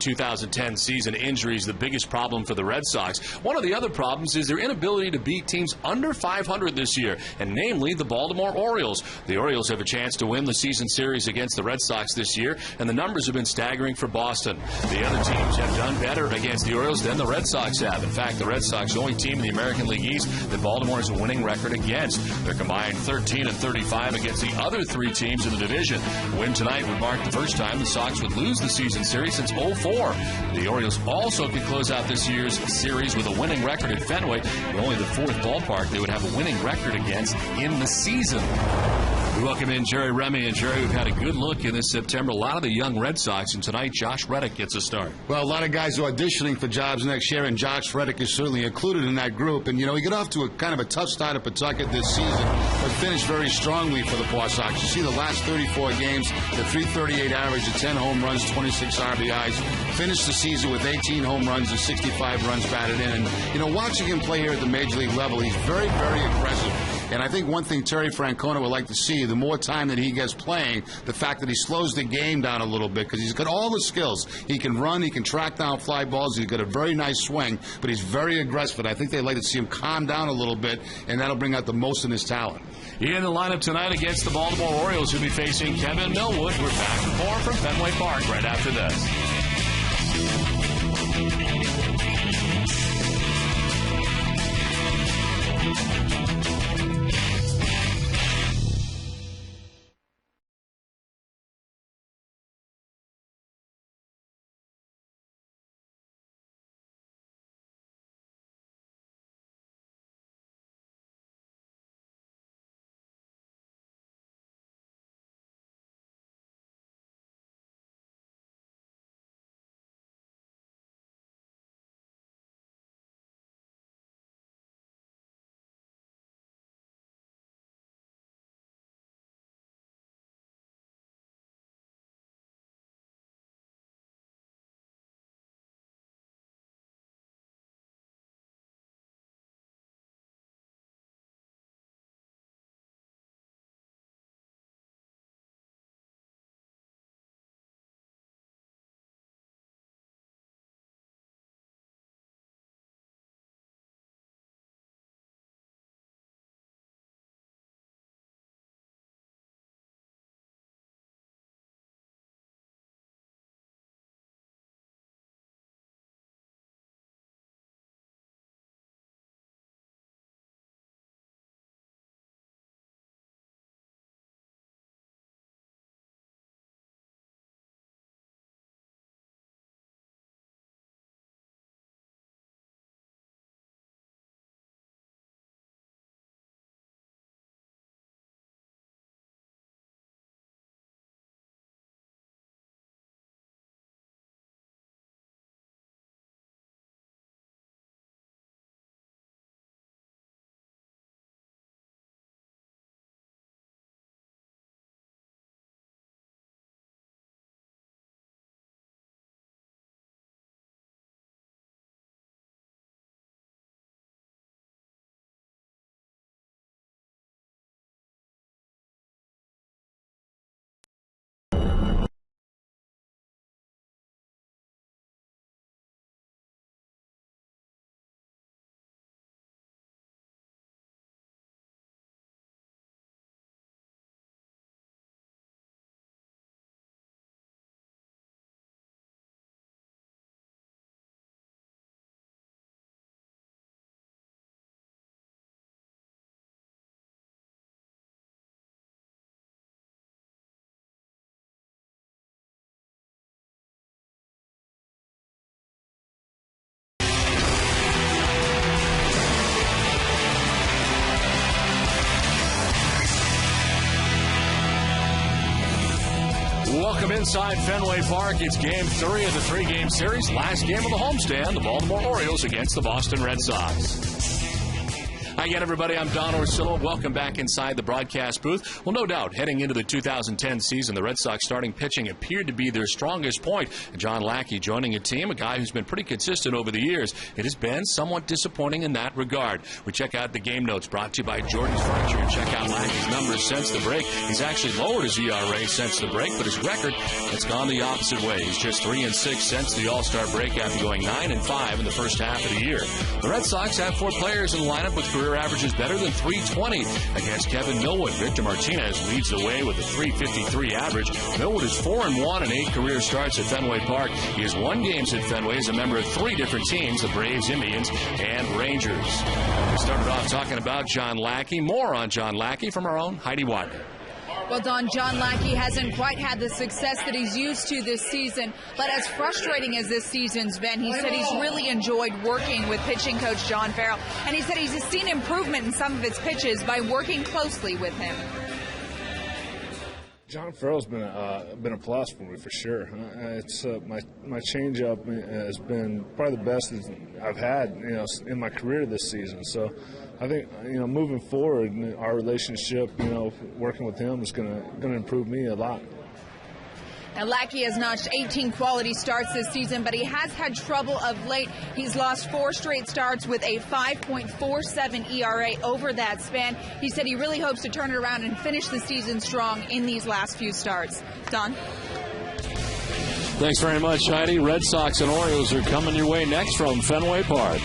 2010 season injuries the biggest problem for the Red Sox. One of the other problems is their inability to beat teams under 500 this year, and namely the Baltimore Orioles. The Orioles have a chance to win the season series against the Red Sox this year, and the numbers have been staggering for Boston. The other teams have done better against the Orioles than the Red Sox have. In fact, the Red Sox are the only team in the American League East that Baltimore has a winning record against. They're combined 13-35 against the other three teams in the division. A win tonight would mark the first time the Sox would lose the season series since 2004. The Orioles also could close out this year's series with a winning record at Fenway, only the fourth ballpark they would have a winning record against in the season. We welcome in Jerry Remy. And Jerry, we've had a good look in this September. A lot of the young Red Sox, and tonight Josh Reddick gets a start. Well, a lot of guys are auditioning for jobs next year, and Josh Reddick is certainly included in that group. And, you know, he got off to a kind of a tough start at Pawtucket this season, but finished very strongly for the Paw Sox. You see the last 34 games, the .338 average, the 10 home runs, 26 RBIs. Finished the season with 18 home runs and 65 runs batted in. And, you know, watching him play here at the Major League level, he's very, very aggressive. And I think one thing Terry Francona would like to see, the more time that he gets playing, the fact that he slows the game down a little bit, because he's got all the skills. He can run, he can track down fly balls, he's got a very nice swing, but he's very aggressive. And I think they'd like to see him calm down a little bit, and that'll bring out the most in his talent. In the lineup tonight against the Baltimore Orioles, who'll be facing Kevin Millwood. We're back with more from Fenway Park right after this. Welcome inside Fenway Park. It's Game 3 of the three-game series. Last game of the homestand, the Baltimore Orioles against the Boston Red Sox. Hi again, everybody. I'm Don Orsillo. Welcome back inside the broadcast booth. Well, no doubt, heading into the 2010 season, the Red Sox starting pitching appeared to be their strongest point. John Lackey joining a team, a guy who's been pretty consistent over the years. It has been somewhat disappointing in that regard. We check out the game notes brought to you by Jordan's Furniture and check out Lackey's numbers since the break. He's actually lowered his ERA since the break, but his record has gone the opposite way. He's just 3-6 since the All-Star break after going 9-5 in the first half of the year. The Red Sox have 4 players in the lineup with career averages better than .320 against Kevin Millwood. Victor Martinez leads the way with a .353 average. Millwood is 4-1 in 8 career starts at Fenway Park. He has won games at Fenway as a member of 3 different teams, the Braves, Indians, and Rangers. We started off talking about John Lackey. More on John Lackey from our own Heidi Wadner. Well, Don, John Lackey hasn't quite had the success that he's used to this season, but as frustrating as this season's been, he said he's really enjoyed working with pitching coach John Farrell, and he said he's seen improvement in some of his pitches by working closely with him. John Farrell's been a plus for me for sure. It's my changeup has been probably the best I've had in my career this season. So I think moving forward, our relationship, working with him is going to improve me a lot. Now, Lackey has notched 18 quality starts this season, but he has had trouble of late. He's lost 4 straight starts with a 5.47 ERA over that span. He said he really hopes to turn it around and finish the season strong in these last few starts. Don? Thanks very much, Heidi. Red Sox and Orioles are coming your way next from Fenway Park.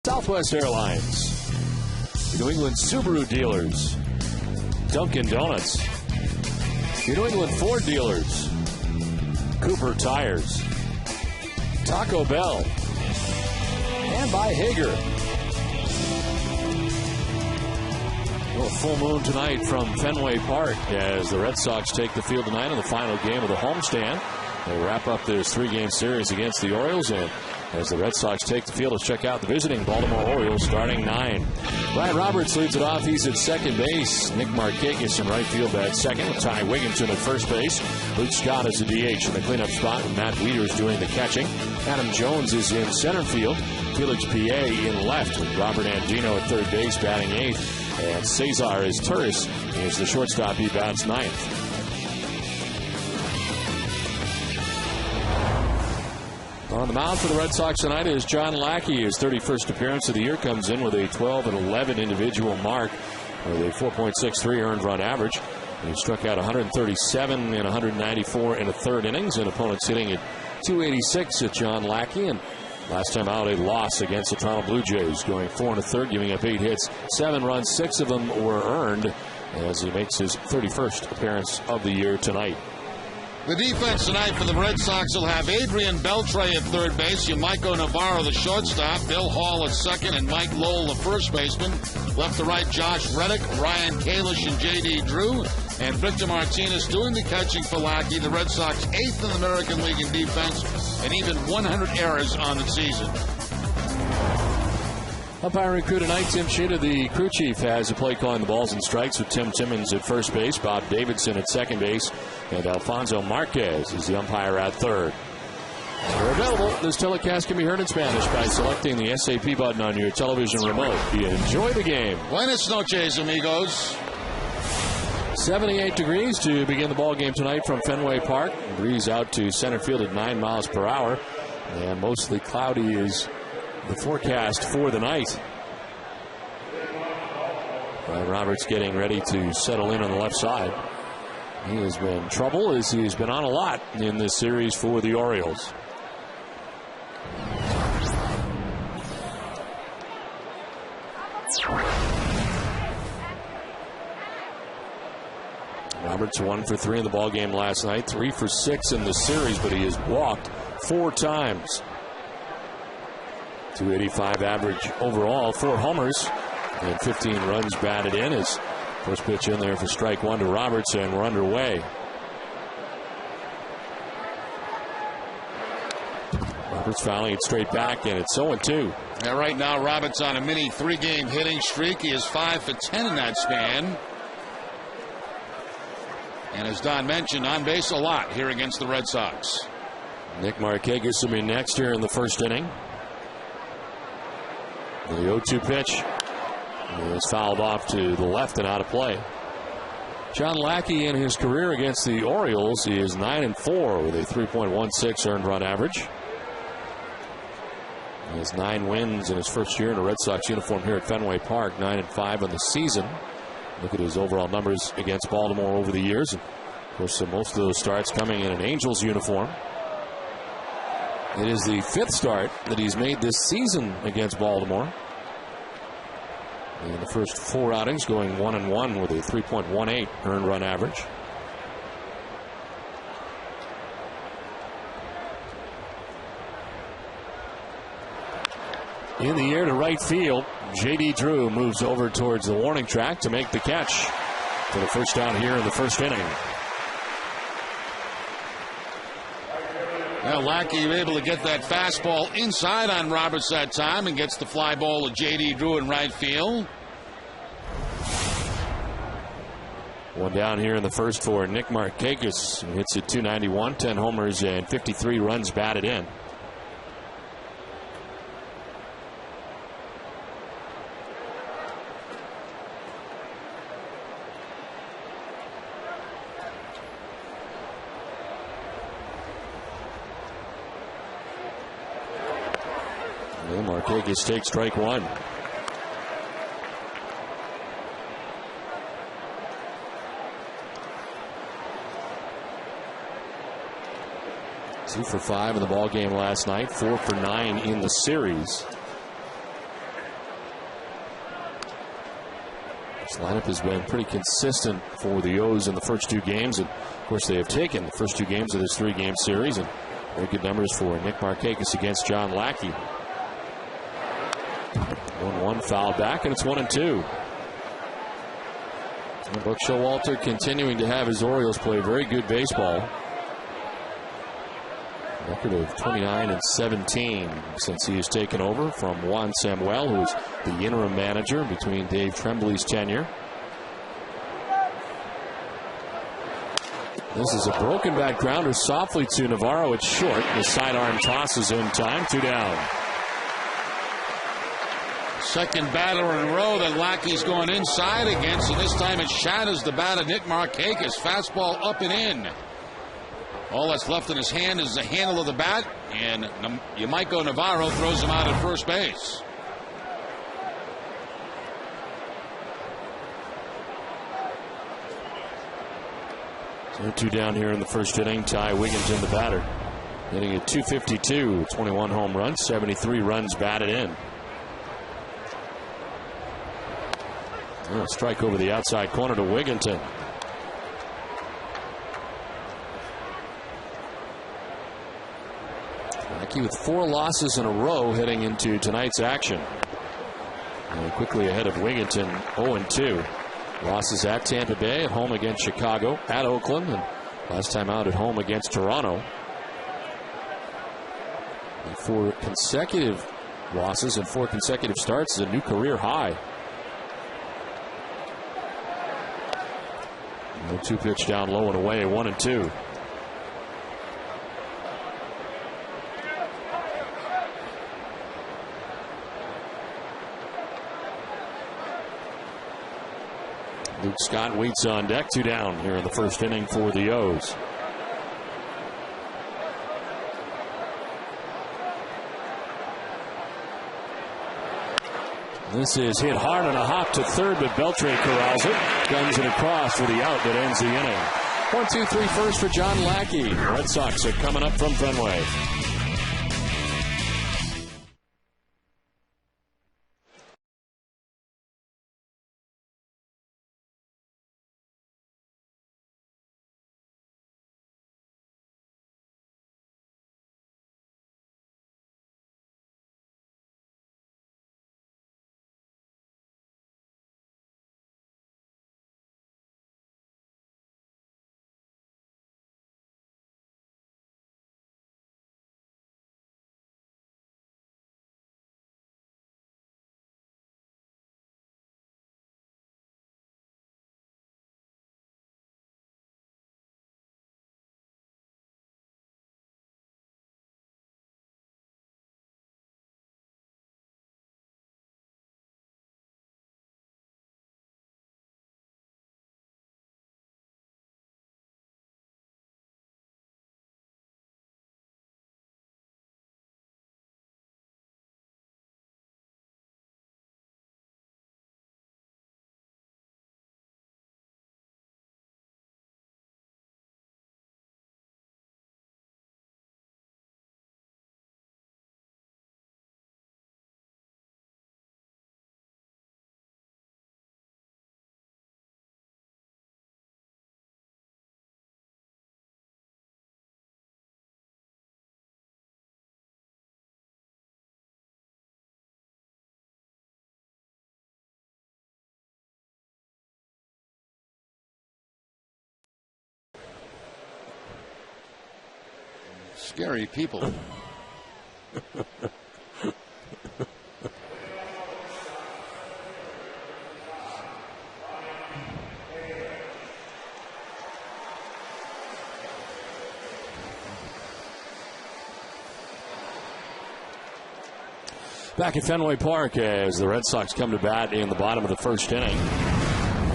Southwest Airlines, the New England Subaru dealers, Dunkin' Donuts, the New England Ford dealers, Cooper Tires, Taco Bell, and by Hager. Well, a full moon tonight from Fenway Park as the Red Sox take the field tonight in the final game of the homestand. They wrap up this 3-game series against the Orioles, and as the Red Sox take the field, let's check out the visiting Baltimore Orioles starting 9. Brian Roberts leads it off. He's at second base. Nick Markakis in right field at second with Ty Wigginton at first base. Luke Scott is the DH in the cleanup spot with Matt Wieters doing the catching. Adam Jones is in center field. Felix Pie in left with Robert Andino at third base batting 8th. And Cesar Turris is the shortstop. He bats 9th. On the mound for the Red Sox tonight is John Lackey. His 31st appearance of the year comes in with a 12-11 individual mark with a 4.63 earned run average. He struck out 137 and 194 in the third innings, and opponents hitting at 286 at John Lackey. And last time out, a loss against the Toronto Blue Jays, going 4 1/3, giving up 8 hits, 7 runs, 6 of them were earned, as he makes his 31st appearance of the year tonight. The defense tonight for the Red Sox will have Adrian Beltre at third base, Yamaiko Navarro the shortstop, Bill Hall at second, and Mike Lowell the first baseman. Left to right, Josh Reddick, Ryan Kalish, and J.D. Drew. And Victor Martinez doing the catching for Lackey. The Red Sox 8th in the American League in defense, and even 100 errors on the season. Umpiring crew tonight, Tim Shida, the crew chief, has the play calling the balls and strikes with Tim Timmons at first base, Bob Davidson at second base, and Alfonso Marquez is the umpire at third. We're available. This telecast can be heard in Spanish by selecting the SAP button on your television remote. Enjoy the game. Buenas noches, amigos. 78 degrees to begin the ball game tonight from Fenway Park. Breeze out to center field at 9 miles per hour, and mostly cloudy is the forecast for the night. Ryan Roberts getting ready to settle in on the left side. He has been trouble as he's been on a lot in this series for the Orioles. Roberts 1 for 3 in the ball game last night, 3 for 6 in the series, but he has walked 4 times. 285 average overall, 4 homers, and 15 runs batted in. His first pitch in there for strike 1 to Roberts, and we're underway. Roberts fouling it straight back, and it's 0-2. Now, right now, Roberts on a mini 3-game hitting streak. He is 5 for 10 in that span. And as Don mentioned, on base a lot here against the Red Sox. Nick Markakis will be next here in the first inning. The 0-2 pitch is fouled off to the left and out of play. John Lackey in his career against the Orioles, he is 9-4 with a 3.16 earned run average. He has 9 wins in his first year in a Red Sox uniform here at Fenway Park, 9-5 on the season. Look at his overall numbers against Baltimore over the years. And of course, most of those starts coming in an Angels uniform. It is the 5th start that he's made this season against Baltimore. In the first 4 outings, going 1-1 with a 3.18 earned run average. In the air to right field, J.D. Drew moves over towards the warning track to make the catch for the first out here in the first inning. Now, Lackey able to get that fastball inside on Roberts that time and gets the fly ball to J.D. Drew in right field. One down here in the first for Nick Markakis, who hits at .291, 10 homers and 53 runs batted in. Markakis takes strike 1. Two for 5 in the ball game last night, 4 for 9 in the series. This lineup has been pretty consistent for the O's in the first 2 games, and of course they have taken the first 2 games of this 3-game series, and very good numbers for Nick Markakis against John Lackey. 1-1 foul back, and it's 1-2. Buck Showalter continuing to have his Orioles play very good baseball. Record of 29-17 since he has taken over from Juan Samuel, who is the interim manager between Dave Tremblay's tenure. This is a broken back grounder softly to Navarro at short. The sidearm tosses in time. 2 down. Second batter in a row that Lackey's going inside against, and this time it shatters the bat of Nick Markakis. Fastball up and in. All that's left in his hand is the handle of the bat. And Yamaiko Navarro throws him out at first base. So 2 down here in the first inning. Ty Wigginton, the batter, hitting at .252, 21 home runs, 73 runs batted in. A strike over the outside corner to Wigginton. Lackey with 4 losses in a row heading into tonight's action. And quickly ahead of Wigginton, 0-2. Losses at Tampa Bay, at home against Chicago, at Oakland, and last time out at home against Toronto. And 4 consecutive losses and 4 consecutive starts is a new career high. 2 pitch down low and away, 1-2. Luke Scott waits on deck. 2 down here in the first inning for the O's. This is hit hard on a hop to third, but Beltre corrals it. Guns it across for the out that ends the inning. 1-2-3 first for John Lackey. Red Sox are coming up from Fenway. Scary people. Back at Fenway Park as the Red Sox come to bat in the bottom of the first inning.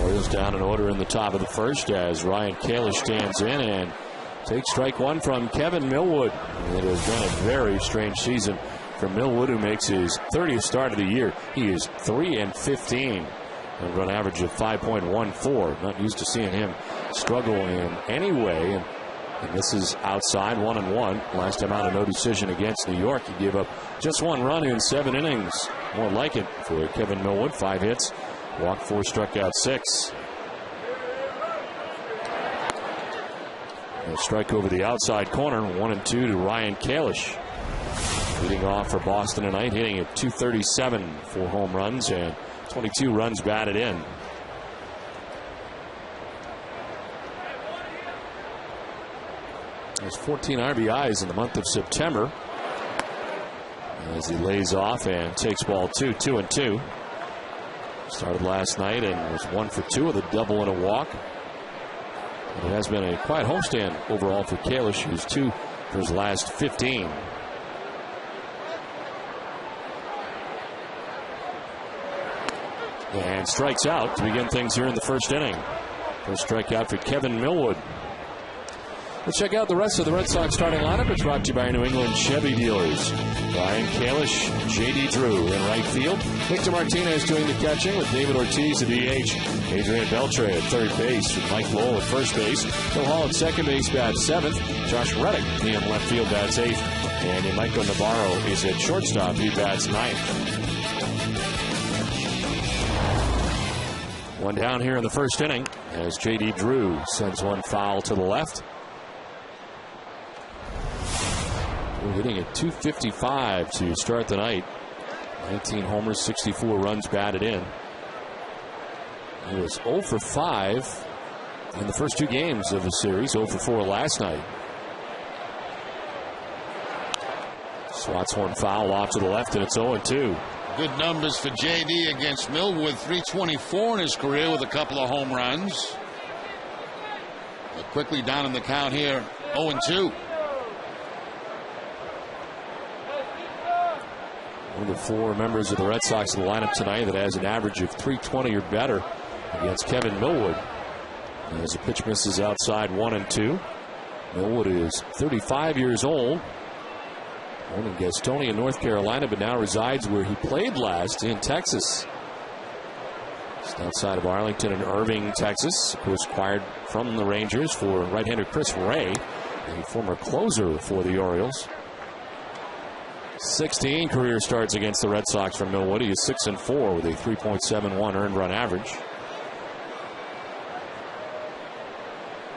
Orioles down in order in the top of the first as Ryan Kalish stands in and takes strike 1 from Kevin Millwood. It has been a very strange season for Millwood, who makes his 30th start of the year. He is 3-15 and a run average of 5.14. Not used to seeing him struggle in any way. And this is outside, 1-1. Last time out, a no decision against New York. He gave up just 1 run in 7 innings. More like it for Kevin Millwood. 5 hits, walked 4, struck out 6. A strike over the outside corner, 1-2 to Ryan Kalish. Leading off for Boston tonight, hitting at .237, 4 home runs and 22 runs batted in. There's 14 RBIs in the month of September as he lays off and takes ball 2, 2-2. Started last night and was 1 for 2 with a double and a walk. It has been a quiet homestand overall for Kalish, who's 2 for his last 15. And strikes out to begin things here in the first inning. First strikeout for Kevin Millwood. Let's check out the rest of the Red Sox starting lineup. It's brought to you by New England Chevy dealers. Brian Kalish, J.D. Drew in right field. Victor Martinez doing the catching with David Ortiz at DH. Adrian Beltre at third base with Mike Lowell at first base. Phil Hall at second base bats seventh. Josh Reddick in left field bats eighth. And Michael Navarro is at shortstop. He bats ninth. One down here in the first inning as J.D. Drew sends one foul to the left. We're hitting at .255 to start the night. 19 homers, 64 runs batted in. He was 0 for 5 in the first two games of the series, 0 for 4 last night. Swats one foul off to the left, and it's 0-2. Good numbers for J.D. against Millwood. 324 in his career with a couple of home runs. But quickly down in the count here, 0-2. One of the four members of the Red Sox in the lineup tonight that has an average of .320 or better against Kevin Millwood. As the pitch misses outside 1-2. Millwood is 35 years old. Born in Gastonia, North Carolina, but now resides where he played last in Texas. Just outside of Arlington and Irving, Texas. Of course, acquired from the Rangers for right-hander Chris Ray, a former closer for the Orioles. 16 career starts against the Red Sox from Millwood. He is 6-4 with a 3.71 earned run average.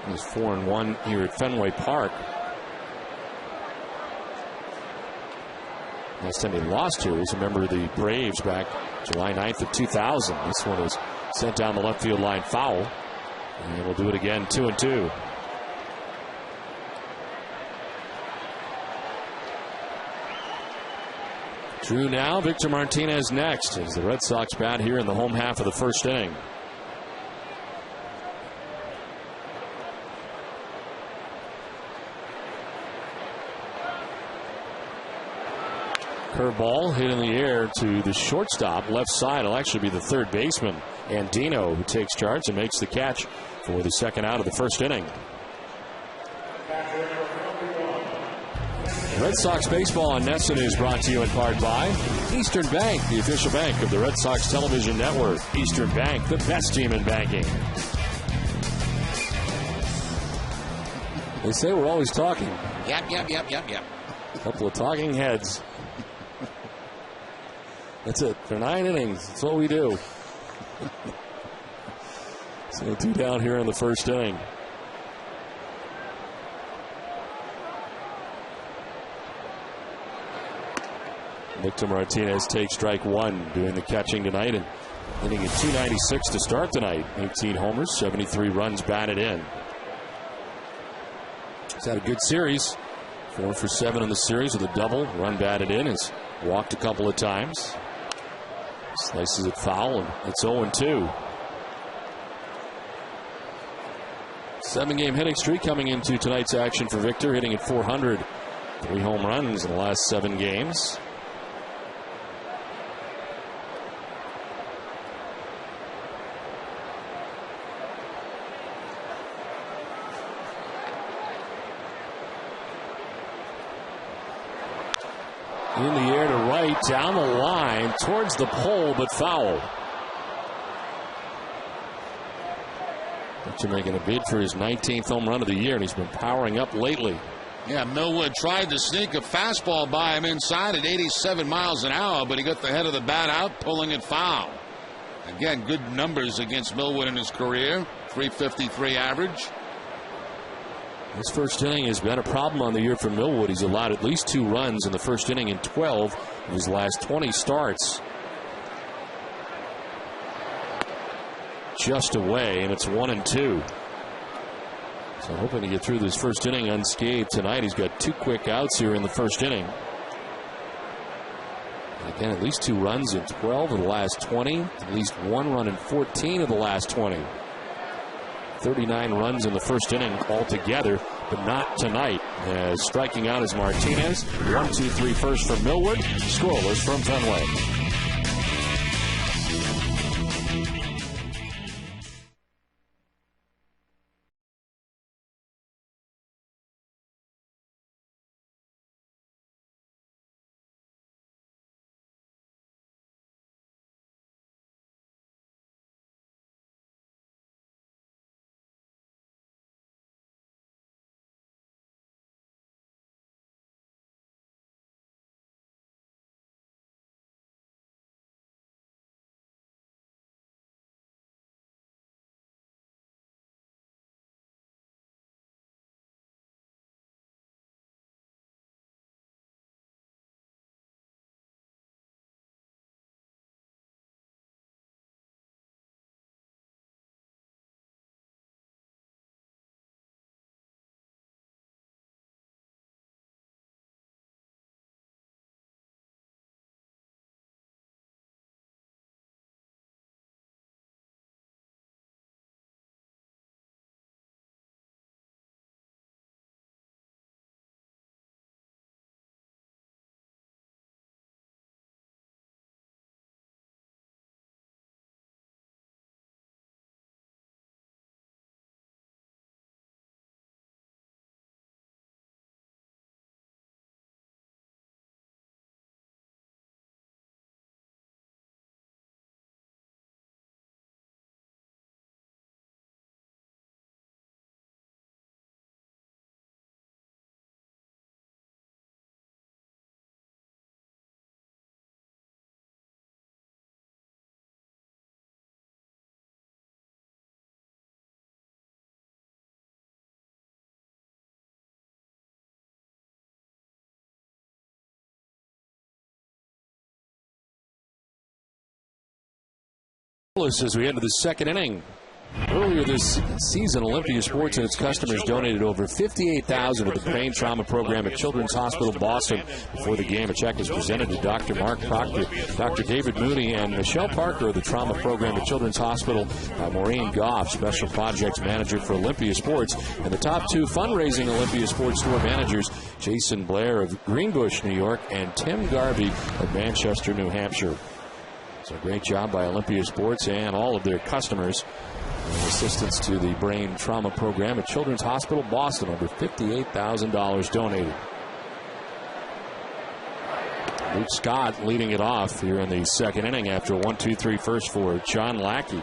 He's 4-1 here at Fenway Park. Last time he lost here was a member of the Braves back July 9th of 2000. This one is sent down the left field line foul. And we'll do it again, 2-2. Drew now, Victor Martinez next as the Red Sox bat here in the home half of the first inning. Curveball hit in the air to the shortstop. Left side will actually be the third baseman, Andino, who takes charge and makes the catch for the second out of the first inning. Red Sox baseball on NESN is brought to you in part by Eastern Bank, the official bank of the Red Sox television network. Eastern Bank, the best team in banking. They say we're always talking. Yep. A couple of talking heads. That's it. For 9 innings, that's what we do. So 2 down here in the first inning. Victor Martinez takes strike one, doing the catching tonight and hitting at .296 to start tonight. 18 homers, 73 runs batted in. He's had a good series. 4 for 7 in the series with a double. Run batted in. Has walked a couple of times. Slices it foul, and it's 0-2. 7-game hitting streak coming into tonight's action for Victor, hitting at .400. 3 home runs in the last 7 games. In the air to right, down the line, towards the pole, but foul. Victor making a bid for his 19th home run of the year, and he's been powering up lately. Yeah, Millwood tried to sneak a fastball by him inside at 87 miles an hour, but he got the head of the bat out, pulling it foul. Again, good numbers against Millwood in his career, .353 average. This first inning has been a problem on the year for Millwood. He's allowed at least 2 runs in the first inning in 12 of his last 20 starts. Just away, and it's 1-2. So hoping to get through this first inning unscathed tonight. He's got 2 quick outs here in the first inning. And again, at least 2 runs in 12 of the last 20. At least 1 run in 14 of the last 20. 39 runs in the first inning altogether, but not tonight. As striking out is Martinez. 1-2-3 first for Millwood. Scoreless from Fenway. As we head to the second inning. Earlier this season, Olympia Sports and its customers donated over $58,000 to the Brain Trauma Program at Children's Hospital Boston. Before the game, a check was presented to Dr. Mark Proctor, Dr. David Mooney, and Michelle Parker of the Trauma Program at Children's Hospital, Maureen Goff, Special Projects Manager for Olympia Sports, and the top two fundraising Olympia Sports store managers, Jason Blair of Greenbush, New York, and Tim Garvey of Manchester, New Hampshire. So great job by Olympia Sports and all of their customers. Assistance to the Brain Trauma Program at Children's Hospital Boston. Over $58,000 donated. Luke Scott leading it off here in the second inning after a 1-2-3 first for John Lackey.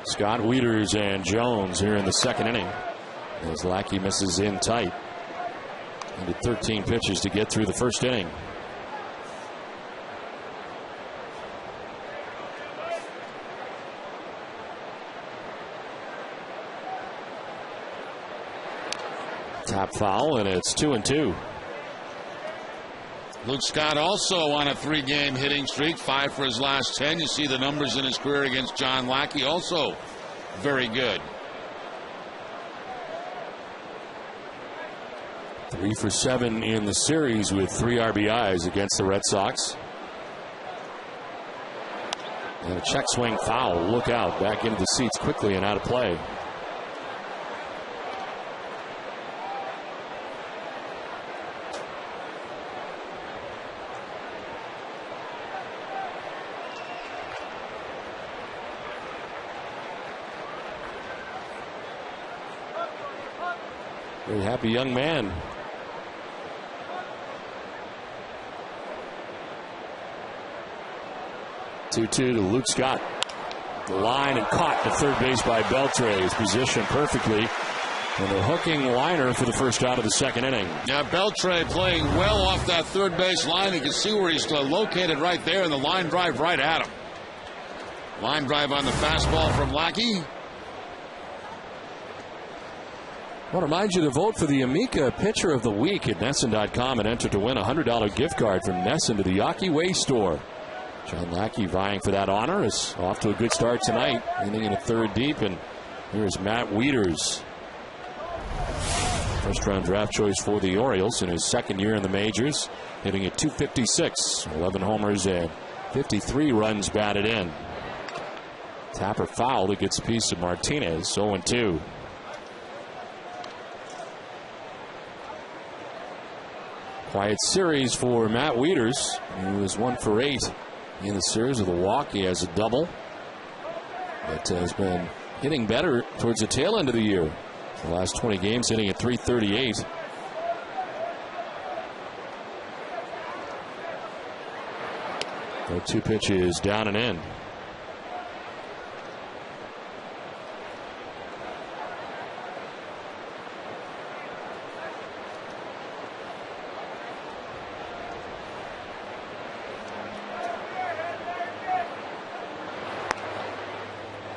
Scott, Wieters, and Jones here in the second inning as Lackey misses in tight. He did 13 pitches to get through the first inning. Top foul, and it's 2-2. Luke Scott also on a 3-game hitting streak, 5 for his last 10. You see the numbers in his career against John Lackey, also very good. 3 for 7 in the series with 3 RBIs against the Red Sox. And a check swing foul. Look out. Back into the seats quickly and out of play. Very happy young man. Two-two to Luke Scott. The line and caught to third base by Beltre. His position perfectly. And a hooking liner for the first out of the second inning. Yeah, Beltre playing well off that third base line. You can see where he's located right there, and the line drive right at him. Line drive on the fastball from Lackey. I want to remind you to vote for the Amica Pitcher of the Week at NESN.com and enter to win a $100 gift card from NESN to the Yawkey Way store. John Lackey vying for that honor is off to a good start tonight, inning in a third deep, and here's Matt Wieters. First-round draft choice for the Orioles in his second year in the majors, hitting at .256, 11 homers and 53 runs batted in. Tapper foul that gets a piece of Martinez, 0-2. Quiet series for Matt Wieters. He was 1 for 8 in the series with a walk. He has a double. But has been hitting better towards the tail end of the year. The last 20 games hitting at .338. The 2 pitches down and in.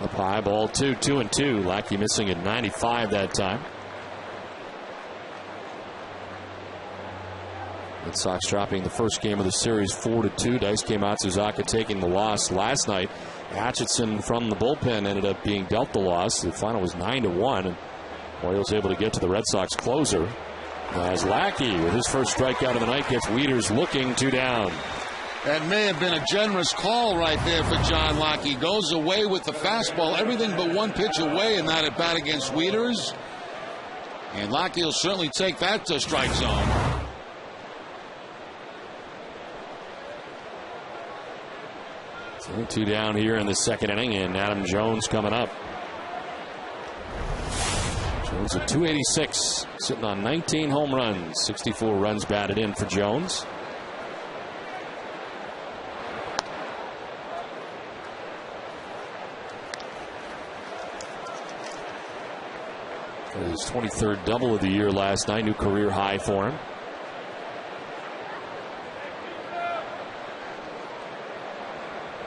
Up high, ball 2-2. Lackey missing at 95 that time. Red Sox dropping the first game of the series 4-2. Daisuke Matsuzaka taking the loss last night. Atchison from the bullpen ended up being dealt the loss. The final was 9-1. And Orioles able to get to the Red Sox closer. As Lackey, with his first strikeout of the night, gets Wieters looking 2 down. That may have been a generous call right there for John Lackey. Goes away with the fastball, everything but 1 pitch away in that at bat against Wieters. And Lackey will certainly take that to strike zone. So 2 down here in the second inning, and Adam Jones coming up. Jones at .286, sitting on 19 home runs, 64 runs batted in for Jones. His 23rd double of the year last night, new career high for him.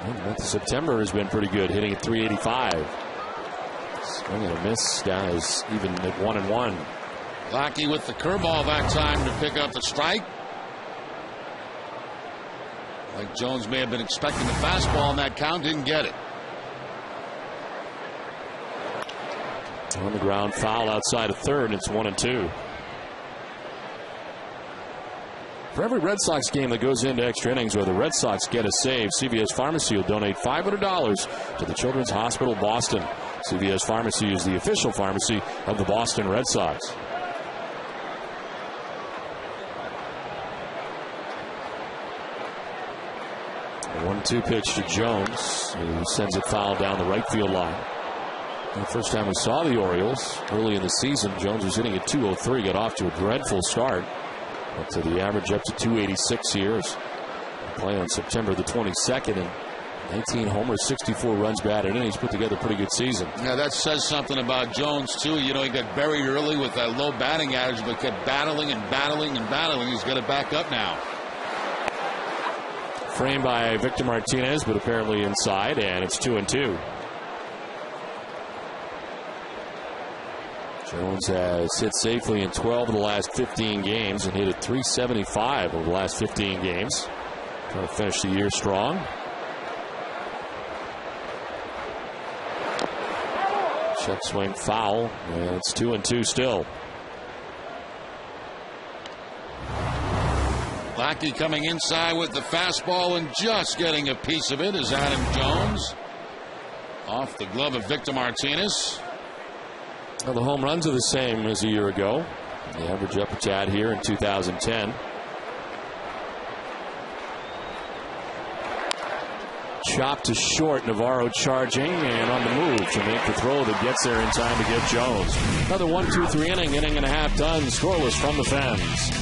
The month of September has been pretty good, hitting at .385. Swing and a miss, down is even at 1-1. Lackey with the curveball that time to pick up the strike. Like Jones may have been expecting the fastball on that count, didn't get it. On the ground, foul outside of third, and it's 1-2. For every Red Sox game that goes into extra innings where the Red Sox get a save, CVS Pharmacy will donate $500 to the Children's Hospital Boston. CVS Pharmacy is the official pharmacy of the Boston Red Sox. A 1-2 pitch to Jones, who sends it foul down the right field line. The first time we saw the Orioles early in the season, Jones was hitting at 203, got off to a dreadful start. Up to the average up to 286 here. Play on September the 22nd, and 19 homers, 64 runs batted in. He's put together a pretty good season. Yeah, that says something about Jones, too. You know, he got buried early with that low batting average, but kept battling and battling and battling. He's got it back up now. Framed by Victor Martinez, but apparently inside, and it's 2-2. Jones has hit safely in 12 of the last 15 games and hit at .375 over the last 15 games. Trying to finish the year strong. Check swing foul, and it's 2-2 still. Lackey coming inside with the fastball and just getting a piece of it is Adam Jones. Off the glove of Victor Martinez. Well, the home runs are the same as a year ago. The average up a tad here in 2010. Chop to short. Navarro charging and on the move to make the throw that gets there in time to get Jones. Another 1-2-3 inning and a half done. Scoreless from the Fens.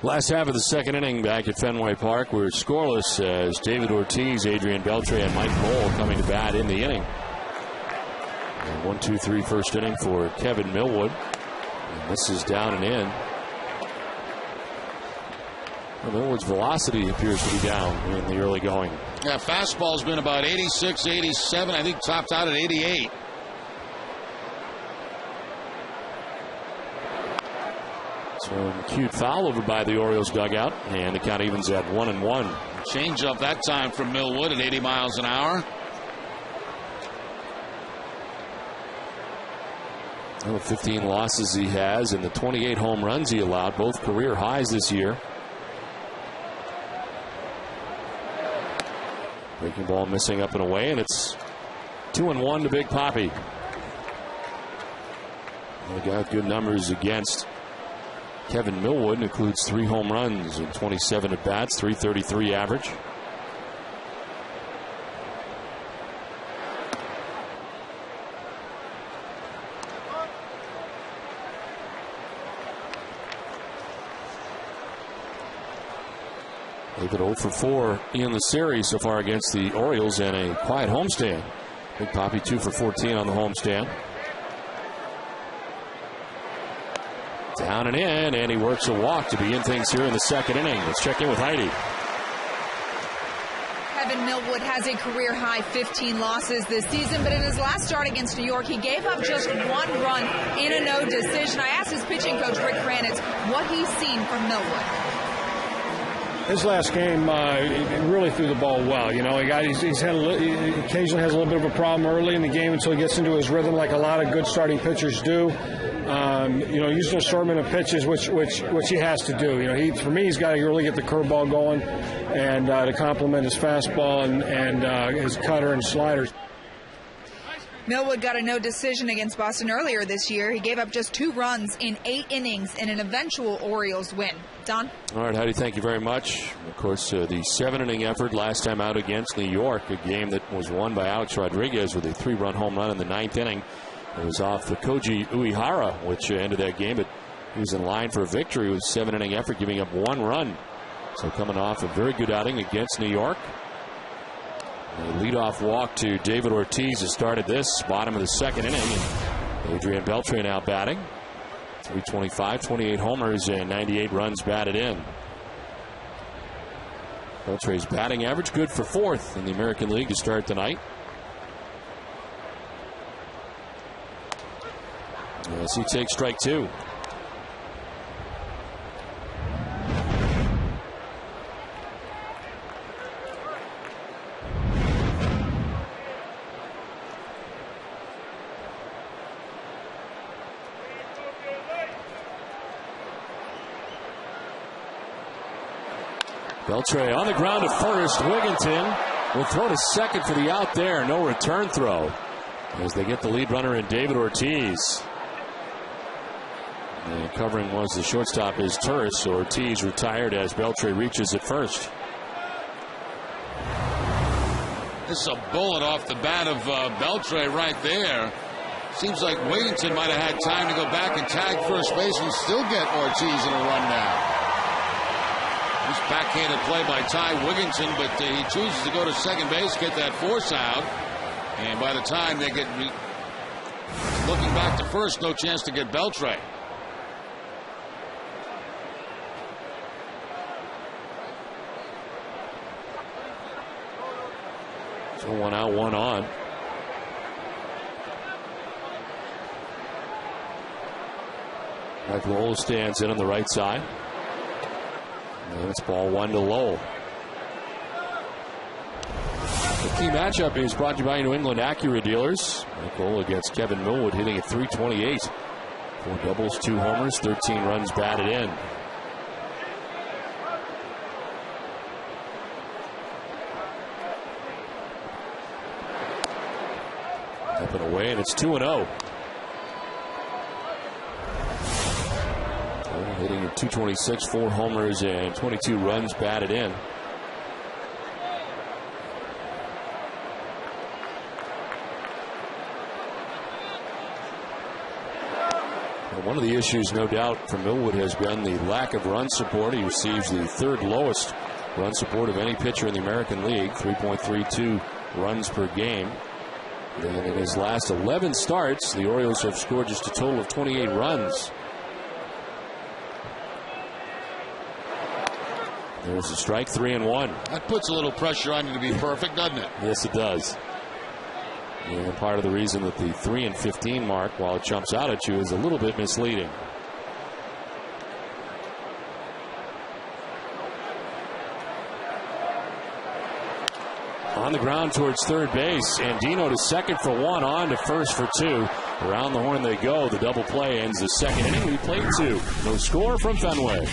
Last half of the second inning back at Fenway Park. We're scoreless as David Ortiz, Adrian Beltre, and Mike Lowell coming to bat in the inning. 1-2-3 first inning for Kevin Millwood. And this is down and in. Well, Millwood's velocity appears to be down in the early going. Yeah, fastball's been about 86, 87. I think topped out at 88. So cute foul over by the Orioles dugout, and the count evens at 1-1. Change up that time from Millwood at 80 miles an hour. Well, the 15 losses he has and the 28 home runs he allowed, both career highs this year. Breaking ball missing up and away, and it's 2-1 to Big Papi. They got good numbers against Kevin Millwood includes 3 home runs and 27 at-bats, .333 average. They've been 0 for 4 in the series so far against the Orioles in a quiet homestand. Big Papi 2 for 14 on the homestand. Down and in, and he works a walk to begin things here in the second inning. Let's check in with Heidi. Kevin Millwood has a career-high 15 losses this season, but in his last start against New York, he gave up just 1 run in a no decision. I asked his pitching coach, Rick Kranitz, what he's seen from Millwood. His last game, he really threw the ball well. You know, he occasionally has a little bit of a problem early in the game until he gets into his rhythm, like a lot of good starting pitchers do. You know, using an assortment of pitches, which he has to do. You know, for me, he's got to really get the curveball going, and to complement his fastball and his cutter and sliders. Millwood got a no decision against Boston earlier this year. He gave up just 2 runs in 8 innings in an eventual Orioles win. Don? All right, Heidi, thank you very much. Of course, the 7-inning effort last time out against New York, a game that was won by Alex Rodriguez with a 3-run home run in the 9th inning. It was off the Koji Uehara, which ended that game, but he was in line for a victory with a 7-inning effort, giving up 1 run. So coming off a very good outing against New York. A leadoff walk to David Ortiz has started this bottom of the second inning. And Adrian Beltre now batting. 325, 28 homers, and 98 runs batted in. Beltre's batting average good for 4th in the American League to start tonight. As he takes strike 2. Beltre on the ground to first. Wigginton will throw to second for the out there. No return throw as they get the lead runner in David Ortiz. And covering was the shortstop is Turris. So Ortiz retired as Beltre reaches at first. This is a bullet off the bat of Beltre right there. Seems like Wigginton might have had time to go back and tag first base and still get Ortiz in a run now. This backhanded play by Ty Wigginton, but he chooses to go to second base, get that force out. And by the time they get looking back to first, no chance to get Beltre. So 1 out, 1 on. Michael Lowell stands in on the right side. And it's ball 1 to Lowell. The key matchup is brought to you by New England Acura dealers. Michael against Kevin Millwood, hitting at .328. 4 doubles, 2 homers, 13 runs batted in. Up and away, and it's 2-0. Hitting at .226, 4 homers, and 22 runs batted in. Well, one of the issues, no doubt, for Millwood has been the lack of run support. He receives the 3rd lowest run support of any pitcher in the American League, 3.32 runs per game. And in his last 11 starts, the Orioles have scored just a total of 28 runs. There's a strike, 3-1. That puts a little pressure on you to be perfect, doesn't it? Yes, it does. And part of the reason that the 3-15 mark, while it jumps out at you, is a little bit misleading. On the ground towards third base, and Dino to second for 1, on to first for 2. Around the horn they go. The double play ends the second inning. We played 2. No score from Fenway.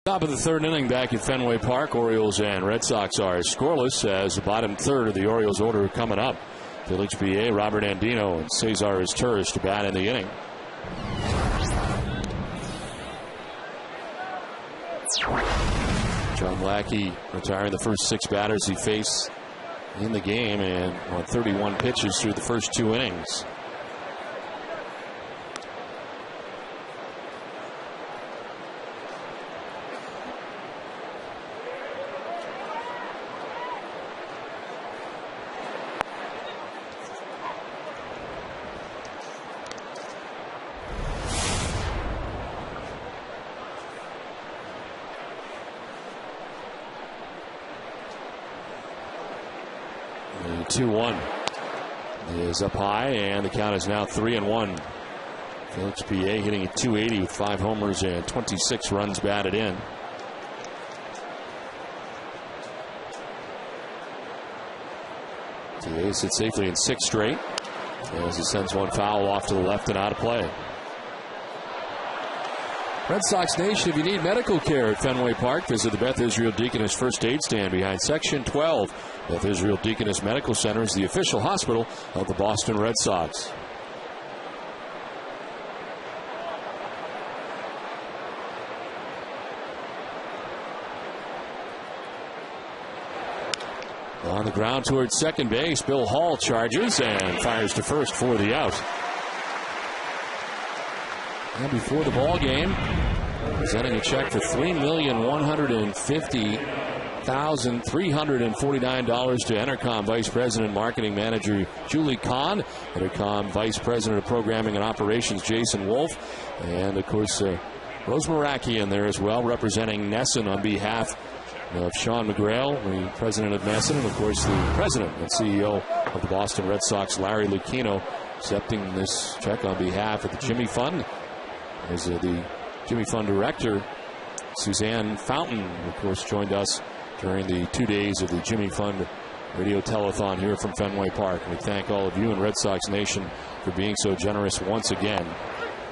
Top of the third inning back at Fenway Park. Orioles and Red Sox are scoreless as the bottom third of the Orioles order coming up. Village BA, Robert Andino, and Cesar Izturis to bat in the inning. John Lackey retiring the first 6 batters he faced in the game and on 31 pitches through the first 2 innings. The 2-1 is up high, and the count is now 3-1. Felix PA hitting at .280 with 5 homers and 26 runs batted in. PA sits safely in 6 straight as he sends one foul off to the left and out of play. Red Sox Nation, if you need medical care at Fenway Park, visit the Beth Israel Deaconess First Aid Stand behind Section 12. Beth Israel Deaconess Medical Center is the official hospital of the Boston Red Sox. On the ground towards second base, Bill Hall charges and fires to first for the out. And before the ball game, presenting a check for $3,150,349 to Entercom Vice President Marketing Manager Julie Kahn, Entercom Vice President of Programming and Operations Jason Wolf, and of course Rose Maraki in there as well, representing Nesson on behalf of Sean McGrail, the president of Nesson, and of course the president and CEO of the Boston Red Sox, Larry Lucchino, accepting this check on behalf of the Jimmy Fund. As the Jimmy Fund director, Suzanne Fountain, of course, joined us during the 2 days of the Jimmy Fund radio telethon here from Fenway Park. And we thank all of you in Red Sox Nation for being so generous once again.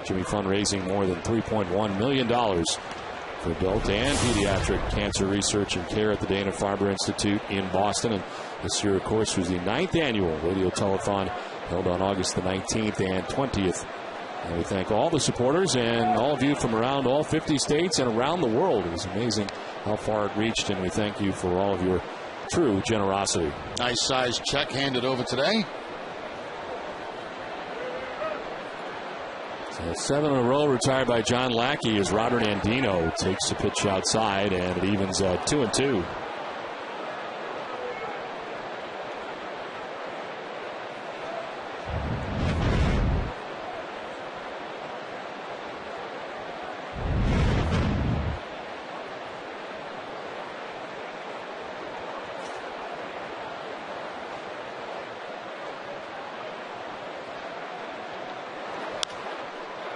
Jimmy Fund raising more than $3.1 million for adult and pediatric cancer research and care at the Dana-Farber Institute in Boston. And this year, of course, was the 9th annual radio telethon held on August the 19th and 20th. And we thank all the supporters and all of you from around all 50 states and around the world. It was amazing how far it reached, and we thank you for all of your true generosity. Nice size check handed over today. So 7 in a row retired by John Lackey as Robert Andino takes the pitch outside, and it evens at 2-2.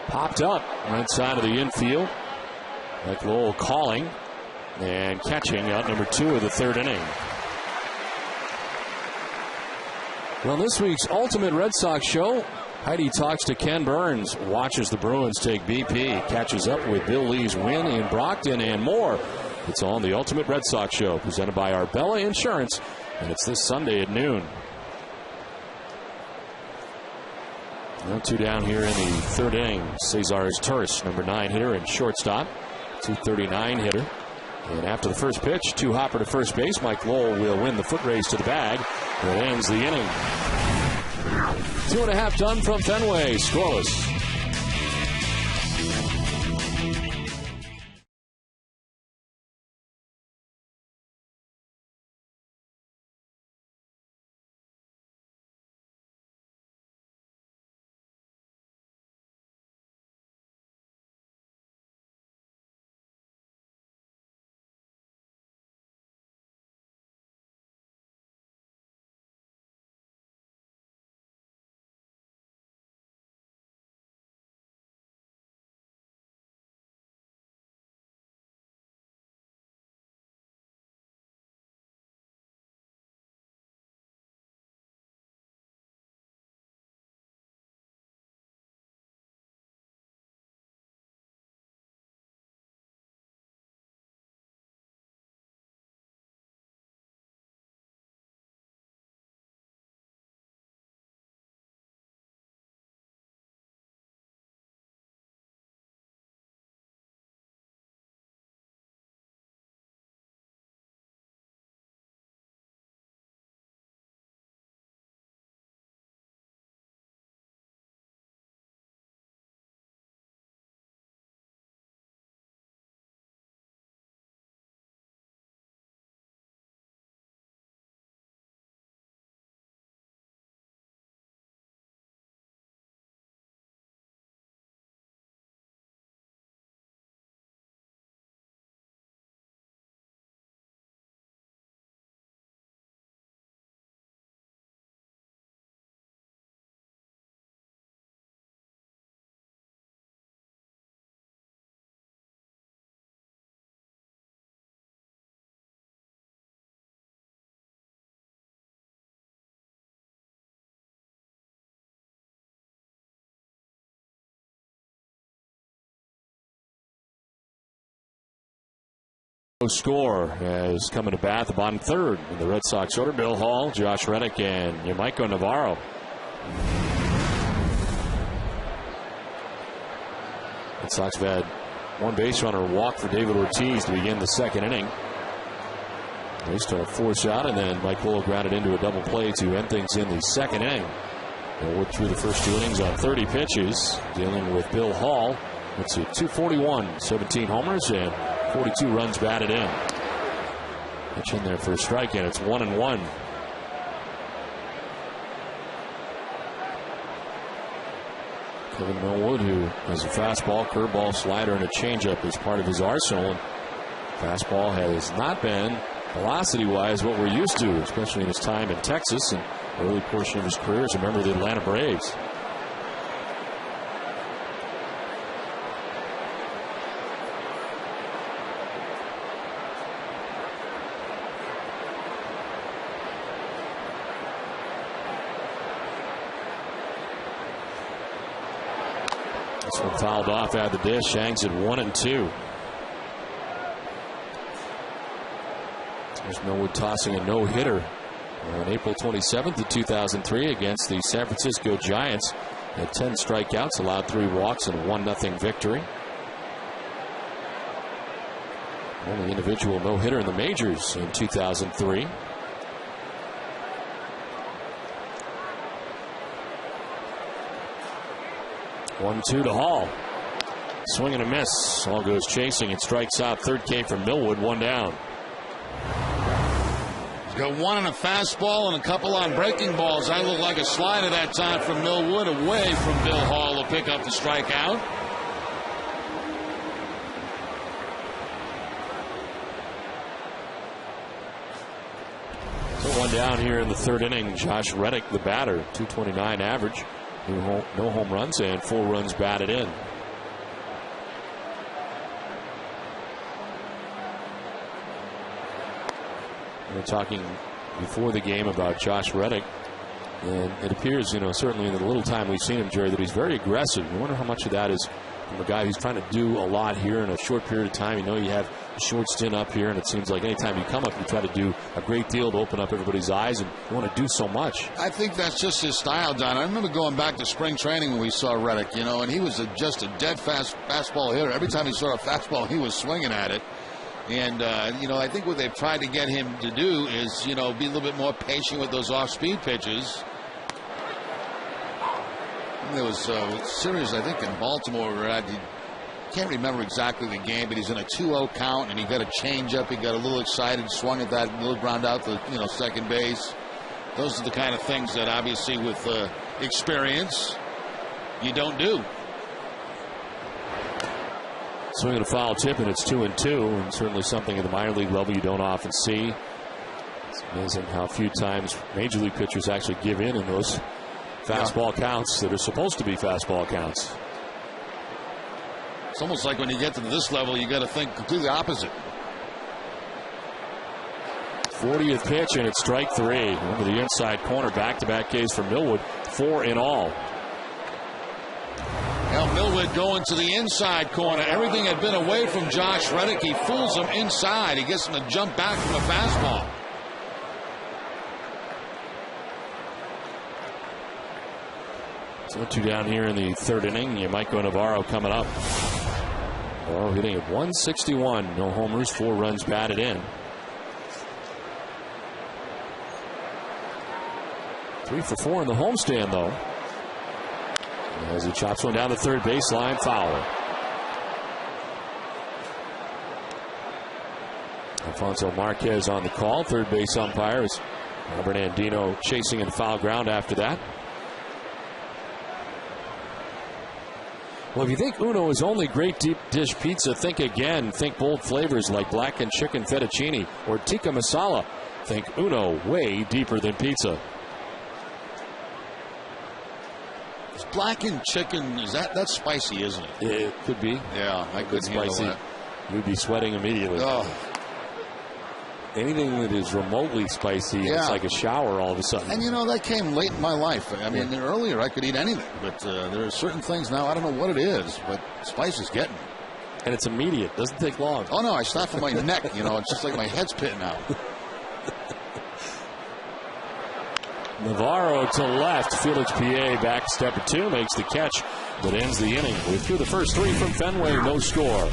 Popped up right side of the infield. Mike Lowell calling and catching out number 2 of the third inning. Well, this week's Ultimate Red Sox show, Heidi talks to Ken Burns, watches the Bruins take BP, catches up with Bill Lee's win in Brockton, and more. It's on the Ultimate Red Sox show, presented by Arbella Insurance, and it's this Sunday at noon. Now 2 down here in the third inning. Cesar Izturis, number 9 hitter and shortstop, 239 hitter. And after the first pitch, 2-hopper to first base. Mike Lowell will win the foot race to the bag. That ends the inning. 2.5 done from Fenway, scoreless. No score as coming to bat the bottom third in the Red Sox order. Bill Hall, Josh Reddick, and Yamaiko Navarro. Red Sox have had one base runner walk for David Ortiz to begin the second inning. They start a force out, and then Mike Willow grounded into a double play to end things in the second inning. They'll work through the first 2 innings on 30 pitches, dealing with Bill Hall. Let's see, 241, 17 homers, and 42 runs batted in. Pitch in there for a strike, and it's 1-1. Kevin Millwood, who has a fastball, curveball, slider, and a changeup as part of his arsenal. And fastball has not been, velocity-wise, what we're used to, especially in his time in Texas and early portion of his career as a member of the Atlanta Braves. This one fouled off at the dish. Hangs at 1-2. There's Millwood tossing a no-hitter on April 27th of 2003 against the San Francisco Giants. Had 10 strikeouts, allowed 3 walks, and a 1-0 victory. Only individual no-hitter in the majors in 2003. One-two to Hall. Swing and a miss. Hall goes chasing and strikes out. Third K from Millwood. 1 down. He's got 1 on a fastball and a couple on breaking balls. That looked like a slider that time from Millwood, away from Bill Hall to pick up the strikeout. So 1 down here in the third inning. Josh Reddick, the batter, .229 average. No home runs and 4 runs batted in. We were talking before the game about Josh Reddick, and it appears, certainly in the little time we've seen him, Jerry, that he's very aggressive. You wonder how much of that is from a guy who's trying to do a lot here in a short period of time. You have a short stint up here, and it seems like anytime you come up, you try to do a great deal to open up everybody's eyes, and you want to do so much. I think that's just his style, Don. I remember going back to spring training when we saw Reddick, and he was just a dead fast fastball hitter. Every time he saw a fastball, he was swinging at it. And, I think what they've tried to get him to do is, be a little bit more patient with those off-speed pitches. There was a series, I think, in Baltimore where I can't remember exactly the game, but he's in a 2-0 count, and he got a changeup. He got a little excited, swung at that little ground out to second base. Those are the kind of things that obviously with experience you don't do. Swinging a foul tip, and it's 2-2, and certainly something at the minor league level you don't often see. It's amazing how few times major league pitchers actually give in those fastball counts that are supposed to be fastball counts. It's almost like when you get to this level, you got to think completely opposite. 40th pitch, and it's strike 3. Over the inside corner, back-to-back Ks for Millwood, 4 in all. Now Millwood going to the inside corner. Everything had been away from Josh Reddick. He fools him inside. He gets him to jump back from a fastball. So 2 down here in the third inning. Yamaiko Navarro coming up. Navarro hitting at 161. No homers, 4 runs batted in. 3 for 4 in the homestand, though. As he chops one down the third baseline, foul. Alfonso Marquez on the call. Third base umpire is Robert Andino chasing in foul ground after that. Well, if you think Uno is only great deep dish pizza, think again. Think bold flavors like blackened chicken fettuccine or tikka masala. Think Uno, way deeper than pizza. Is blackened chicken, that's spicy, isn't it? It could be. Yeah, I couldn't handle that. You'd be sweating immediately. Oh. Anything that is remotely spicy, it's like a shower all of a sudden. And that came late in my life. I mean, earlier I could eat anything, but there are certain things now, I don't know what it is, but spice is getting me. And it's immediate. Doesn't take long. Oh, no, I start from my neck. It's just like my head's pitting out. Navarro to left. Felix Piet back step 2, makes the catch that ends the inning. We threw the first 3 from Fenway, no score.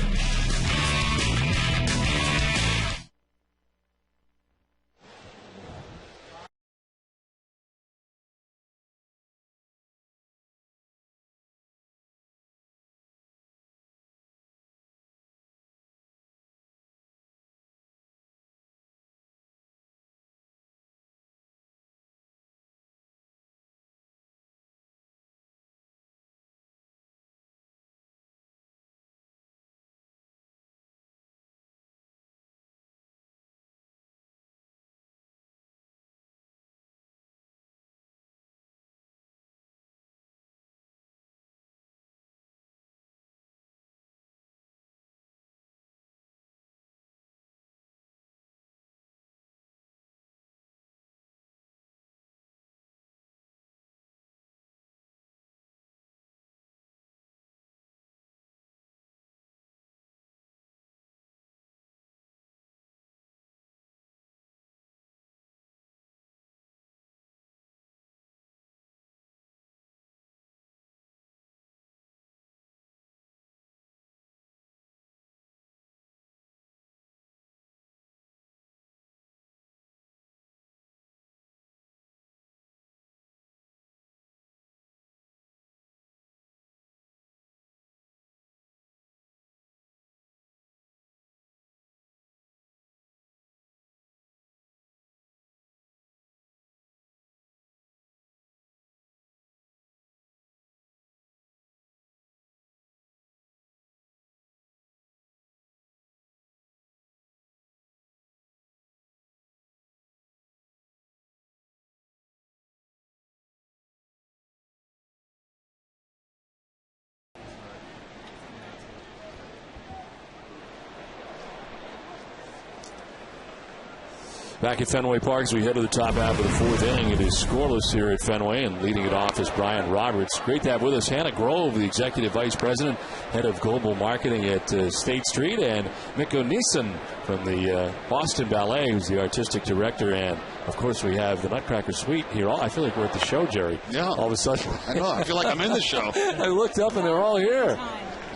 Back at Fenway Park as we head to the top half of the 4th inning. It is scoreless here at Fenway, and leading it off is Brian Roberts. Great to have with us Hannah Grove, the Executive Vice President, Head of Global Marketing at State Street, and Mikko Nissen from the Boston Ballet, who's the Artistic Director. And, of course, we have the Nutcracker Suite here. I feel like we're at the show, Jerry. Yeah. All of a sudden. I know. I feel like I'm in the show. I looked up, and they're all here.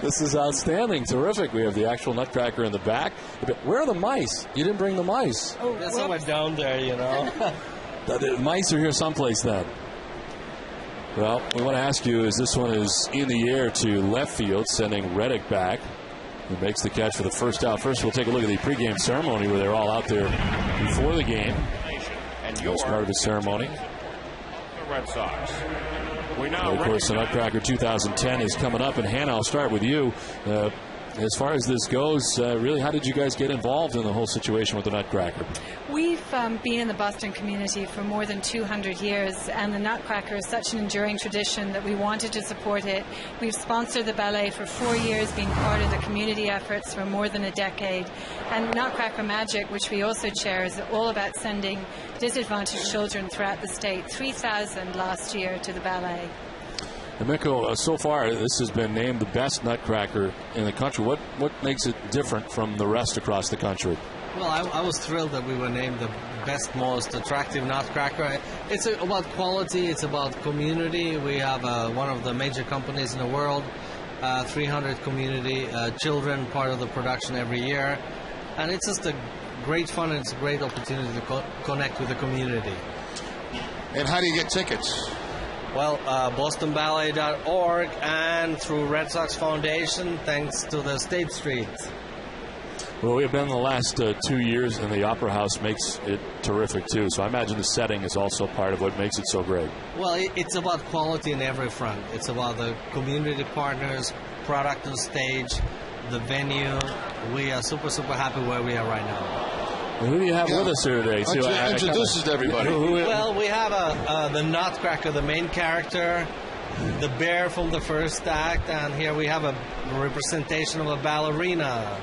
This is outstanding. Terrific. We have the actual Nutcracker in the back. Where are the mice? You didn't bring the mice. Oh, they're somewhere down there, The mice are here someplace then. Well, we want to ask you, as this one is in the air to left field, sending Reddick back. He makes the catch for the first out. First, we'll take a look at the pregame ceremony where they're all out there before the game. As part of the ceremony. The Red Sox. And of course, the Nutcracker 2010 is coming up. And Hannah, I'll start with you. As far as this goes, really, how did you guys get involved in the whole situation with the Nutcracker? We've been in the Boston community for more than 200 years, and the Nutcracker is such an enduring tradition that we wanted to support it. We've sponsored the ballet for 4 years, being part of the community efforts for more than a decade. And Nutcracker Magic, which we also chair, is all about sending disadvantaged children throughout the state, 3,000 last year, to the ballet. And Mikko, so far this has been named the best Nutcracker in the country. What makes it different from the rest across the country? Well, I was thrilled that we were named the best, most attractive Nutcracker. It's about quality. It's about community. We have one of the major companies in the world, 300 community children part of the production every year. And it's just a great fun, and it's a great opportunity to connect with the community. And how do you get tickets? Well, bostonballet.org and through Red Sox Foundation, thanks to the State Street. Well, we've been the last 2 years, and the Opera House makes it terrific, too. So I imagine the setting is also part of what makes it so great. Well, it's about quality in every front. It's about the community partners, product on stage, the venue. We are super, super happy where we are right now. Well, who do you have with us here today? Introduce us to everybody. Well, we have the Nutcracker, the main character, the bear from the first act, and here we have a representation of a ballerina.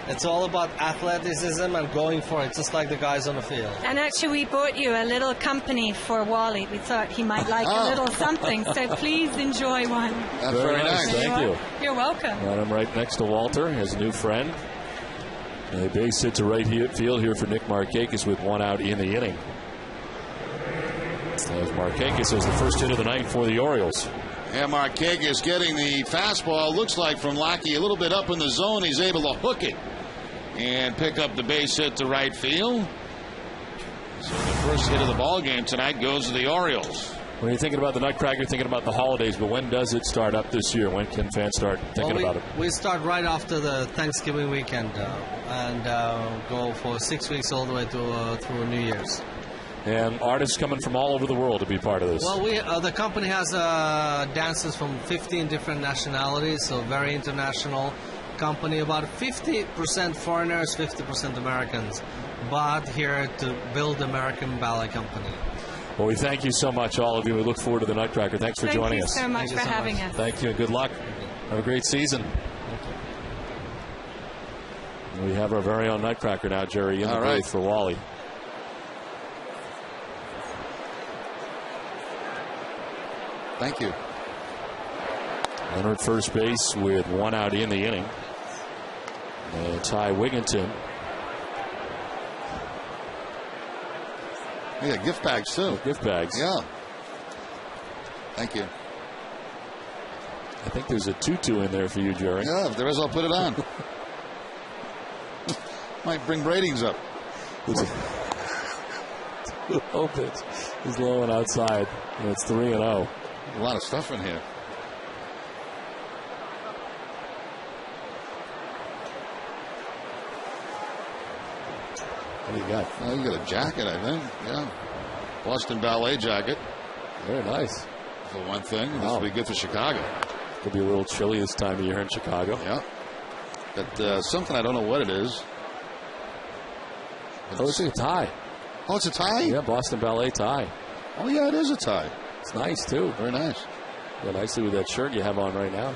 It's all about athleticism and going for it, just like the guys on the field. And actually, we bought you a little company for Wally. We thought he might like a little something, so please enjoy one. That's very nice. Thank you. You're welcome. Got him right next to Walter, his new friend. And a base hit to right field here for Nick Markakis with 1 out in the inning. As Markakis has the first hit of the night for the Orioles. Yeah, Markakis getting the fastball, looks like from Lackey, a little bit up in the zone. He's able to hook it and pick up the base hit to right field. So the first hit of the ball game tonight goes to the Orioles. When you're thinking about the Nutcracker, you're thinking about the holidays, but when does it start up this year? When can fans start thinking about it? We start right after the Thanksgiving weekend and go for 6 weeks all the way to through New Year's. And artists coming from all over the world to be part of this. Well, the company has dancers from 15 different nationalities, so very international company. About 50% foreigners, 50% Americans, but here to build American ballet company. Well, we thank you so much, all of you. We look forward to the Nutcracker. Thanks for joining us. Thank you so much for having us. Thank you and good luck. Have a great season. We have our very own Nutcracker now, Jerry, in the booth for Wally. Thank you. Leonard first base with 1 out in the inning. And Ty Wigginton. Yeah, gift bags too. Gift bags. Yeah. Thank you. I think there's a tutu in there for you, Jerry. Yeah, if there is, I'll put it on. Might bring ratings up. Oh, pitch is low and outside. And it's 3-0. A lot of stuff in here. What do you got? Oh, you got a jacket, I think. Yeah. Boston Ballet jacket. Very nice. For one thing. This will be good for Chicago. Could be a little chilly this time of year in Chicago. Yeah. But something, I don't know what it is. Oh, it's a tie. Oh, it's a tie? Yeah, Boston Ballet tie. Oh, yeah, it is a tie. It's nice, too. Very nice. Yeah, nicely with that shirt you have on right now.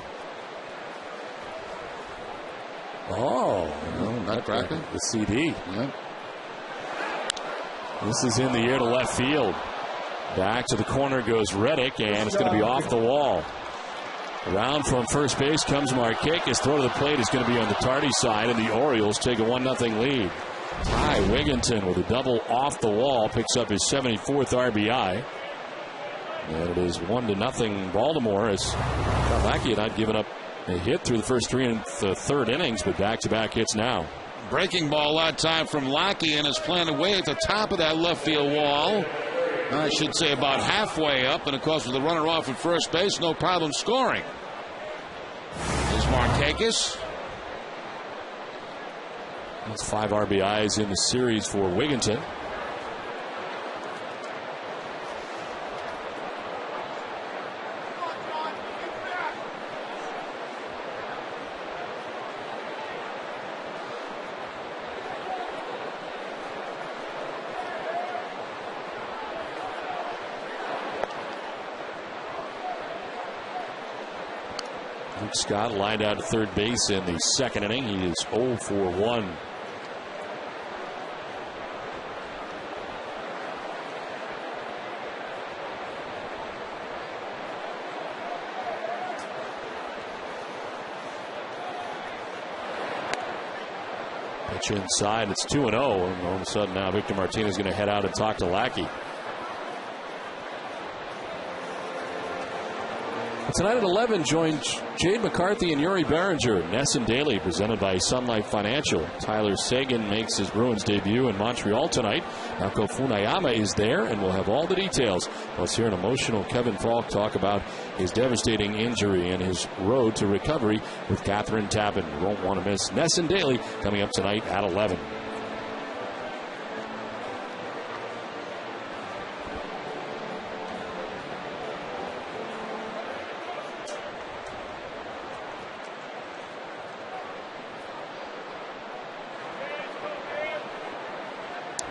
Oh, Nutcracker. The CD. Yeah. This is in the air to left field. Back to the corner goes Reddick, and it's going to be off the wall. Around from first base comes Markakis. Throw to the plate is going to be on the tardy side, and the Orioles take a 1-0 lead. Ty Wigginton with a double off the wall picks up his 74th RBI. And it is 1-0 Baltimore, as Lackey had not given up a hit through the first 3 and the third innings, but back-to-back hits now. Breaking ball that time from Lackey, and is planted way at the top of that left field wall. I should say about halfway up, and of course with the runner off at first base, no problem scoring. Is Markakis. That's 5 RBIs in the series for Wigginton. Luke Scott lined out at third base in the second inning. He is 0 for 1. Pitch inside. It's 2-0. And all of a sudden now Victor Martinez is going to head out and talk to Lackey. Tonight at 11, join Jade McCarthy and Yuri Behringer. Ness and Daly, presented by Sun Life Financial. Tyler Sagan makes his Bruins debut in Montreal tonight. Naoko Funayama is there, and we'll have all the details. Let's hear an emotional Kevin Falk talk about his devastating injury and his road to recovery with Catherine Tappan. You won't want to miss Ness and Daly coming up tonight at 11.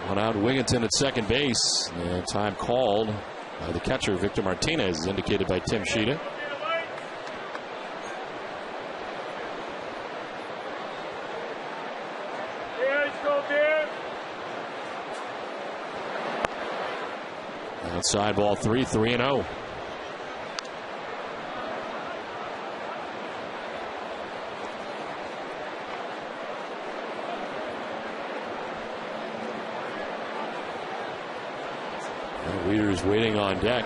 One out, Wigginton at second base. And time called by the catcher, Victor Martinez, as indicated by Tim Sheeta. Outside ball 3, 3-0. Weeders waiting on deck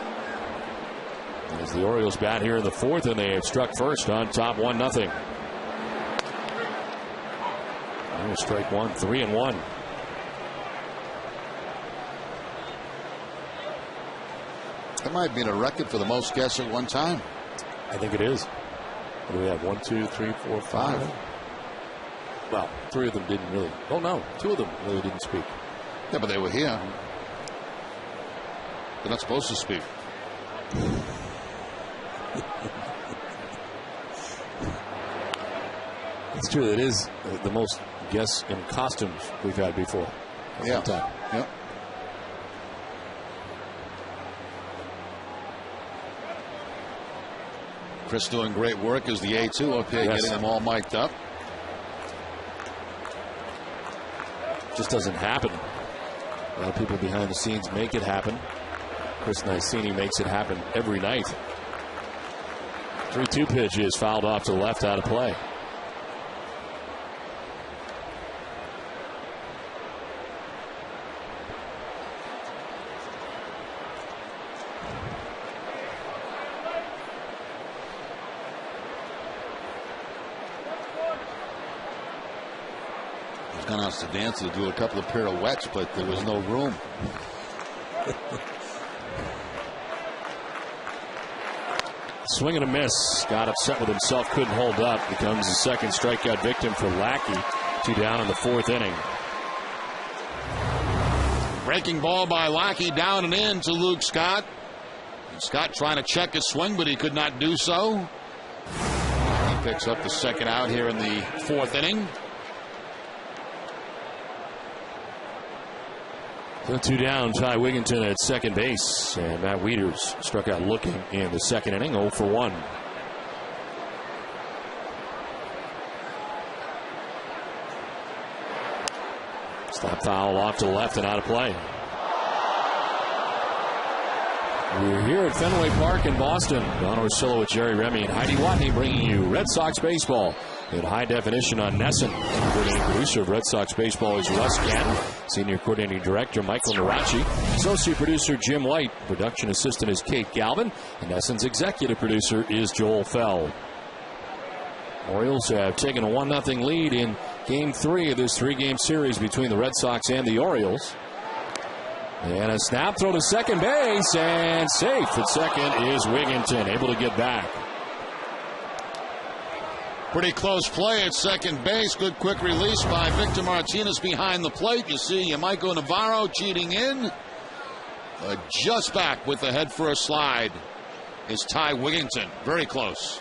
as the Orioles bat here in the fourth, and they have struck first on top 1-0. Strike one, 3-1. That might be a record for the most guests at one time. I think it is. What do we have? 1, 2, 3, 4, 5. Well, 3 of them didn't really. Oh, no. 2 of them really didn't speak. Yeah, but they were here. They're not supposed to speak. It's true. It is the most guests in costumes we've had before. Yeah. Yeah. Chris doing great work as the A2 up here, getting them all mic'd up. Just doesn't happen. A lot of people behind the scenes make it happen. Chris Nicini makes it happen every night. 3-2 pitch is fouled off to the left, out of play. He's gone out to dance to do a couple of pirouettes, but there was no room. Swing and a miss. Got upset with himself, couldn't hold up. Becomes the second strikeout victim for Lackey. 2 down in the fourth inning. Breaking ball by Lackey, down and in to Luke Scott. Scott trying to check his swing, but he could not do so. He picks up the second out here in the fourth inning. So 2 down, Ty Wigginton at second base, and Matt Wieters struck out looking in the second inning, 0 for 1. Stop foul off to the left and out of play. We're here at Fenway Park in Boston. Don Orsillo with Jerry Remy and Heidi Watney bringing you Red Sox baseball in high definition on Nesson. Coordinating producer of Red Sox baseball is Russ Gann. Senior coordinating director Michael Narachi. Associate producer Jim White. Production assistant is Kate Galvin. And Nesson's executive producer is Joel Fell. Orioles have taken a 1-0 lead in Game 3 of this 3-game series between the Red Sox and the Orioles. And a snap throw to second base, and safe at second is Wigginton, able to get back. Pretty close play at second base. Good quick release by Victor Martinez behind the plate. You see Yamaiko Navarro cheating in. Just back with the head first slide is Ty Wigginton. Very close.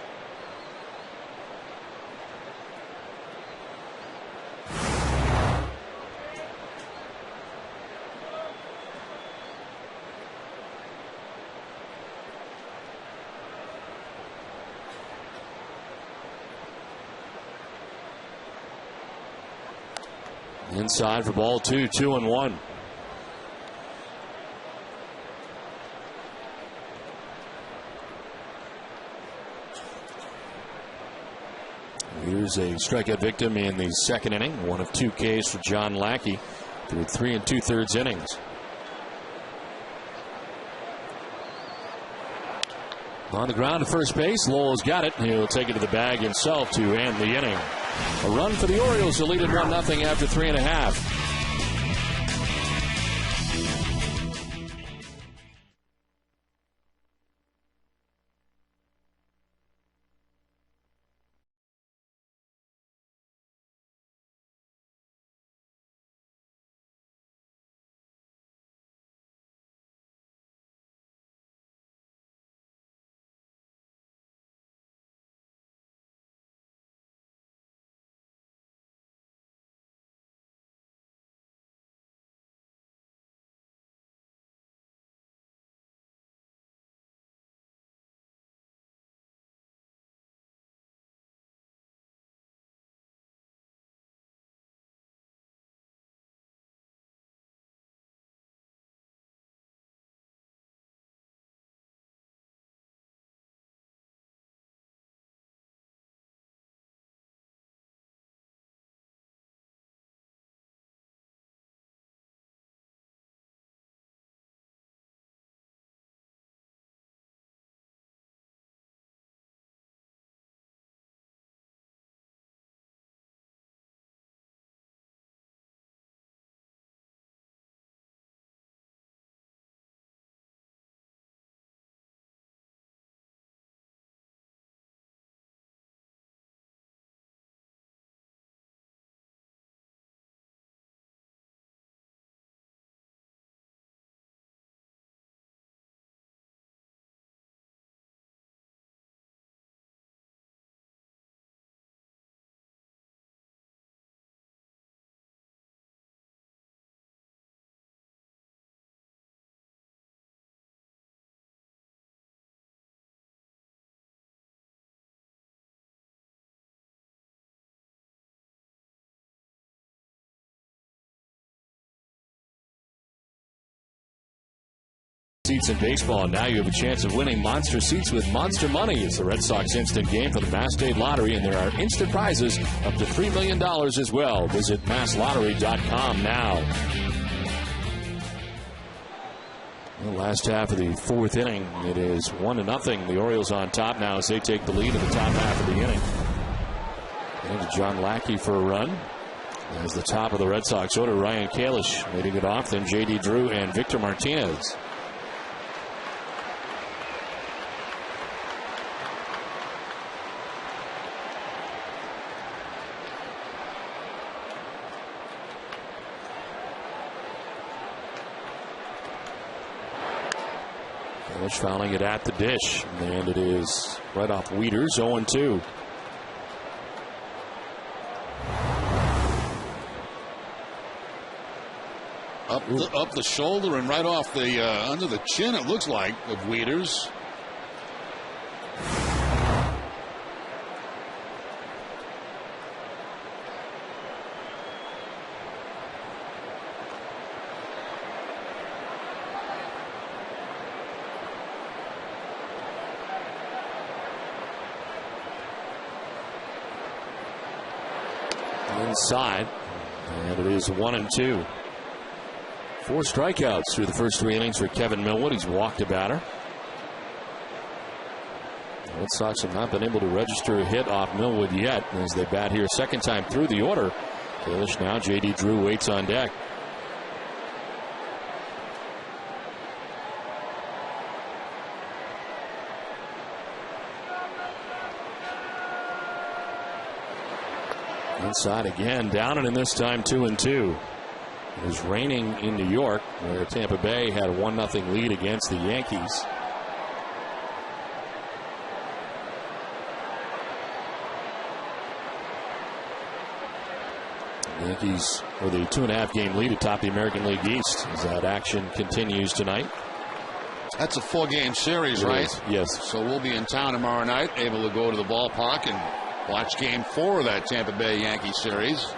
Inside for ball 2, 2-1. Here's a strikeout victim in the second inning. 1 of 2 Ks for John Lackey through 3 2/3 innings. On the ground to first base, Lowell's got it. He'll take it to the bag himself to end the inning. A run for the Orioles, who lead at 1-0 after 3.5. seats in baseball. Now you have a chance of winning monster seats with Monster Money. It's the Red Sox instant game for the Mass State Lottery, and there are instant prizes up to $3 million as well. Visit masslottery.com now. The last half of the fourth inning, it is 1-0. The Orioles on top now as they take the lead in the top half of the inning. And John Lackey for a run. As the top of the Red Sox order, Ryan Kalish leading it off, then J.D. Drew and Victor Martinez. Kalish fouling it at the dish, and it is right off Wieters, 0-2. Up the shoulder and right off the under the chin, it looks like, of Wieters. Inside, and it is 1-2. 4 strikeouts through the first 3 innings for Kevin Millwood. He's walked a batter. The Red Sox have not been able to register a hit off Millwood yet as they bat here second time through the order. Kalish now, J.D. Drew waits on deck. Inside again, down, and in this time 2-2. It was raining in New York, where Tampa Bay had a 1-0 lead against the Yankees. The Yankees with a 2.5-game lead atop the American League East as that action continues tonight. That's a 4-game series, right? Yes. So we'll be in town tomorrow night, able to go to the ballpark and watch Game 4 of that Tampa Bay Yankee series.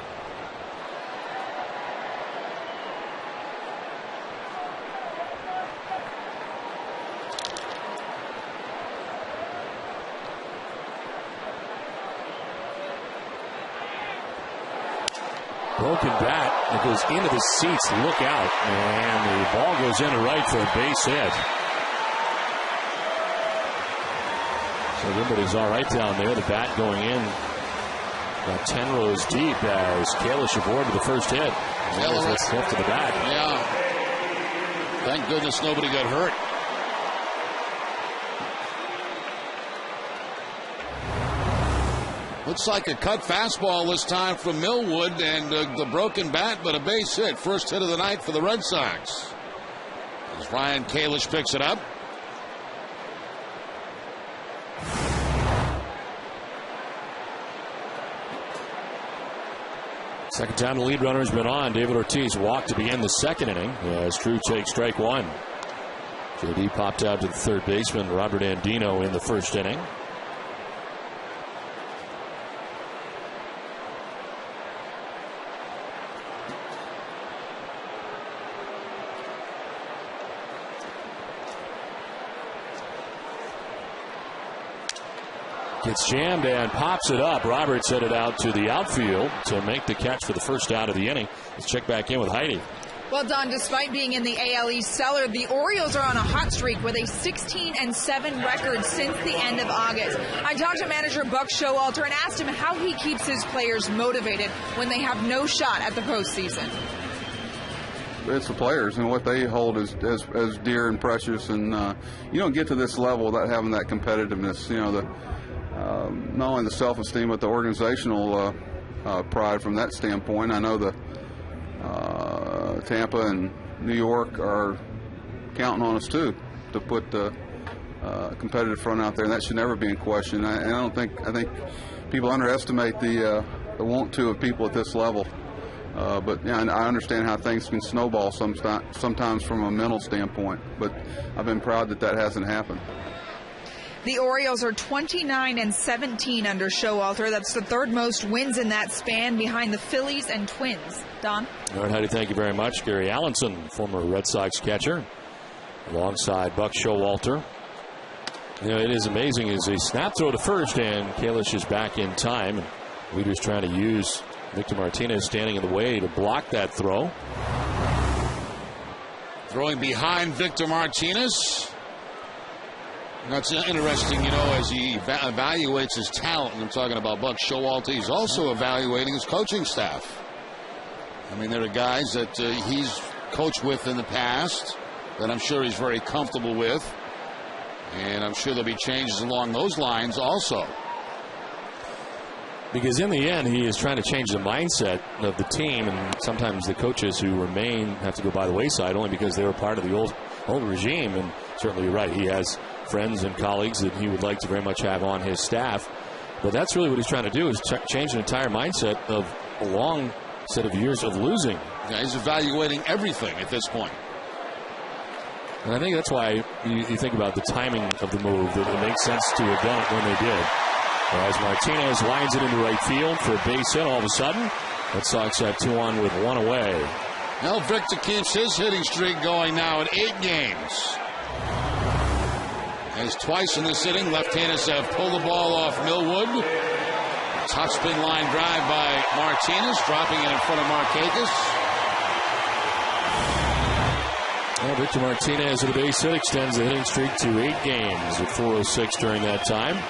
Broken bat. It goes into the seats. Look out. And the ball goes into right for a base hit. So everybody's all right down there. The bat going in about 10 rows deep as Kalish aboard with the first hit. That's left to the bat. Yeah. Thank goodness nobody got hurt. Looks like a cut fastball this time from Millwood, and the broken bat, but a base hit. First hit of the night for the Red Sox. As Ryan Kalish picks it up. Second time the lead runner has been on. David Ortiz walked to begin the second inning as Drew takes strike one. JD popped out to the third baseman, Robert Andino, in the first inning. Gets jammed and pops it up. Roberts headed out to the outfield to make the catch for the first out of the inning. Let's check back in with Heidi. Well, Don, despite being in the AL East cellar, the Orioles are on a hot streak with a 16-7 record since the end of August. I talked to manager Buck Showalter and asked him how he keeps his players motivated when they have no shot at the postseason. It's the players and what they hold as dear and precious, and you don't get to this level without having that competitiveness. You know, not only the self-esteem but the organizational pride from that standpoint. I know the Tampa and New York are counting on us too to put the competitive front out there, and that should never be in question. I think people underestimate the want to of people at this level. But yeah, I understand how things can snowball sometimes from a mental standpoint. But I've been proud that hasn't happened. The Orioles are 29-17 under Showalter. That's the third most wins in that span, behind the Phillies and Twins. Don? All right, Heidi, thank you very much. Gary Allenson, former Red Sox catcher. alongside Buck Showalter. You know, it is amazing. Is a snap throw to first, and Kalish is back in time. Leaders trying to use Victor Martinez standing in the way to block that throw. Throwing behind Victor Martinez. That's interesting, you know, as he evaluates his talent. And I'm talking about Buck Showalter. He's also evaluating his coaching staff. I mean, there are guys that he's coached with in the past that I'm sure he's very comfortable with. And I'm sure there'll be changes along those lines also. Because in the end, he is trying to change the mindset of the team, and sometimes the coaches who remain have to go by the wayside only because they were part of the old regime. And certainly you're right, he has friends and colleagues that he would like to very much have on his staff. But that's really what he's trying to do, is change an entire mindset of a long set of years of losing. Yeah, he's evaluating everything at this point. And I think that's why you think about the timing of the move, that it makes sense to have done it when they did. As Martinez lines it into right field for a base hit, all of a sudden, Red Sox have 2 on with 1 away. Now Victor keeps his hitting streak going now at 8 games. As twice in this inning, left-handers have pulled the ball off Millwood. Top spin line drive by Martinez, dropping it in front of Markakis. Well, Victor Martinez with a base hit extends the hitting streak to 8 games with 406 during that time.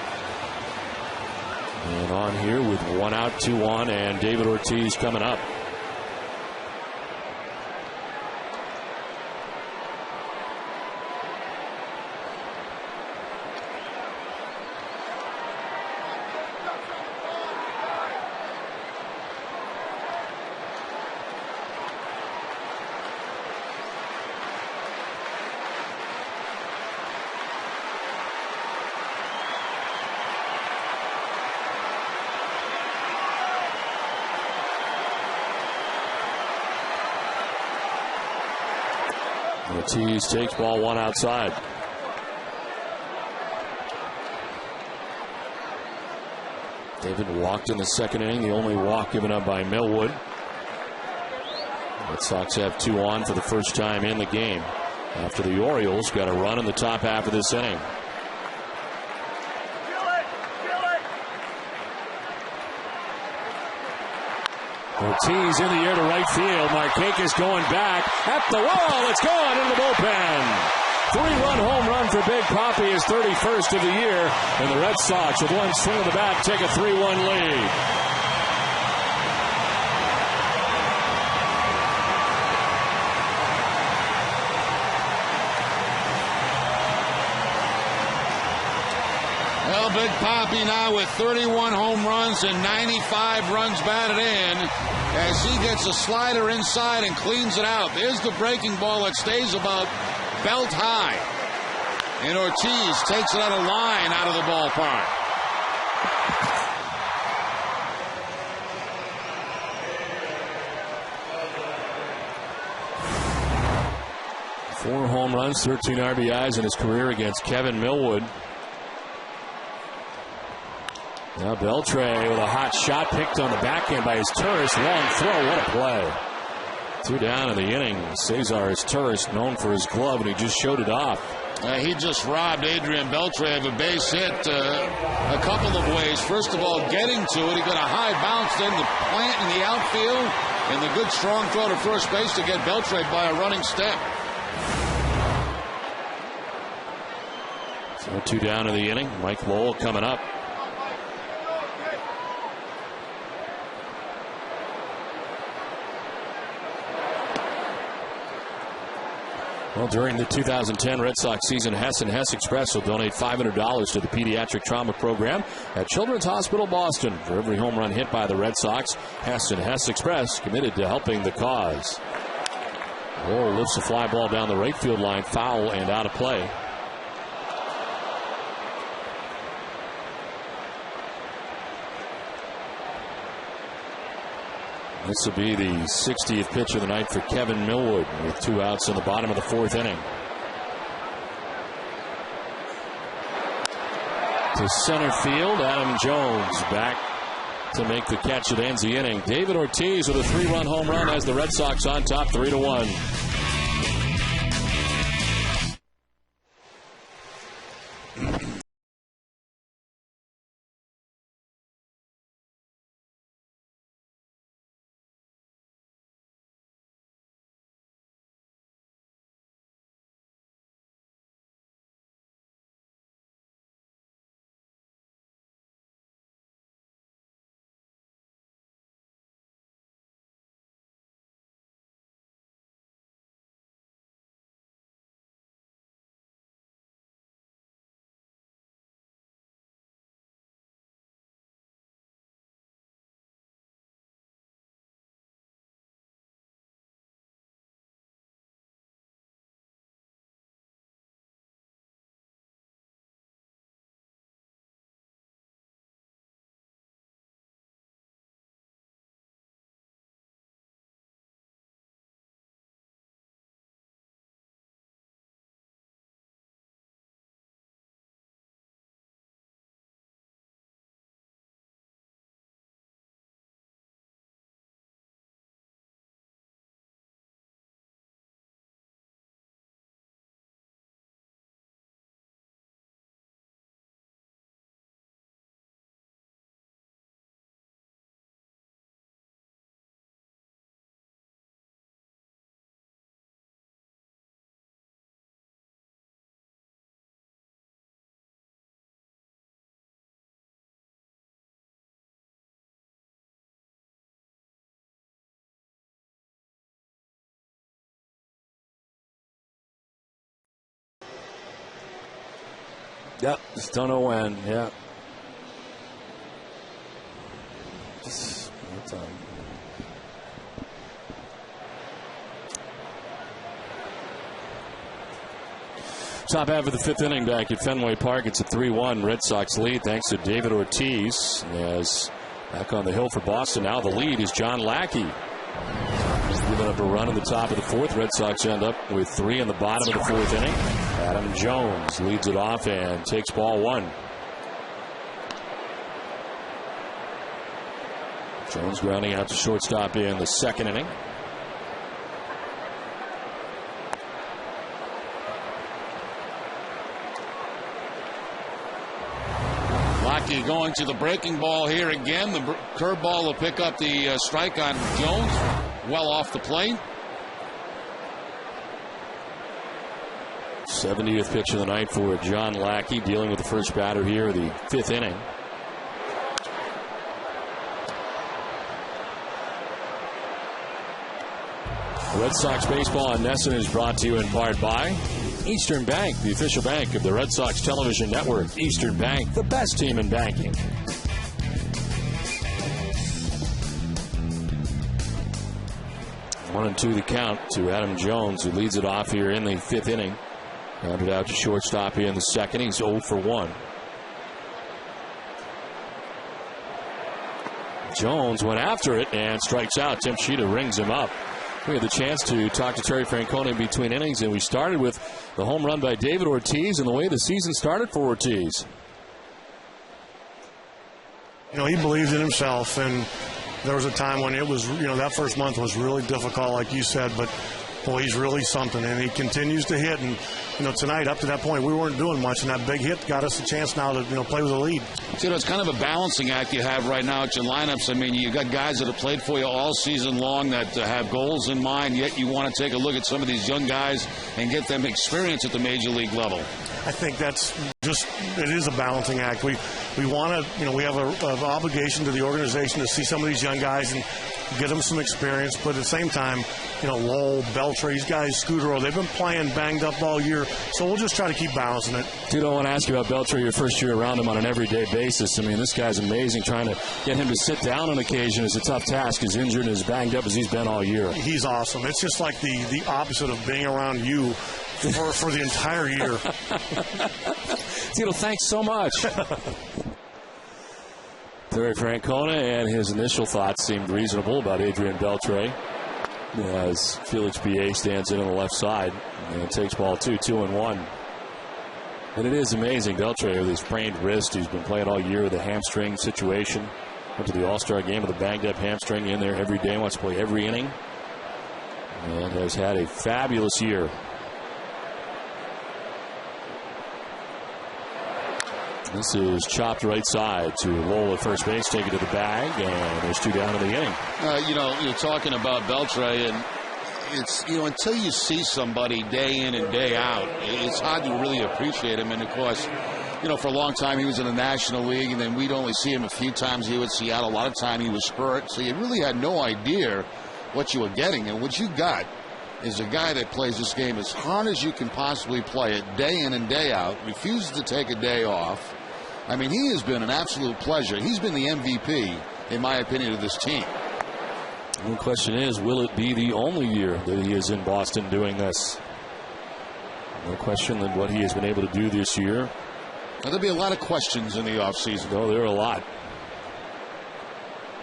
And on here with 1 out, 2 on, and David Ortiz coming up. Ortiz takes ball 1 outside. David walked in the second inning, the only walk given up by Millwood. Red Sox have 2 on for the first time in the game after the Orioles got a run in the top half of this inning. Ortiz in the air to right field. Markakis going back at the wall. It's gone into the bullpen. 3-run home run for Big Papi, his 31st of the year. And the Red Sox, with 1 swing of the bat, take a 3-1 lead. Well, Big Papi now with 31 home runs and 95 runs batted in as he gets a slider inside and cleans it out. There's the breaking ball that stays about belt high. And Ortiz takes it out of line out of the ballpark. Four home runs, 13 RBIs in his career against Kevin Millwood. Now Beltre with a hot shot picked on the backhand by his Turris. Long throw. What a play. 2 down in the inning. Cesar is Turris, known for his glove, and he just showed it off. He just robbed Adrian Beltre of a base hit a couple of ways. First of all, getting to it. He got a high bounce, then the plant in the outfield, and the good strong throw to first base to get Beltre by a running step. So 2 down in the inning. Mike Lowell coming up. Well, during the 2010 Red Sox season, Hess and Hess Express will donate $500 to the Pediatric Trauma Program at Children's Hospital Boston. For every home run hit by the Red Sox, Hess and Hess Express committed to helping the cause. Lowell lifts a fly ball down the right field line, foul and out of play. This will be the 60th pitch of the night for Kevin Millwood with 2 outs in the bottom of the 4th inning. To center field, Adam Jones back to make the catch that ends the inning. David Ortiz with a 3-run home run has the Red Sox on top 3-1. Yep, just don't know when. Yeah. Just what time? Top half of the fifth inning back at Fenway Park. It's a 3-1 Red Sox lead thanks to David Ortiz. As back on the hill for Boston. Now the lead is John Lackey. He's giving up a run in the top of the fourth. Red Sox end up with 3 in the bottom of the fourth inning. Adam Jones leads it off and takes ball 1. Jones grounding out to shortstop in the second inning. Lackey going to the breaking ball here again. The curveball will pick up the strike on Jones. Well off the plate. 70th pitch of the night for John Lackey, dealing with the first batter here of the fifth inning. Red Sox baseball on NESN is brought to you in part by Eastern Bank, the official bank of the Red Sox television network. Eastern Bank, the best team in banking. One and two the count to Adam Jones, who leads it off here in the fifth inning. Rounded out to shortstop here in the second. He's 0 for 1. Jones went after it and strikes out. Tim Sheeta rings him up. We had the chance to talk to Terry Francona in between innings, and we started with the home run by David Ortiz and the way the season started for Ortiz. You know, he believed in himself, and there was a time when it was, you know, that first month was really difficult, like you said, but boy, he's really something, and he continues to hit. And, you know, tonight, up to that point, we weren't doing much, and that big hit got us a chance now to, you know, play with a lead. You know, it's kind of a balancing act you have right now at your lineups. I mean, you got guys that have played for you all season long that have goals in mind, yet you want to take a look at some of these young guys and get them experience at the major league level. I think that's just, it is a balancing act. We want to, you know, we have an obligation to the organization to see some of these young guys and get them some experience, but at the same time, you know, Lowell, Beltre, these guys, Scudero, they've been playing banged up all year, so we'll just try to keep balancing it. Dude, I want to ask you about Beltre, your first year around him on an everyday basis. I mean, this guy's amazing. Trying to get him to sit down on occasion is a tough task, as injured and as banged up as he's been all year. He's awesome. It's just like the opposite of being around you for the entire year. Tito, thanks so much. Terry Francona, and his initial thoughts seemed reasonable about Adrian Beltre as Felix B.A. stands in on the left side and takes ball 2-1. And it is amazing. Beltre with his sprained wrist, he's been playing all year with a hamstring situation. Went to the All-Star game with a banged-up hamstring, in there every day, wants to play every inning, and has had a fabulous year. This is chopped right side to Lowell at first base, take it to the bag, and there's 2 down in the inning. You know, you're talking about Beltre, and it's, you know, until you see somebody day in and day out, it's hard to really appreciate him. And of course, you know, for a long time he was in the National League, and then we'd only see him a few times here with Seattle. A lot of time he was hurt, so you really had no idea what you were getting. And what you got is a guy that plays this game as hard as you can possibly play it, day in and day out, refuses to take a day off. I mean, he has been an absolute pleasure. He's been the MVP, in my opinion, of this team. The question is, will it be the only year that he is in Boston doing this? No question that what he has been able to do this year. Now, there'll be a lot of questions in the offseason. No, there are a lot.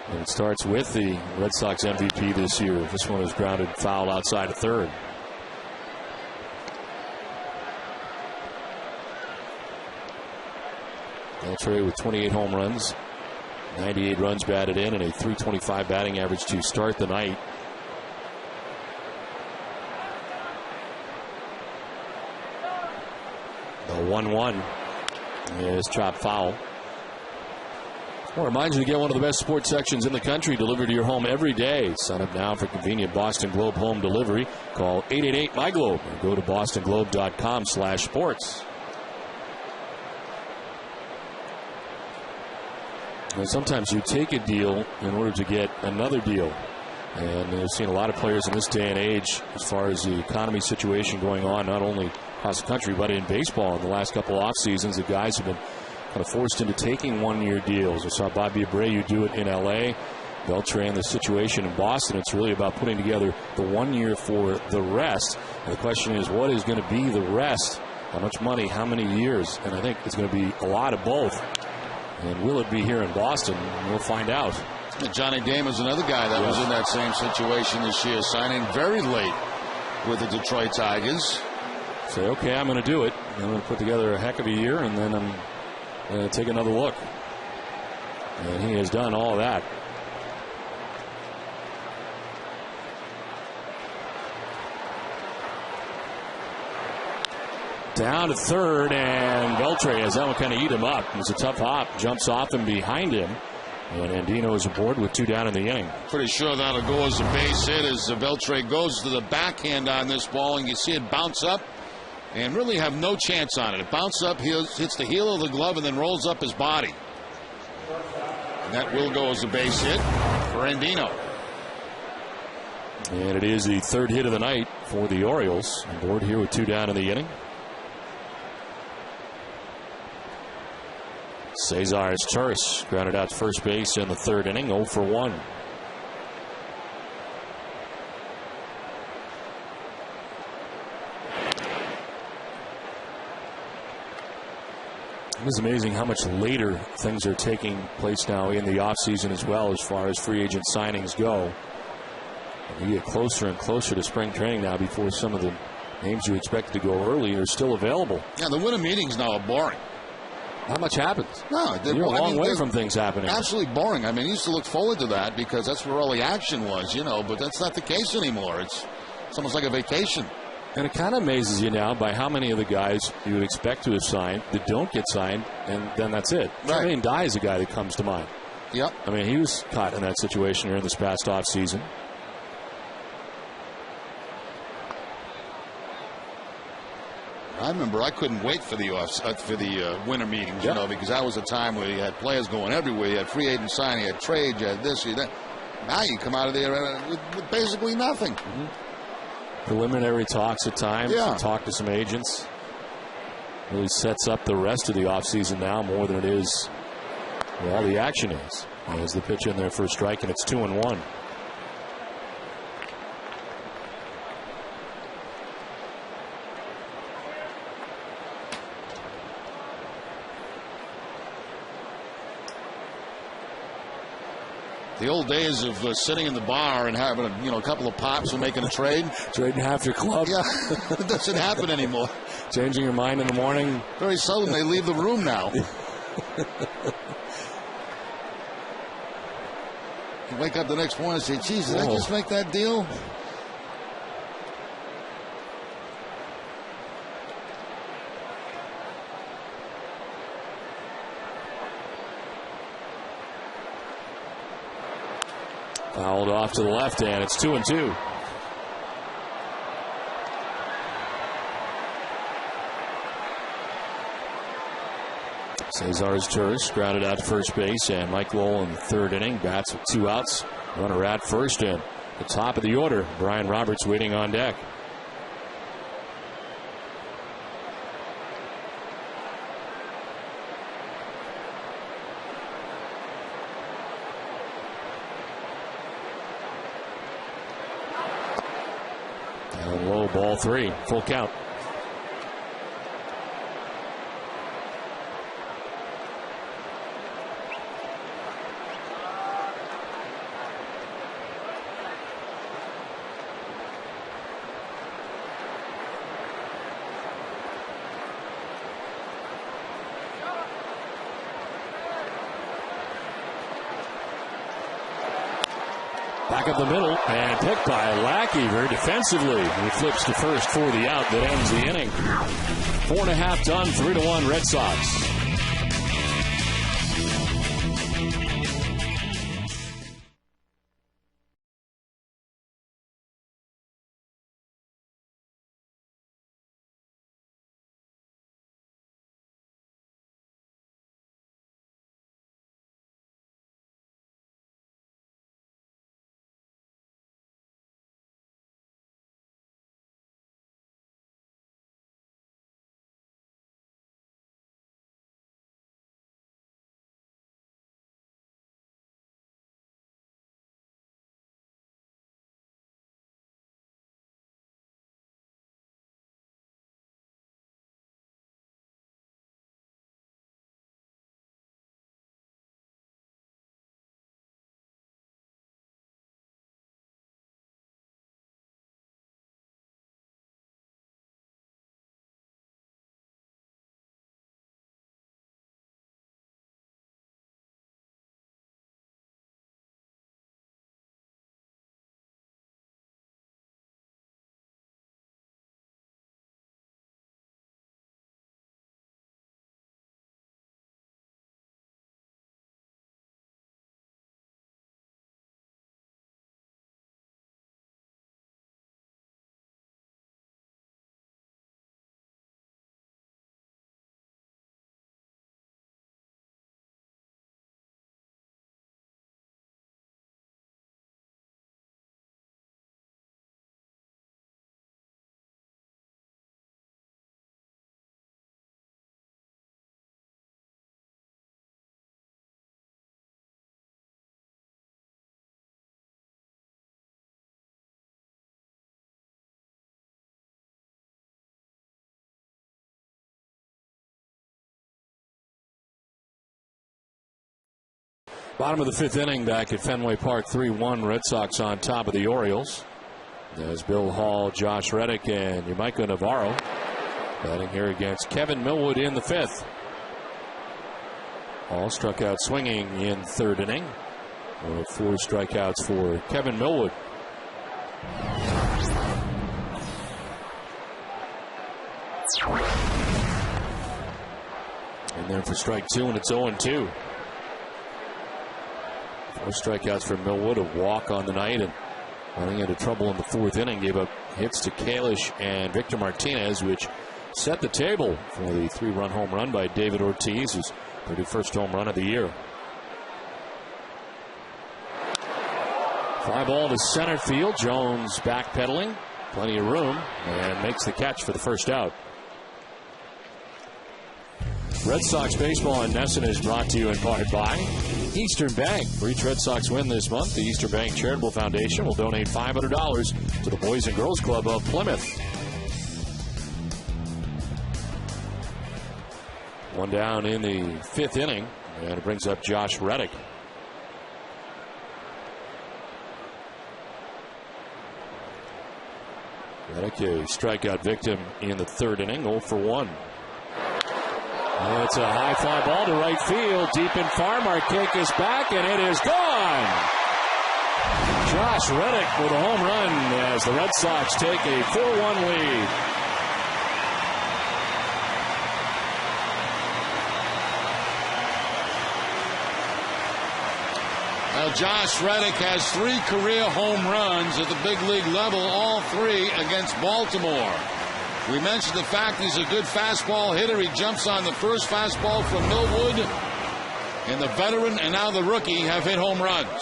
And it starts with the Red Sox MVP this year. This one is grounded foul outside of third. Beltre with 28 home runs, 98 runs batted in, and a .325 batting average to start the night. The 1-1 is chopped foul. I want to remind you to get one of the best sports sections in the country delivered to your home every day. Sign up now for convenient Boston Globe home delivery. Call 888-MY-GLOBE or go to bostonglobe.com/sports. And sometimes you take a deal in order to get another deal. And we've seen a lot of players in this day and age, as far as the economy situation going on, not only across the country, but in baseball in the last couple off seasons, the guys have been kind of forced into taking one-year deals. I saw Bobby Abreu do it in L.A. Beltran, the situation in Boston, it's really about putting together the 1 year for the rest. And the question is, what is going to be the rest? How much money, how many years? And I think it's going to be a lot of both. And will it be here in Boston? We'll find out. Johnny Damon's another guy that was in that same situation this year, signing very late with the Detroit Tigers. Say, okay, I'm going to do it. I'm going to put together a heck of a year, and then I'm going to take another look. And he has done all that. Down to third, and Beltre has that one kind of eat him up. It's a tough hop. Jumps off and behind him. And Andino is aboard with 2 down in the inning. Pretty sure that'll go as a base hit as Beltre goes to the backhand on this ball, and you see it bounce up and really have no chance on it. It bounces up, hits the heel of the glove, and then rolls up his body. And that will go as a base hit for Andino. And it is the 3rd hit of the night for the Orioles. Aboard here with 2 down in the inning. Cesar Turris grounded out to first base in the 3rd inning, 0 for 1. It is amazing how much later things are taking place now in the offseason as well, as far as free agent signings go. And you get closer and closer to spring training now before some of the names you expected to go early are still available. Yeah, the winter meetings now are boring. Not much happens. No, you're a long way from things happening. Absolutely boring. I mean, you used to look forward to that because that's where all the action was, you know, but that's not the case anymore. It's almost like a vacation. And it kind of amazes you now by how many of the guys you would expect to have signed that don't get signed, and then that's it. Right. Jermaine Dye is a guy that comes to mind. Yep. I mean, he was caught in that situation here in this past offseason. I remember I couldn't wait for the winter meetings, you know, because that was a time where you had players going everywhere. You had free agent signing, you had trades, you had this, you had that. Now you come out of there with basically nothing. Preliminary talks at times. Yeah. Talk to some agents. Really sets up the rest of the offseason now more than it is where all the action is. There's the pitch in there for a strike, and it's 2-1. The old days of sitting in the bar and having a couple of pops and making a trade. Trading half your club. Yeah, it doesn't happen anymore. Changing your mind in the morning. Very seldom they leave the room now. You wake up the next morning and say, geez, did I just make that deal? Fouled off to the left, and it's 2-2. Cesar Turris grounded out to first base, and Mike Lowell in the 3rd inning bats with 2 outs. Runner at first, and the top of the order, Brian Roberts waiting on deck. Down low, ball 3, full count. Back up the middle and picked by Lackey very defensively. He flips to first for the out that ends the inning. 4.5 done, 3-1 Red Sox. Bottom of the fifth inning back at Fenway Park, 3-1. Red Sox on top of the Orioles. There's Bill Hall, Josh Reddick, and Yamaika Navarro batting here against Kevin Millwood in the fifth. Hall struck out swinging in third inning. 4 strikeouts for Kevin Millwood. And then for strike 2, and it's 0-2. 4 strikeouts for Millwood, a walk on the night, and running into trouble in the fourth inning. Gave up hits to Kalish and Victor Martinez, which set the table for the 3-run home run by David Ortiz, his 31st home run of the year. Fly ball to center field. Jones backpedaling, plenty of room, and makes the catch for the first out. Red Sox baseball in Nesson is brought to you in part by Eastern Bank. For each Red Sox win this month, the Eastern Bank Charitable Foundation will donate $500 to the Boys and Girls Club of Plymouth. One down in the fifth inning, and it brings up Josh Reddick. Reddick, a strikeout victim in the third inning, 0 for 1. And it's a high fly ball to right field, deep in far. Markakis back, and it is gone. Josh Reddick with a home run as the Red Sox take a 4-1 lead. Well, Josh Reddick has 3 career home runs at the big league level, all 3 against Baltimore. We mentioned the fact he's a good fastball hitter. He jumps on the first fastball from Millwood. And the veteran and now the rookie have hit home runs.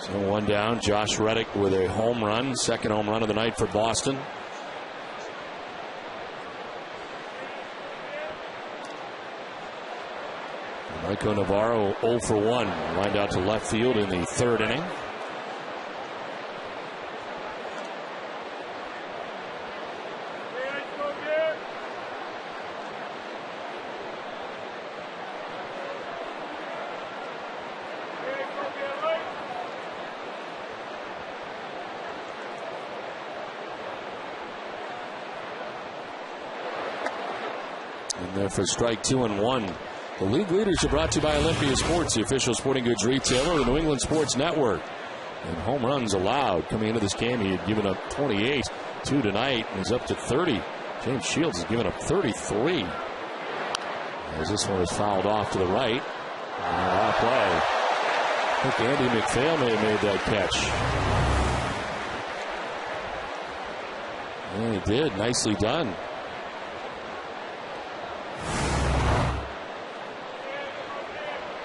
So one down. Josh Reddick with a home run. Second home run of the night for Boston. Yamaika Navarro 0 for 1. Lined out to left field in the third inning. And there for strike 2 and 1. The league leaders are brought to you by Olympia Sports, the official sporting goods retailer of the New England Sports Network. And home runs allowed. Coming into this game, he had given up 28, 2 tonight, and he's up to 30. James Shields has given up 33. As this one is fouled off to the right. Out of play. I think Andy McPhail may have made that catch. And he did. Nicely done.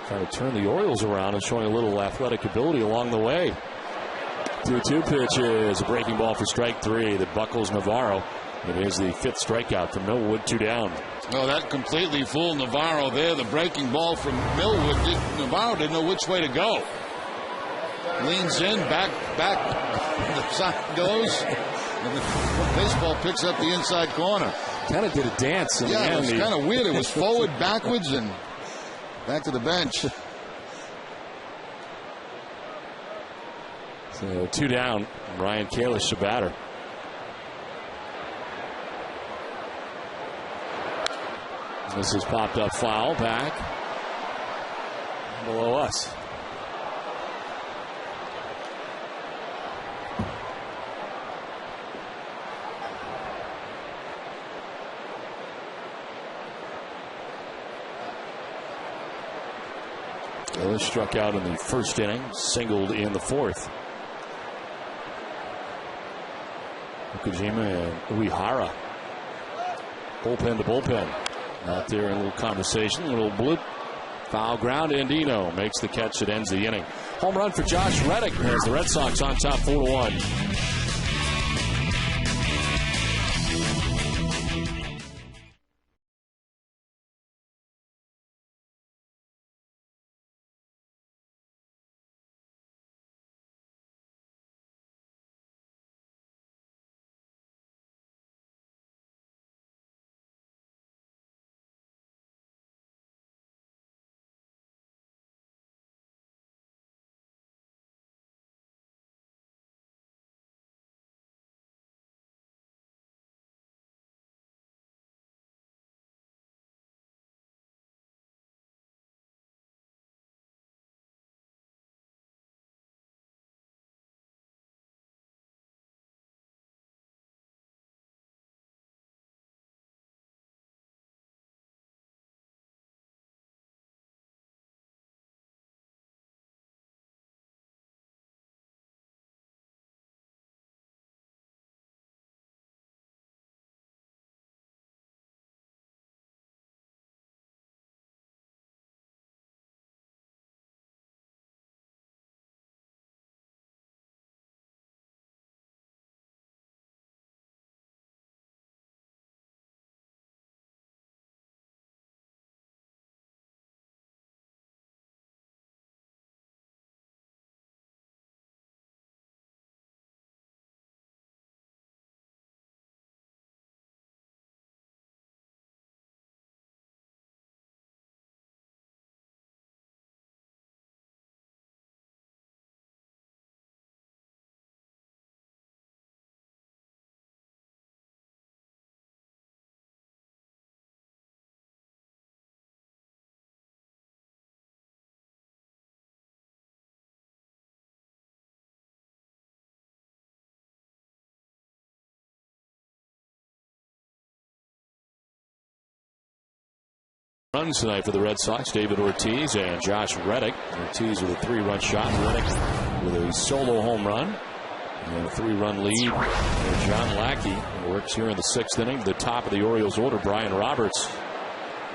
Trying to turn the Orioles around and showing a little athletic ability along the way. 2-2 pitch is a breaking ball for strike 3 that buckles Navarro. It is the 5th strikeout for Millwood, 2 down. Well, that completely fooled Navarro there. The breaking ball from Millwood. Navarro didn't know which way to go. Leans in, back, the side goes. And the baseball picks up the inside corner. Kind of did a dance in the end. Yeah, it was kind of weird. It was forward, backwards, and back to the bench. So 2 down. Ryan Kalish, the batter. This is popped up foul back below us. Kalish struck out in the first inning, singled in the fourth. Okajima and Uehara. Bullpen to bullpen. Out there in a little conversation, a little bloop. Foul ground. Andino makes the catch that ends the inning. Home run for Josh Reddick as the Red Sox on top 4-1. runs tonight for the Red Sox. David Ortiz and Josh Reddick. Ortiz with a 3-run shot. Reddick with a solo home run. And a 3-run lead. And John Lackey works here in the 6th inning. The top of the Orioles order, Brian Roberts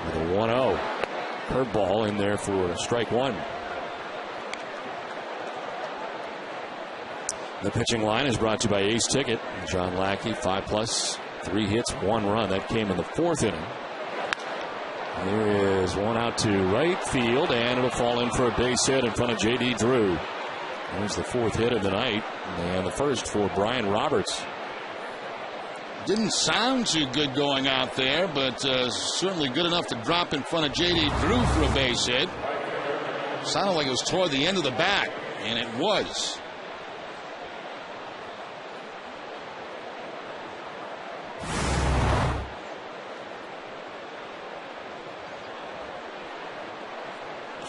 with a 1-0. Curveball in there for strike one. The pitching line is brought to you by Ace Ticket. John Lackey, 5+, 3 hits, 1 run. That came in the 4th inning. There is one out to right field, and it'll fall in for a base hit in front of J.D. Drew. There's the 4th hit of the night, and the first for Brian Roberts. Didn't sound too good going out there, but certainly good enough to drop in front of J.D. Drew for a base hit. Sounded like it was toward the end of the bat, and it was.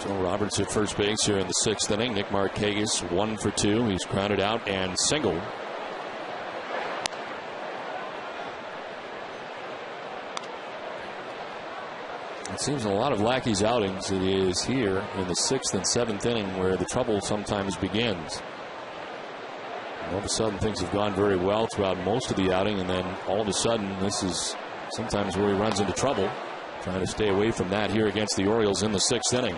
So Roberts at first base here in the 6th inning. Nick Markakis 1 for 2. He's grounded out and singled. It seems in a lot of Lackey's outings it is here in the 6th and 7th inning where the trouble sometimes begins. And all of a sudden things have gone very well throughout most of the outing, and then all of a sudden this is sometimes where he runs into trouble. Trying to stay away from that here against the Orioles in the 6th inning.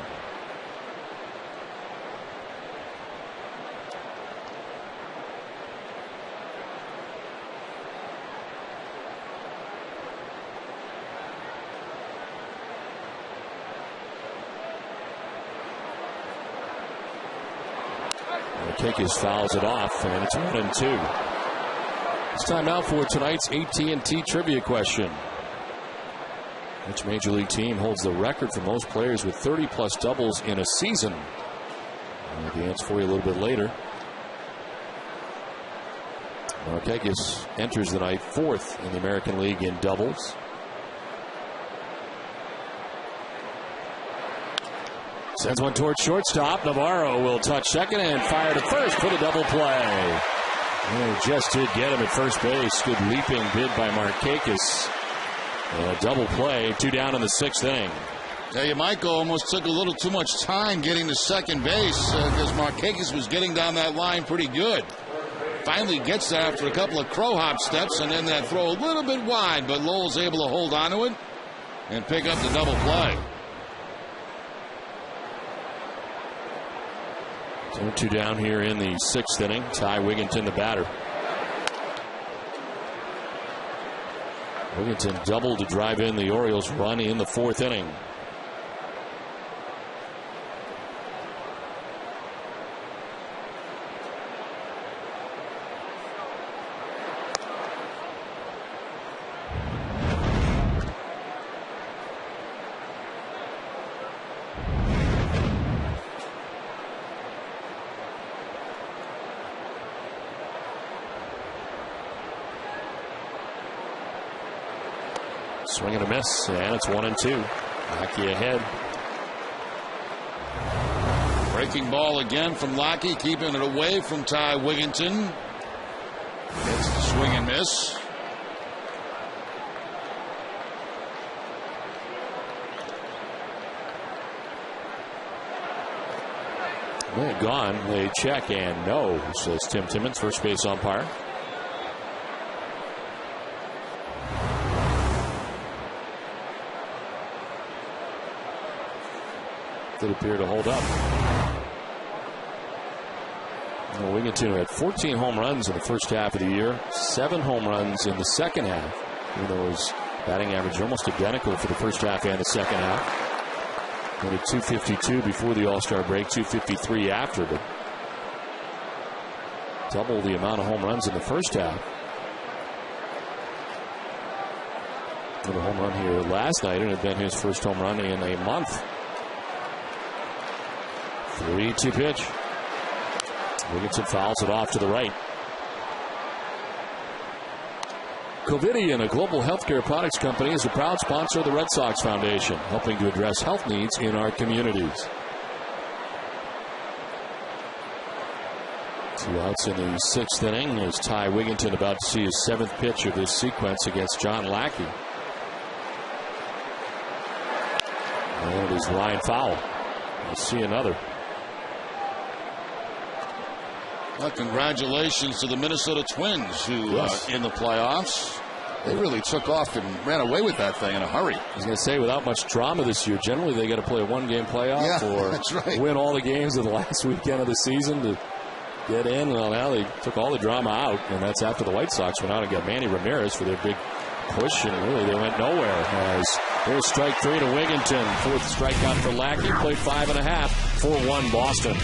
Markakis fouls it off, and it's 1-2. It's time now for tonight's AT&T trivia question. Which major league team holds the record for most players with 30-plus doubles in a season? I'll have the answer for you a little bit later. Markakis enters the night 4th in the American League in doubles. Sends one towards shortstop. Navarro will touch second and fire to first for the double play. And just did get him at first base. Good leaping bid by Markakis. And a double play. 2 down in the 6th inning. Tell you, Michael almost took a little too much time getting to second base because Markakis was getting down that line pretty good. Finally gets there after a couple of crow hop steps, and then that throw a little bit wide, but Lowell's able to hold on to it and pick up the double play. 2 down here in the 6th inning. Ty Wigginton, the batter. Wigginton doubled to drive in the Orioles' run in the 4th inning. Swing and a miss, and it's 1-2. Lackey ahead. Breaking ball again from Lackey, keeping it away from Ty Wigginton. It's the swing and miss. Well, gone. They check and no, says Tim Timmons, first base umpire. That appear to hold up. Well, Wigginton had 14 home runs in the first half of the year, 7 home runs in the second half. Even though his batting average is almost identical for the first half and the second half. Only 252 before the All-Star break, 253 after, but double the amount of home runs in the first half. And a home run here last night, and it had been his first home run in a month. 3-2 pitch. Wigginton fouls it off to the right. Covidien, a global healthcare products company, is a proud sponsor of the Red Sox Foundation, helping to address health needs in our communities. 2 outs in the 6th inning as Ty Wigginton about to see his 7th pitch of this sequence against John Lackey. And it is Ryan Fowle. We'll see another. Well, congratulations to the Minnesota Twins, who in the playoffs. They really took off and ran away with that thing in a hurry. I was going to say, without much drama this year, generally they got to play a one-game playoff or win all the games of the last weekend of the season to get in. Well, now they took all the drama out, and that's after the White Sox went out and got Manny Ramirez for their big push, and really they went nowhere. As there's strike 3 to Wigginton. Fourth strikeout for Lackey. Played 5.5. 4-1 Boston.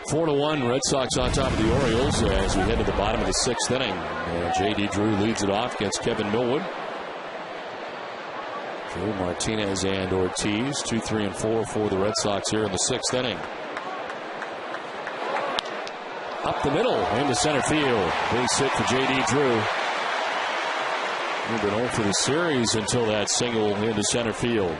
Four to 1, Red Sox on top of the Orioles as we head to the bottom of the 6th inning. And J.D. Drew leads it off against Kevin Millwood. Drew, Martinez, and Ortiz. 2, 3, and 4 for the Red Sox here in the 6th inning. Up the middle into center field. Base hit for J.D. Drew. He's been 0 for the series until that single into center field.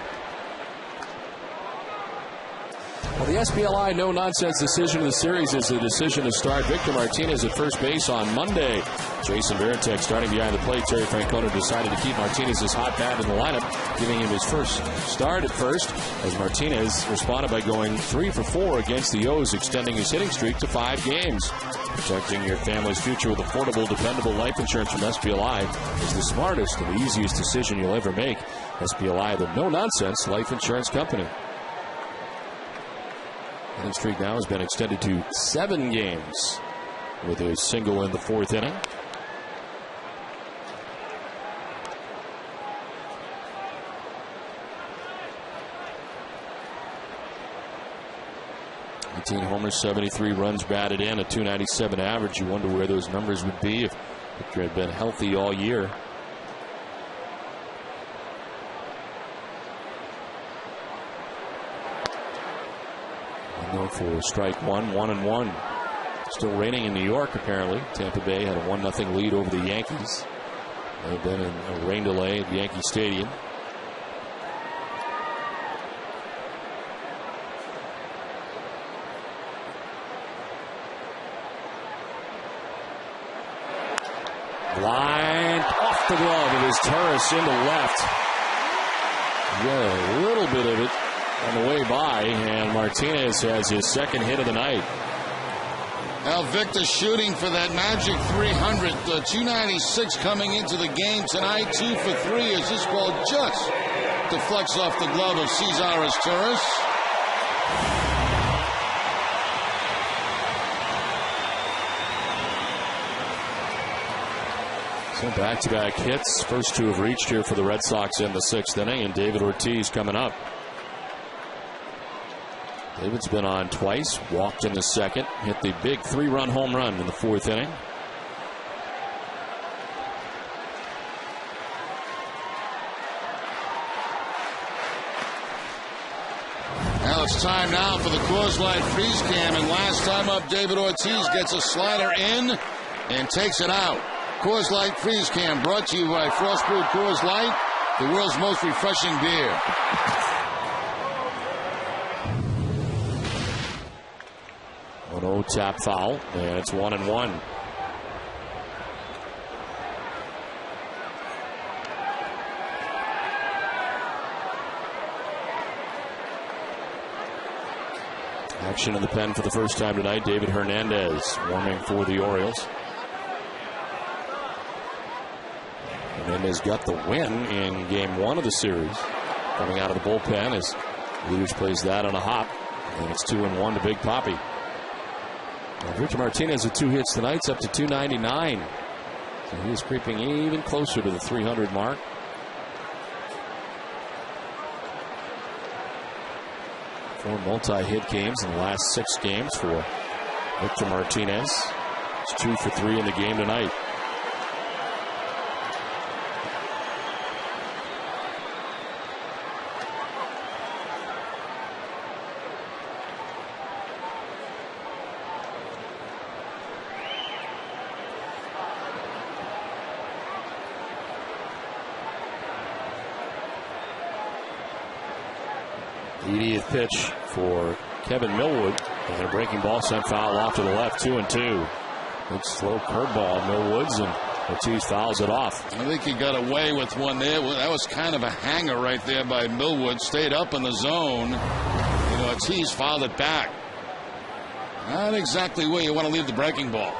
Well, the SBLI no-nonsense decision of the series is the decision to start Victor Martinez at first base on Monday. Jason Varitek starting behind the plate. Terry Francona decided to keep Martinez's hot bat in the lineup, giving him his first start at first, as Martinez responded by going 3 for 4 against the O's, extending his hitting streak to 5 games. Protecting your family's future with affordable, dependable life insurance from SBLI is the smartest and easiest decision you'll ever make. SBLI, the no-nonsense life insurance company. Hitting streak now has been extended to 7 games with a single in the 4th inning. Homers, 73 runs batted in, a .297 average. You wonder where those numbers would be if Victor had been healthy all year. For strike 1, 1-1. Still raining in New York, apparently. Tampa Bay had a 1-0 lead over the Yankees. They've been in a rain delay at Yankee Stadium. Line off the glove. It is Turris into left. Yeah, a little bit of it on the way by, and Martinez has his second hit of the night. Now Victor shooting for that magic 300. The .296 coming into the game tonight. 2 for 3 as this ball just deflects off the glove of Cesar Turris. So back-to-back hits. First two have reached here for the Red Sox in the 6th inning, and David Ortiz coming up. David's been on twice, walked in the 2nd, hit the big 3-run home run in the 4th inning. Now it's time now for the Coors Light Freeze Cam, and last time up, David Ortiz gets a slider in and takes it out. Coors Light Freeze Cam brought to you by Frost Brewed Coors Light, the world's most refreshing beer. One-0 tap foul, and it's 1-1. Action in the pen for the first time tonight. David Hernandez warming for the Orioles. Hernandez got the win in game 1 of the series. Coming out of the bullpen as Leaders plays that on a hop. And it's 2-1 to Big Papi. Victor Martinez with 2 hits tonight. It's up to 299. So he is creeping even closer to the 300 mark. 4 multi-hit games in the last 6 games for Victor Martinez. He's 2 for 3 in the game tonight. Pitch for Kevin Millwood, and a breaking ball sent foul off to the left. 2-2. Big slow curveball, Millwood's, and Ortiz fouls it off. I think he got away with one there. That was kind of a hanger right there by Millwood. Stayed up in the zone. Ortiz fouled it back. Not exactly where you want to leave the breaking ball.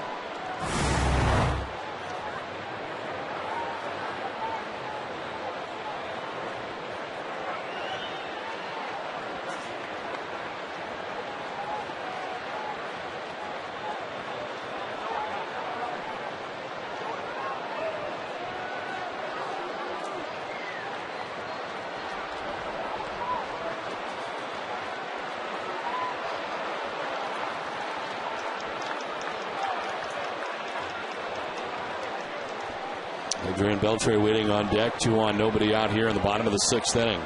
Adrian Beltre waiting on deck. 2 on, nobody out here in the bottom of the 6th inning.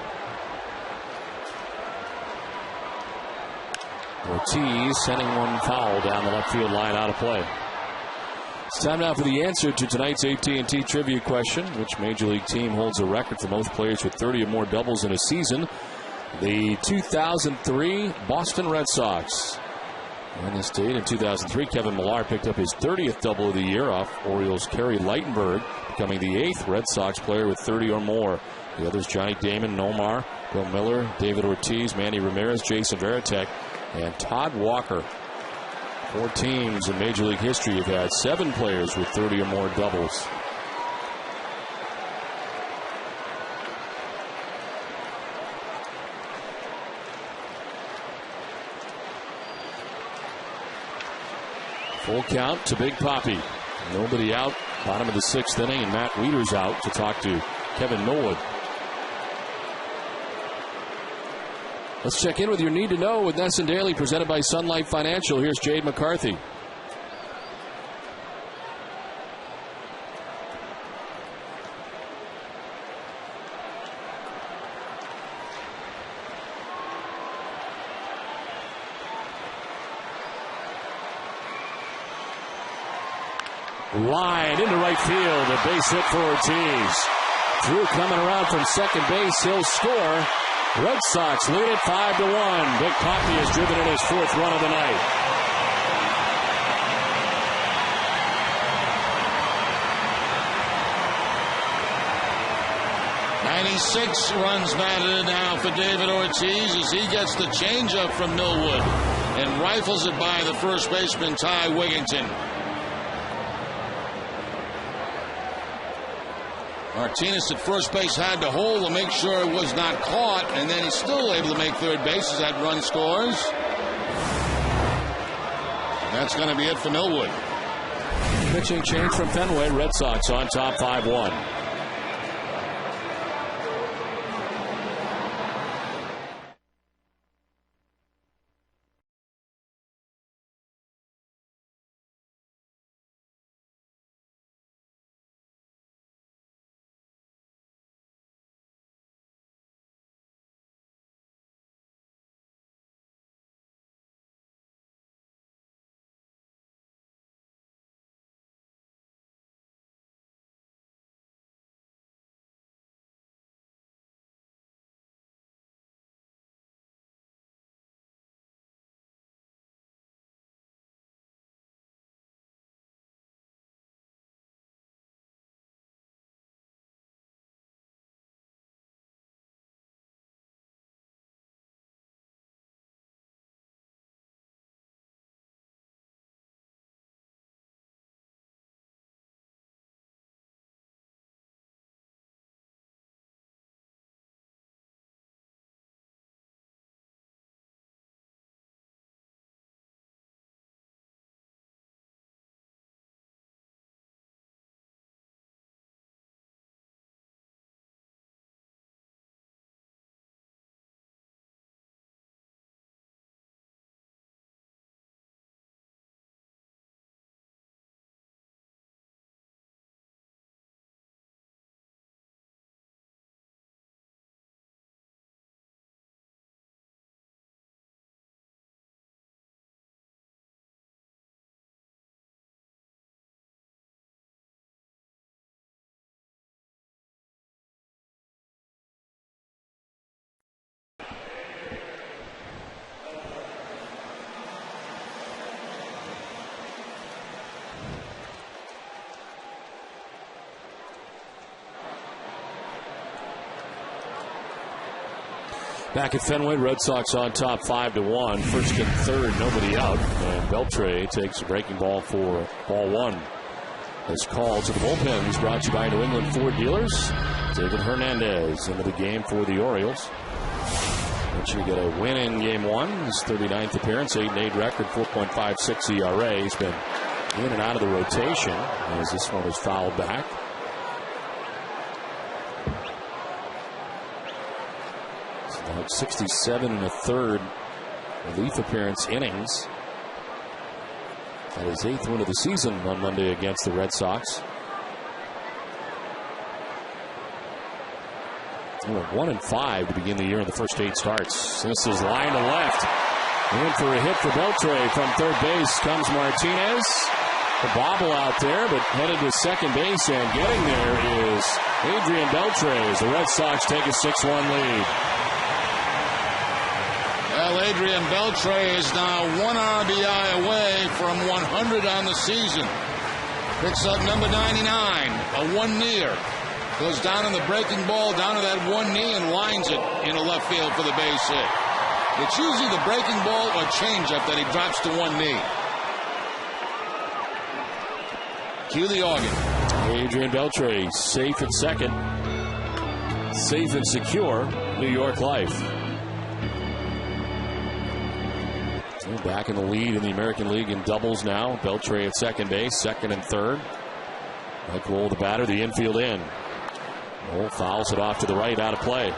Ortiz sending one foul down the left field line, out of play. It's time now for the answer to tonight's AT&T trivia question. Which Major League team holds a record for most players with 30 or more doubles in a season? The 2003 Boston Red Sox. On this date in 2003, Kevin Millar picked up his 30th double of the year off Orioles' Kerry Lightenberg, becoming the 8th Red Sox player with 30 or more. The others, Johnny Damon, Nomar, Bill Miller, David Ortiz, Manny Ramirez, Jason Varitek, and Todd Walker. 4 teams in Major League history have had 7 players with 30 or more doubles. Full count to Big Papi. Nobody out. Bottom of the 6th inning, and Matt Wieters out to talk to Kevin Millwood. Let's check in with your Need to Know with Ness and Daly, presented by Sun Life Financial. Here's Jade McCarthy. Line into right field. A base hit for Ortiz. Drew coming around from second base. He'll score. Red Sox lead it 5-1. Big Papi has driven in his 4th run of the night. '96 runs batted now for David Ortiz as he gets the changeup from Millwood and rifles it by the first baseman Ty Wigginton. Martinez at first base had to hold to make sure it was not caught, and then he's still able to make third base as that run scores. That's going to be it for Millwood. Pitching change from Fenway. Red Sox on top 5-1. Back at Fenway, Red Sox on top 5-1. First and third, nobody out. And Beltre takes a breaking ball for ball one. This call to the bullpen is brought to you by New England Ford Dealers. David Hernandez into the game for the Orioles. Make sure you get a win in game one. His 39th appearance, 8-8 record, 4.56 ERA. He's been in and out of the rotation as this one was fouled back. So now 67 and a third relief appearance innings. That is 8th win of the season on Monday against the Red Sox. They went 1-5 to begin the year in the first 8 starts. This is line to left. In for a hit for Beltre from third base comes Martinez. The bobble out there, but headed to second base, and getting there is Adrian Beltre as the Red Sox take a 6-1 lead. Well, Adrian Beltre is now 1 RBI away from 100 on the season. Picks up number 99, a one near. Goes down on the breaking ball, down to that one knee, and lines it into left field for the base hit. It's usually the breaking ball or changeup that he drops to one knee. Cue the organ. Adrian Beltre safe at second. Safe and secure, New York life. Back in the lead in the American League in doubles now. Beltre at second base, second and third. Mike Wohl, the batter, the infield in. Wohl fouls it off to the right, out of play.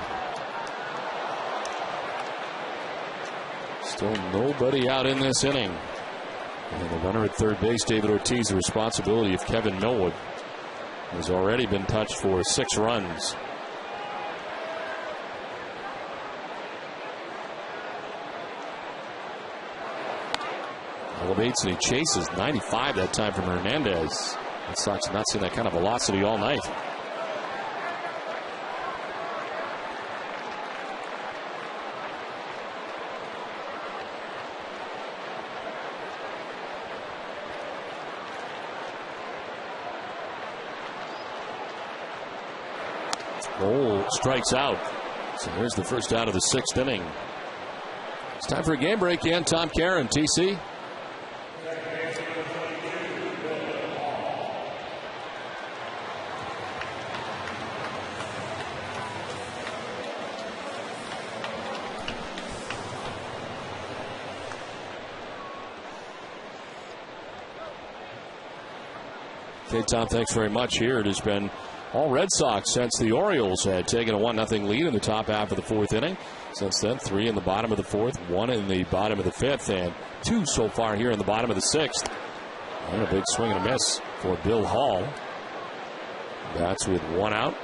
Still nobody out in this inning. And the runner at third base, David Ortiz, the responsibility of Kevin Millwood, has already been touched for 6 runs. Elevates and he chases 95 that time from Hernandez. The Sox have not seen that kind of velocity all night. Wohl strikes out. So there's the first out of the 6th inning. It's time for a game break. And Tom Caron, TC. Okay, Tom, thanks very much. Here it has been all Red Sox since the Orioles had taken a 1-0 lead in the top half of the fourth inning. Since then, 3 in the bottom of the fourth, 1 in the bottom of the fifth, and 2 so far here in the bottom of the sixth. And a big swing and a miss for Bill Hall. That's with 1 out.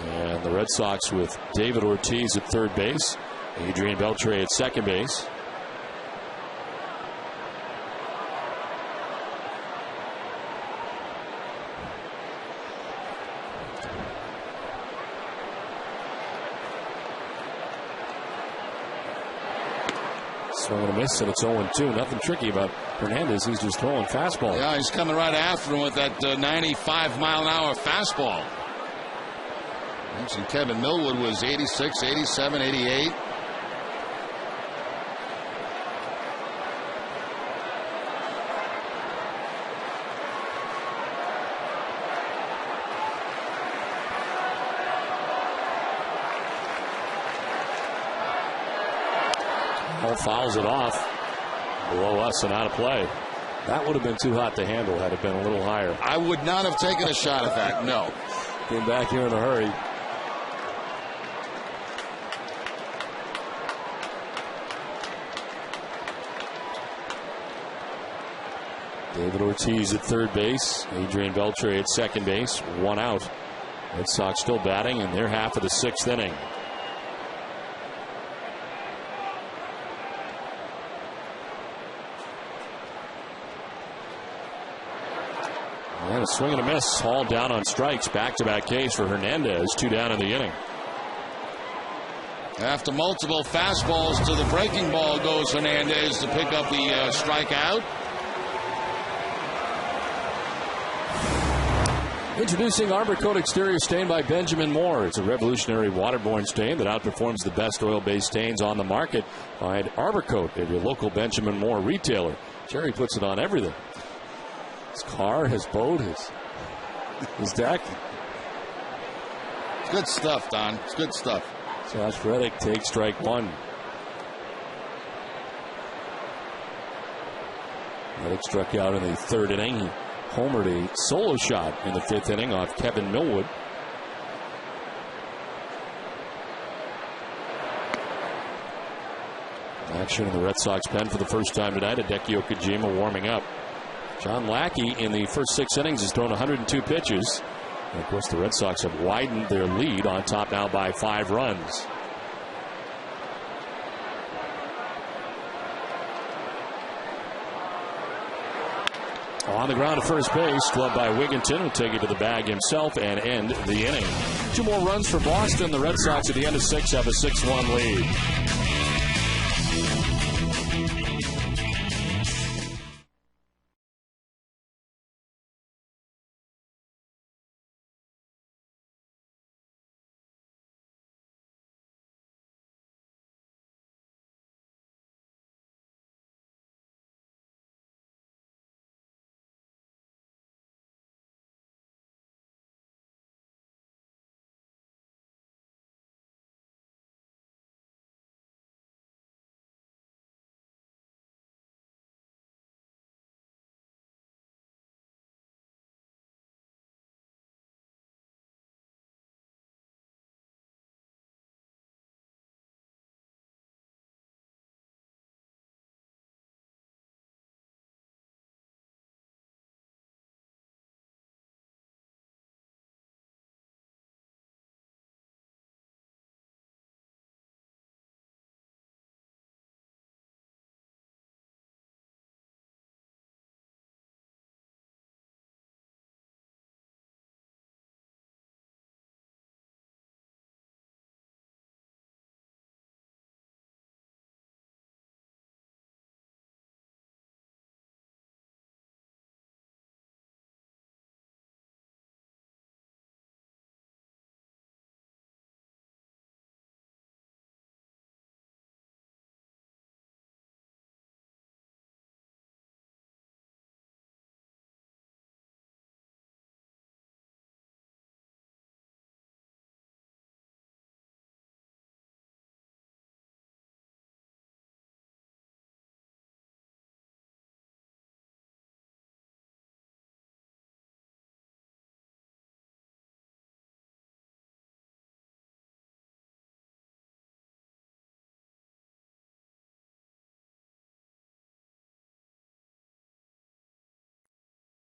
And the Red Sox with David Ortiz at third base, Adrian Beltre at second base. Swing and a miss, and it's 0-2. Nothing tricky about Hernandez. He's just throwing fastball. Yeah, he's coming right after him with that 95-mile-an-hour fastball. Mentioned Kevin Millwood was 86, 87, 88. Fouls it off below us and out of play. That would have been too hot to handle had it been a little higher. I would not have taken a shot at that, no. Came back here in a hurry. David Ortiz at third base, Adrian Beltre at second base, 1 out. Red Sox still batting in their half of the sixth inning. And a swing and a miss. All down on strikes. Back-to-back Ks for Hernandez. 2 down in the inning. After multiple fastballs to the breaking ball goes Hernandez to pick up the strikeout. Introducing Arbor Coat Exterior Stain by Benjamin Moore. It's a revolutionary waterborne stain that outperforms the best oil-based stains on the market. Find Arbor Coat at your local Benjamin Moore retailer. Jerry puts it on everything. His car, his boat, his deck. It's good stuff, Don. It's good stuff. Josh Reddick takes strike 1. Reddick struck out in the third inning. He homered a solo shot in the fifth inning off Kevin Millwood. Action in the Red Sox pen for the first time tonight. Hideki Okajima warming up. John Lackey in the first 6 innings has thrown 102 pitches. And of course, the Red Sox have widened their lead, on top now by 5 runs. On the ground at first base, gloved by Wigginton, who'll take it to the bag himself and end the inning. 2 more runs for Boston. The Red Sox at the end of 6 have a 6-1 lead.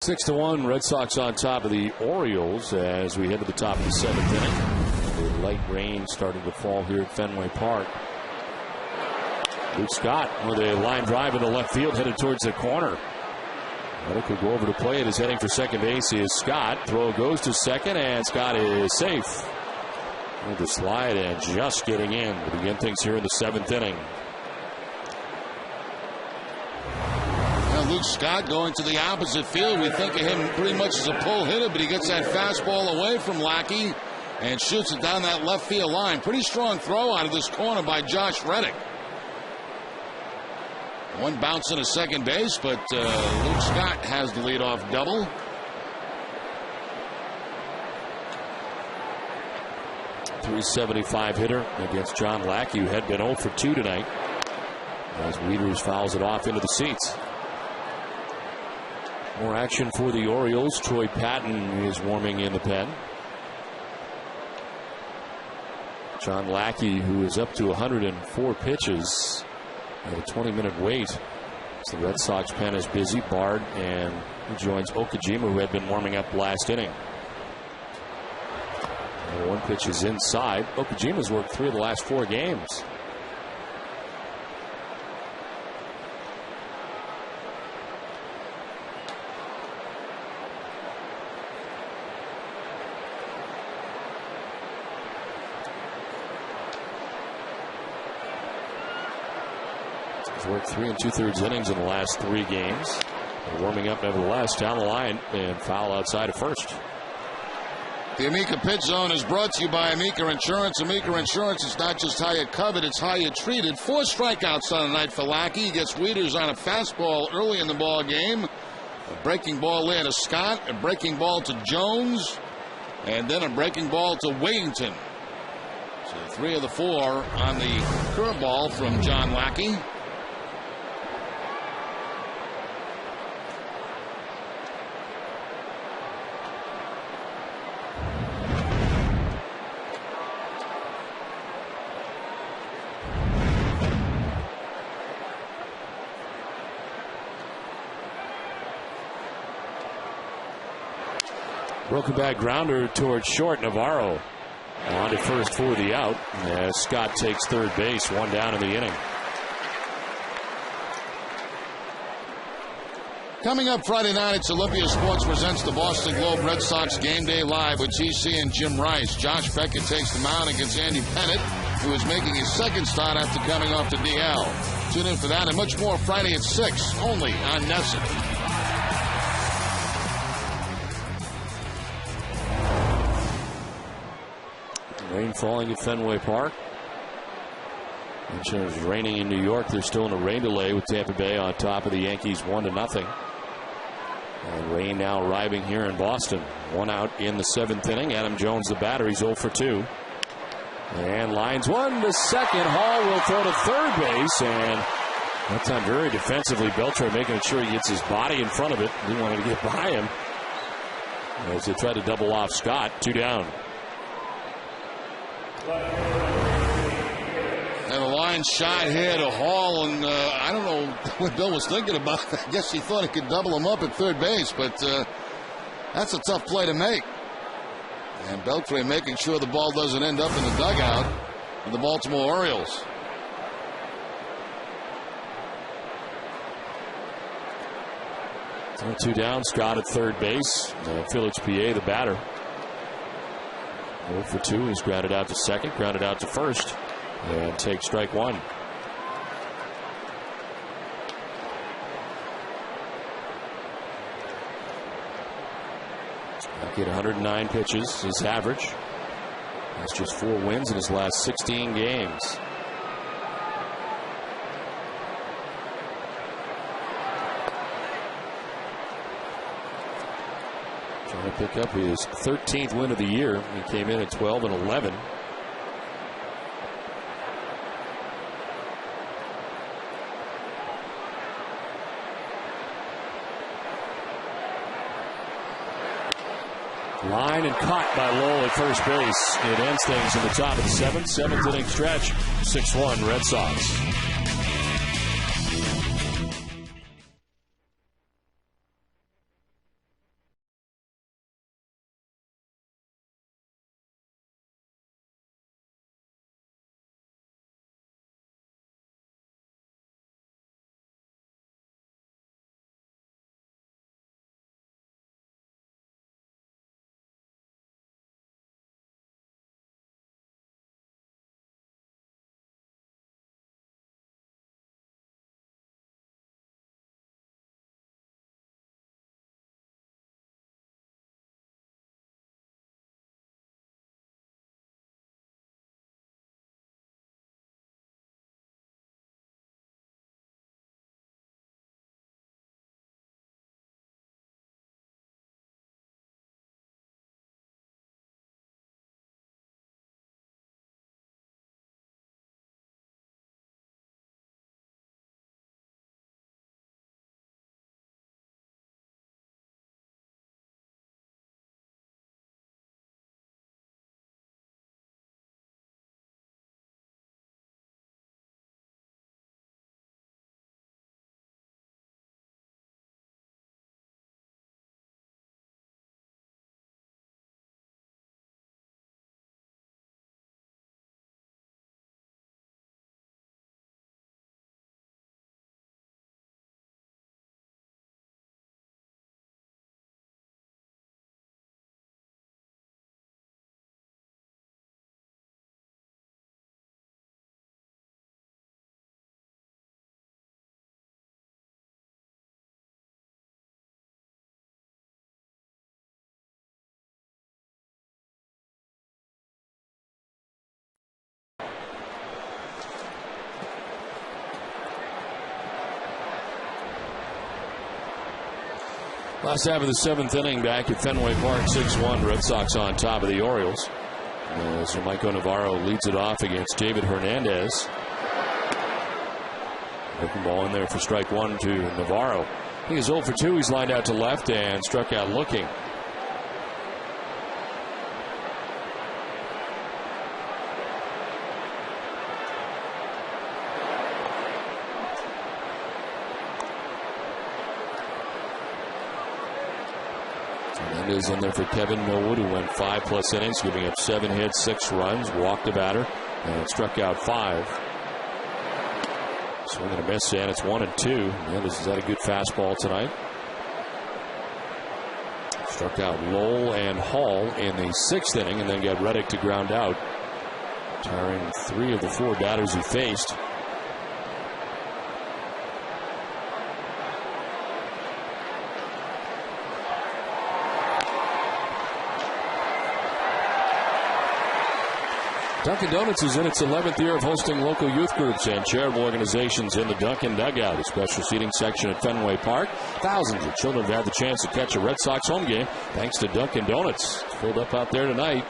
6-1, Red Sox on top of the Orioles as we head to the top of the 7th inning. The light rain starting to fall here at Fenway Park. Luke Scott with a line drive in the left field headed towards the corner. Reddick will go over to play it. Is heading for second base is Scott. Throw goes to second, and Scott is safe. With the slide and just getting in to begin things here in the 7th inning. Luke Scott going to the opposite field. We think of him pretty much as a pull hitter, but he gets that fastball away from Lackey and shoots it down that left field line. Pretty strong throw out of this corner by Josh Reddick. One bounce into second base, but Luke Scott has the leadoff double. .375 hitter against John Lackey, who had been 0 for 2 tonight. As Wieters fouls it off into the seats. More action for the Orioles. Troy Patton is warming in the pen. John Lackey, who is up to 104 pitches at a 20-minute wait. So the Red Sox pen is busy. Bard and he joins Okajima, who had been warming up last inning. And one pitch is inside. Okajima's worked 3 of the last 4 games. He's worked 3 2/3 innings in the last 3 games. Warming up nevertheless down the line and foul outside of first. The Amica Pit Zone is brought to you by Amica Insurance. Amica Insurance is not just how you covered, it's how you treated. 4 strikeouts on the night for Lackey. He gets Wieters on a fastball early in the ball game. A breaking ball there to Scott, a breaking ball to Jones, and then a breaking ball to Wayington. So 3 of the 4 on the curveball from John Lackey. Broken back grounder towards short. Navarro on to first for the out as Scott takes third base. 1 down in the inning. Coming up Friday night, it's Olympia Sports presents the Boston Globe Red Sox Game Day Live with TC and Jim Rice. Josh Beckett takes the mound against Andy Pettit, who is making his second start after coming off the DL. Tune in for that and much more Friday at 6, only on NESN. Rain falling at Fenway Park. It was raining in New York. They're still in a rain delay with Tampa Bay on top of the Yankees 1-0. And rain now arriving here in Boston. 1 out in the 7th inning. Adam Jones, the batter, he's 0 for 2. And lines 1 to second. Hall will throw to third base. And that time very defensively. Beltre making sure he gets his body in front of it. He wanted to get by him as they tried to double off Scott. 2 down. And a line shot here to Hall, and I don't know what Bill was thinking about. I guess he thought he could double him up at third base, but that's a tough play to make. And Beltre making sure the ball doesn't end up in the dugout of the Baltimore Orioles. So 2 down. Scott at third base. Felix Piet, the batter. 0 for 2. He's grounded out to second, grounded out to first, and takes strike 1. Back at 109 pitches, his average. That's just 4 wins in his last 16 games. Trying to pick up his 13th win of the year. He came in at 12-11. Line and caught by Lowell at first base. It ends things in the top of the 7th inning stretch. 6-1 Red Sox. Last half of the 7th inning back at Fenway Park, 6-1. Red Sox on top of the Orioles. As Michael Navarro leads it off against David Hernandez. Looking ball in there for strike one to Navarro. He is 0 for 2. He's lined out to left and struck out looking. Hernandez in there for Kevin Millwood, who went 5+ innings, giving up 7 hits, 6 runs, walked a batter, and struck out 5. Swing and a miss, and it's 1-2. Hernandez has had a good fastball tonight. Struck out Lowell and Hall in the 6th inning, and then got Reddick to ground out, tiring 3 of the 4 batters he faced. Dunkin' Donuts is in its 11th year of hosting local youth groups and charitable organizations in the Dunkin' Dugout, a special seating section at Fenway Park. Thousands of children have had the chance to catch a Red Sox home game thanks to Dunkin' Donuts. It's filled up out there tonight.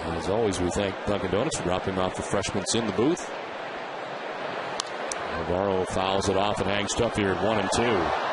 And as always, we thank Dunkin' Donuts for dropping off refreshments in the booth. Navarro fouls it off and hangs tough here at 1-2.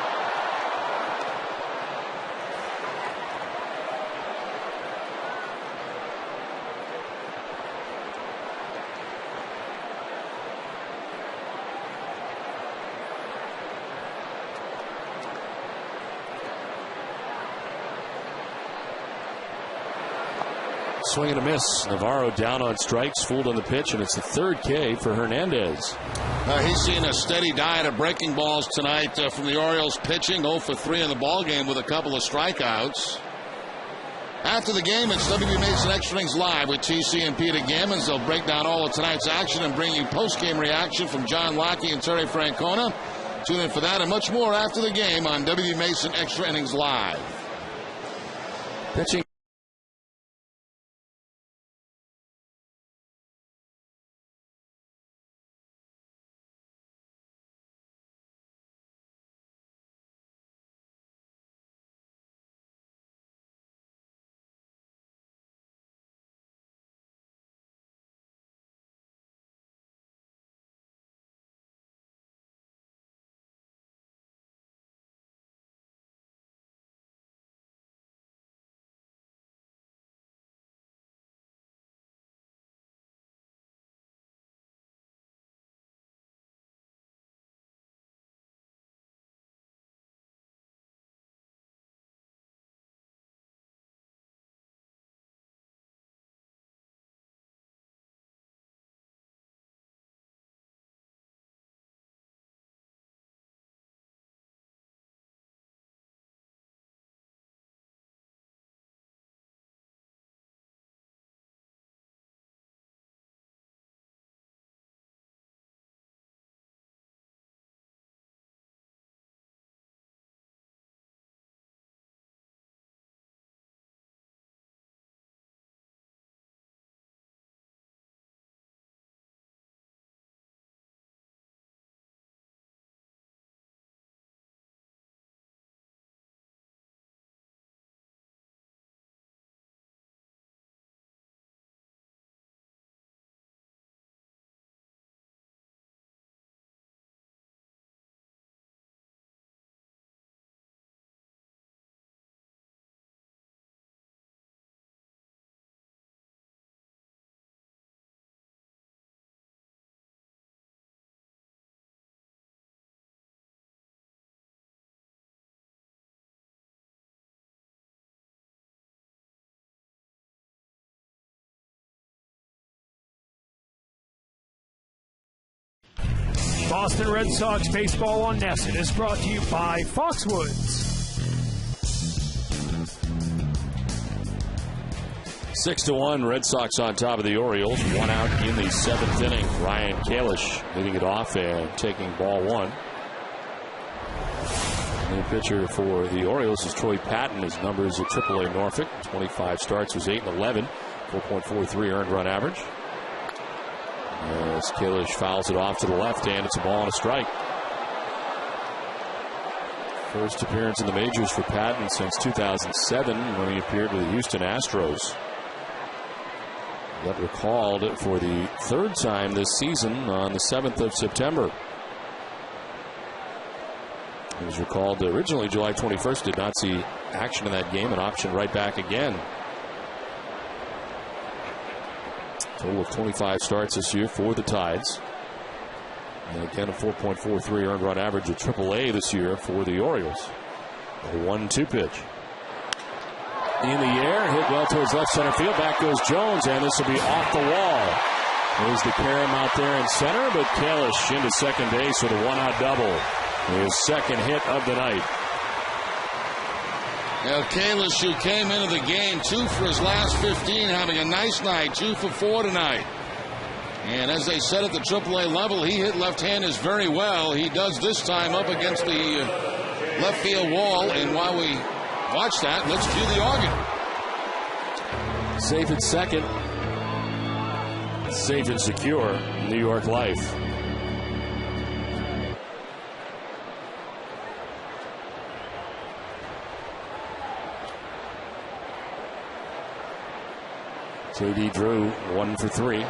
Swing and a miss. Navarro down on strikes, fooled on the pitch, and it's the 3rd K for Hernandez. He's seen a steady diet of breaking balls tonight from the Orioles pitching. 0 for 3 in the ballgame with a couple of strikeouts. After the game, it's WB Mason Extra Innings Live with TC and Peter Gammons. They'll break down all of tonight's action and bring you post-game reaction from John Lockie and Terry Francona. Tune in for that and much more after the game on WB Mason Extra Innings Live. Pitching. Boston Red Sox baseball on NESN is brought to you by Foxwoods. 6-1, Red Sox on top of the Orioles. 1 out in the 7th inning. Ryan Kalish leading it off and taking ball 1. The new pitcher for the Orioles is Troy Patton. His numbers at AAA Norfolk. 25 starts, was 8-11. 4.43 earned run average. As Kalish fouls it off to the left, and it's a ball and a strike. First appearance in the majors for Patton since 2007 when he appeared with the Houston Astros. Got recalled for the third time this season on the 7th of September. He was recalled originally July 21st, did not see action in that game, and optioned right back again. Total of 25 starts this year for the Tides. And again, a 4.43 earned run average at AAA this year for the Orioles. A 1-2 pitch. In the air, hit well towards left center field. Back goes Jones, and this will be off the wall. There's the carom out there in center, but Kalish into second base with a one-out double. His second hit of the night. Now, Kalish, who came into the game 2 for his last 15, having a nice night, 2 for 4 tonight. And as they said at the AAA level, he hit left-handers very well. He does this time up against the left field wall. And while we watch that, let's cue the organ. Safe at second. Safe and secure. New York Life. J.D. Drew 1 for 3.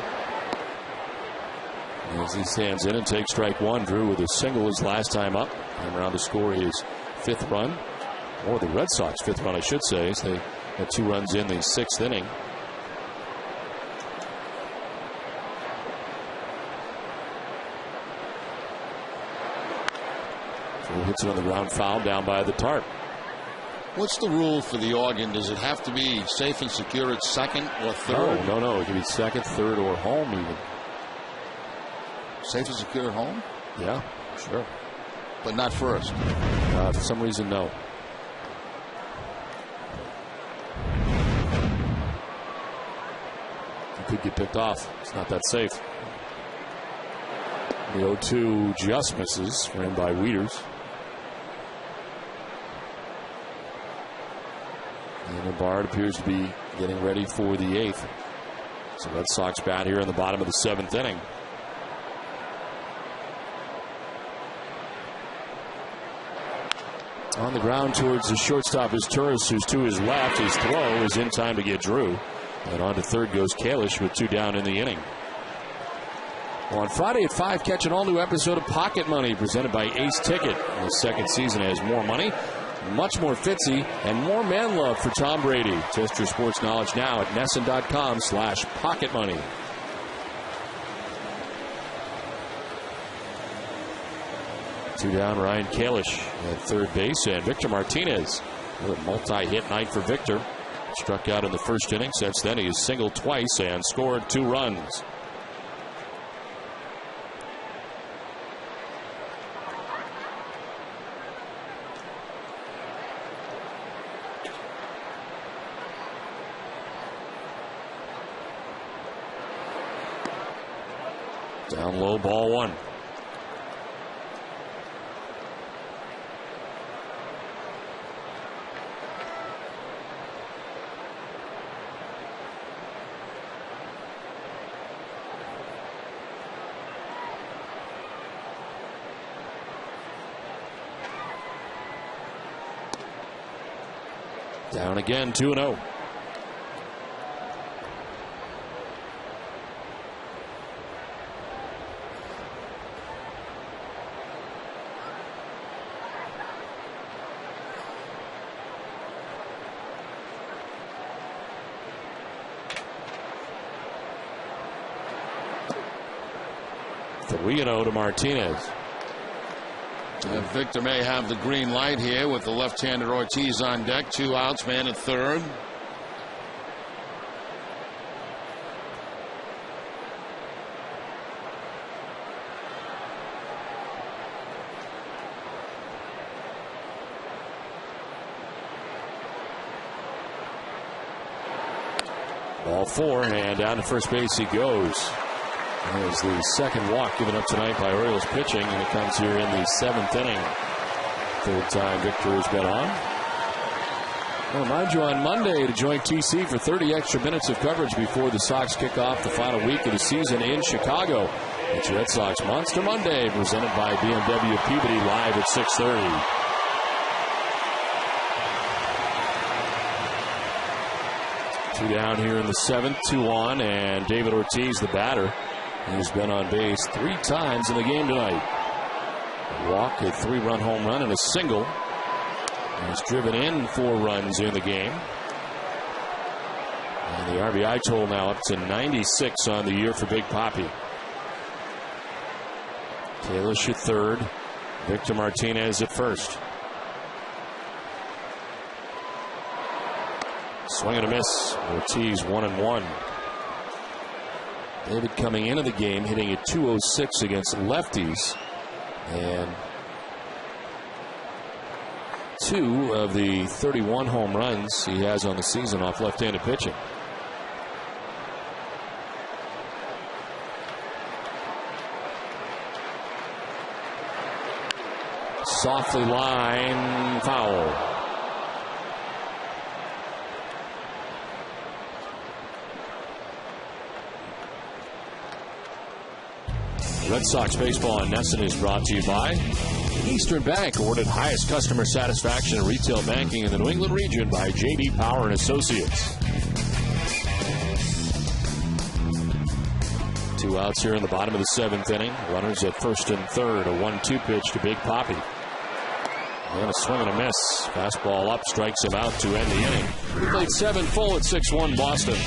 As he stands in and takes strike one, Drew with a single his last time up. And around to score his 5th run. Or the Red Sox 5th run, I should say, as they had 2 runs in the 6th inning. Drew hits it on the ground foul down by the tarp. What's the rule for the organ? Does it have to be safe and secure at second or third? No. It can be second, third, or home even. Safe and secure at home? Yeah, sure. But not first? For some reason, no. You could get picked off. It's not that safe. The 0-2 just misses, ran by Wieters. And Bard appears to be getting ready for the 8th. So Red Sox bat here in the bottom of the 7th inning. On the ground towards the shortstop is Turris, who's to his left. His throw is in time to get Drew. And on to third goes Kalish with 2 down in the inning. Well, on Friday at 5, catch an all-new episode of Pocket Money presented by Ace Ticket. The second season has more money, much more Fitzy, and more man love for Tom Brady. Test your sports knowledge now at NESN.com/pocketmoney. Two down, Ryan Kalish at third base, and Victor Martinez with a multi-hit night for Victor. Struck out in the first inning. Since then, he has singled twice and scored 2 runs. Down low, ball 1. Down again, 2-0. To Martinez. And Victor may have the green light here with the left-handed Ortiz on deck. 2 outs, man at third. Ball 4, and down to first base he goes. That is the second walk given up tonight by Orioles pitching, and it comes here in the 7th inning. Third time Victor has been on. I'll remind you on Monday to join TC for 30 extra minutes of coverage before the Sox kick off the final week of the season in Chicago. It's Red Sox Monster Monday, presented by BMW Peabody, live at 6:30. Two down here in the 7th, 2 on, and David Ortiz, the batter, he's been on base 3 times in the game tonight. A walk, a 3-run home run, and a single. He's driven in 4 runs in the game. And the RBI total now up to 96 on the year for Big Papi. Kalish at third. Victor Martinez at first. Swing and a miss. Ortiz 1-1. David coming into the game hitting at .206 against lefties. And 2 of the 31 home runs he has on the season off left-handed pitching. Softly line foul. Red Sox baseball on NESN is brought to you by Eastern Bank, awarded highest customer satisfaction in retail banking in the New England region by J.D. Power and Associates. 2 outs here in the bottom of the 7th inning. Runners at first and third. A 1-2 pitch to Big Papi. And a swing and a miss. Fastball up, strikes him out to end the inning. We played 7 full at 6-1 Boston.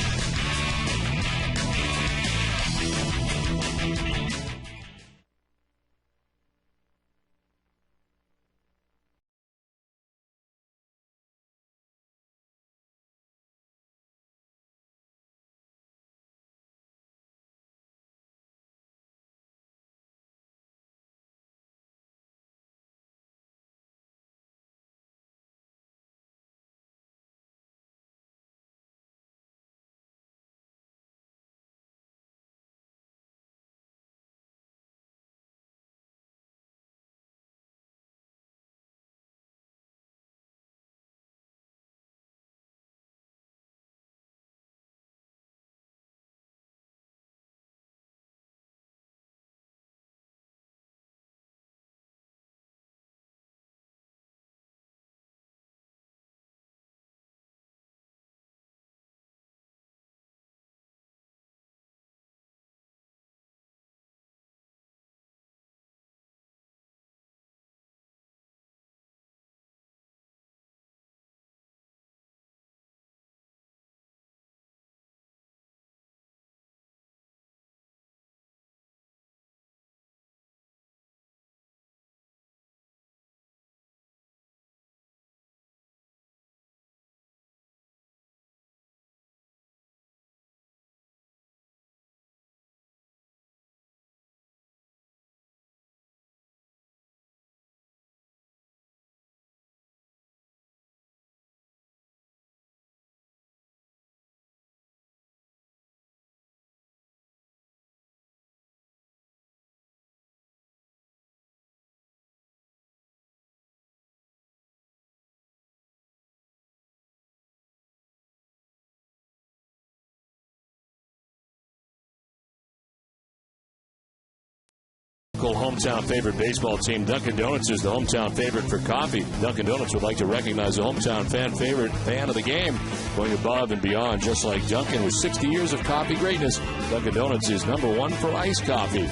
Hometown favorite baseball team. Dunkin' Donuts is the hometown favorite for coffee. Dunkin' Donuts would like to recognize the hometown fan of the game, going above and beyond. Just like Dunkin' with 60 years of coffee greatness, Dunkin' Donuts is #1 for iced coffee.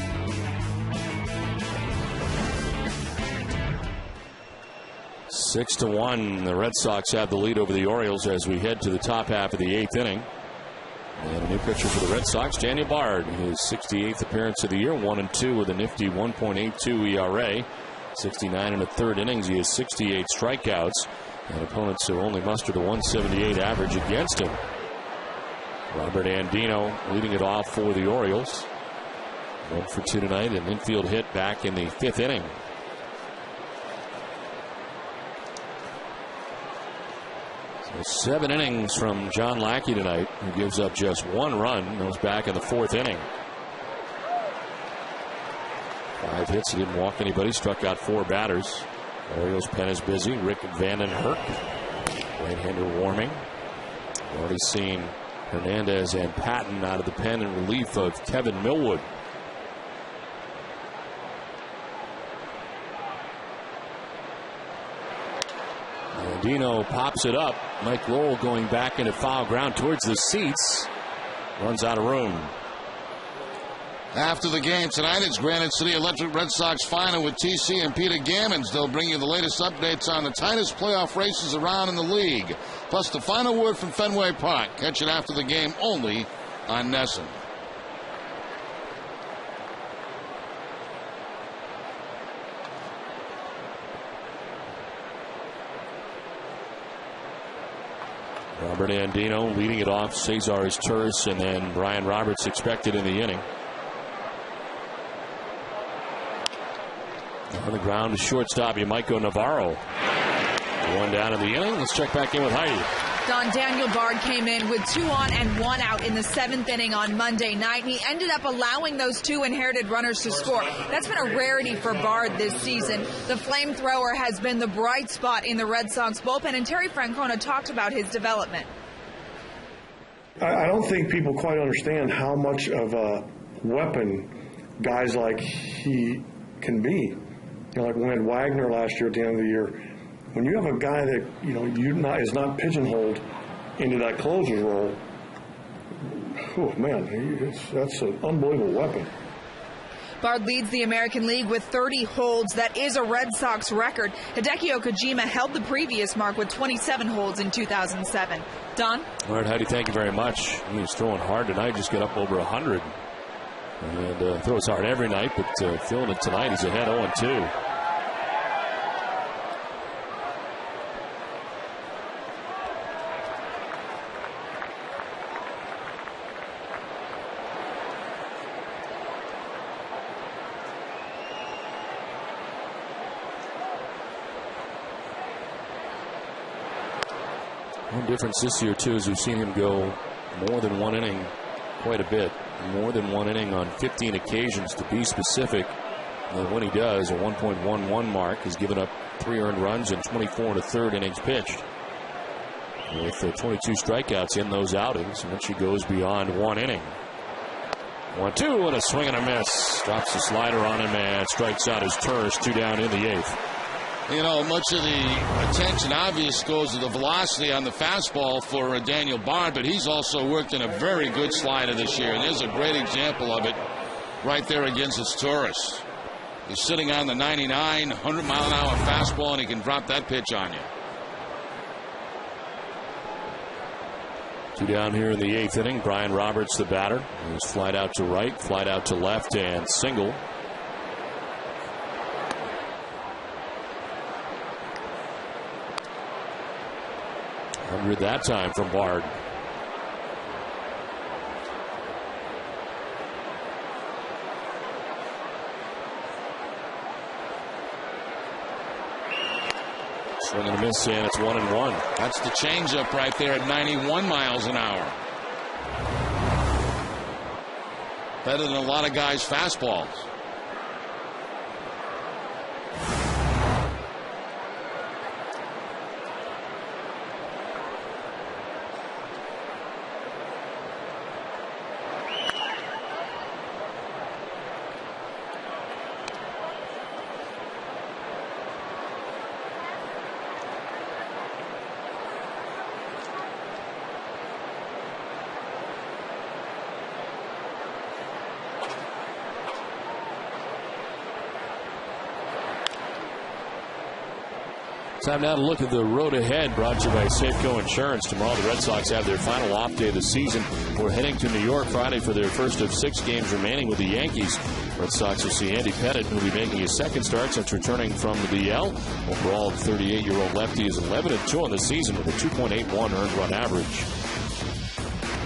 Six to 1, the Red Sox have the lead over the Orioles as we head to the top half of the 8th inning. And a new pitcher for the Red Sox, Daniel Bard, his 68th appearance of the year, 1-2 with a nifty 1.82 ERA. 69 1/3 innings. He has 68 strikeouts, and opponents have only mustered a 178 average against him. Robert Andino leading it off for the Orioles. 1 for 2 tonight, an infield hit back in the 5th inning. So 7 innings from John Lackey tonight, who gives up just 1 run. Goes back in the 4th inning. 5 hits. He didn't walk anybody. Struck out 4 batters. Orioles pen is busy. Rick Vandenherk, right-hander warming. We've already seen Hernandez and Patton out of the pen in relief of Kevin Millwood. And Andino pops it up. Mike Lowell going back into foul ground towards the seats. Runs out of room. After the game tonight, it's Granite City Electric Red Sox final with TC and Peter Gammons. They'll bring you the latest updates on the tightest playoff races around in the league, plus the final word from Fenway Park. Catch it after the game only on NESN. Robert Andino leading it off. Cesar is terse, and then Brian Roberts expected in the inning. On the ground to shortstop, Yamaiko Navarro. One down in the inning. Let's check back in with Heidi. Don Daniel Bard came in with 2 on and 1 out in the 7th inning on Monday night. He ended up allowing those 2 inherited runners to score. That's been a rarity for Bard this season. The flamethrower has been the bright spot in the Red Sox bullpen, and Terry Francona talked about his development. I don't think people quite understand how much of a weapon guys like he can be. You know, like we had Wagner last year at the end of the year. When you have a guy that, you know, is not pigeonholed into that closer's role, oh man, that's an unbelievable weapon. Bard leads the American League with 30 holds. That is a Red Sox record. Hideki Okajima held the previous mark with 27 holds in 2007. Don? All right, Heidi, thank you very much. He's throwing hard tonight, just got up over 100. And throws hard every night, but feeling it tonight. He's ahead 0-2. One difference this year, too, is we've seen him go more than one inning quite a bit. More than one inning on 15 occasions, to be specific. And when he does, a 1.11 mark. He's given up 3 earned runs in 24 1/3 innings pitched, with 22 strikeouts in those outings, and she goes beyond 1 inning. 1-2 and a swing and a miss. Drops the slider on him and strikes out his Turris. 2 down in the 8th. You know, much of the attention obvious goes to the velocity on the fastball for Daniel Bard, but he's also worked in a very good slider this year, and there's a great example of it right there against his Taurus. He's sitting on the 99, 100-mile-an-hour fastball, and he can drop that pitch on you. 2 down here in the 8th inning. Brian Roberts, the batter. He's flied out to right, flied out to left, and single. That time from Bard. Swing and a miss, and it's 1-1. That's the changeup right there at 91 miles an hour. Better than a lot of guys' fastballs. Time now to look at the road ahead, brought to you by Safeco Insurance. Tomorrow the Red Sox have their final off day of the season. We're heading to New York Friday for their first of 6 games remaining with the Yankees. Red Sox will see Andy Pettitte, who will be making his second start since returning from the DL. Overall, the 38-year-old lefty is 11-2 on the season with a 2.81 earned run average.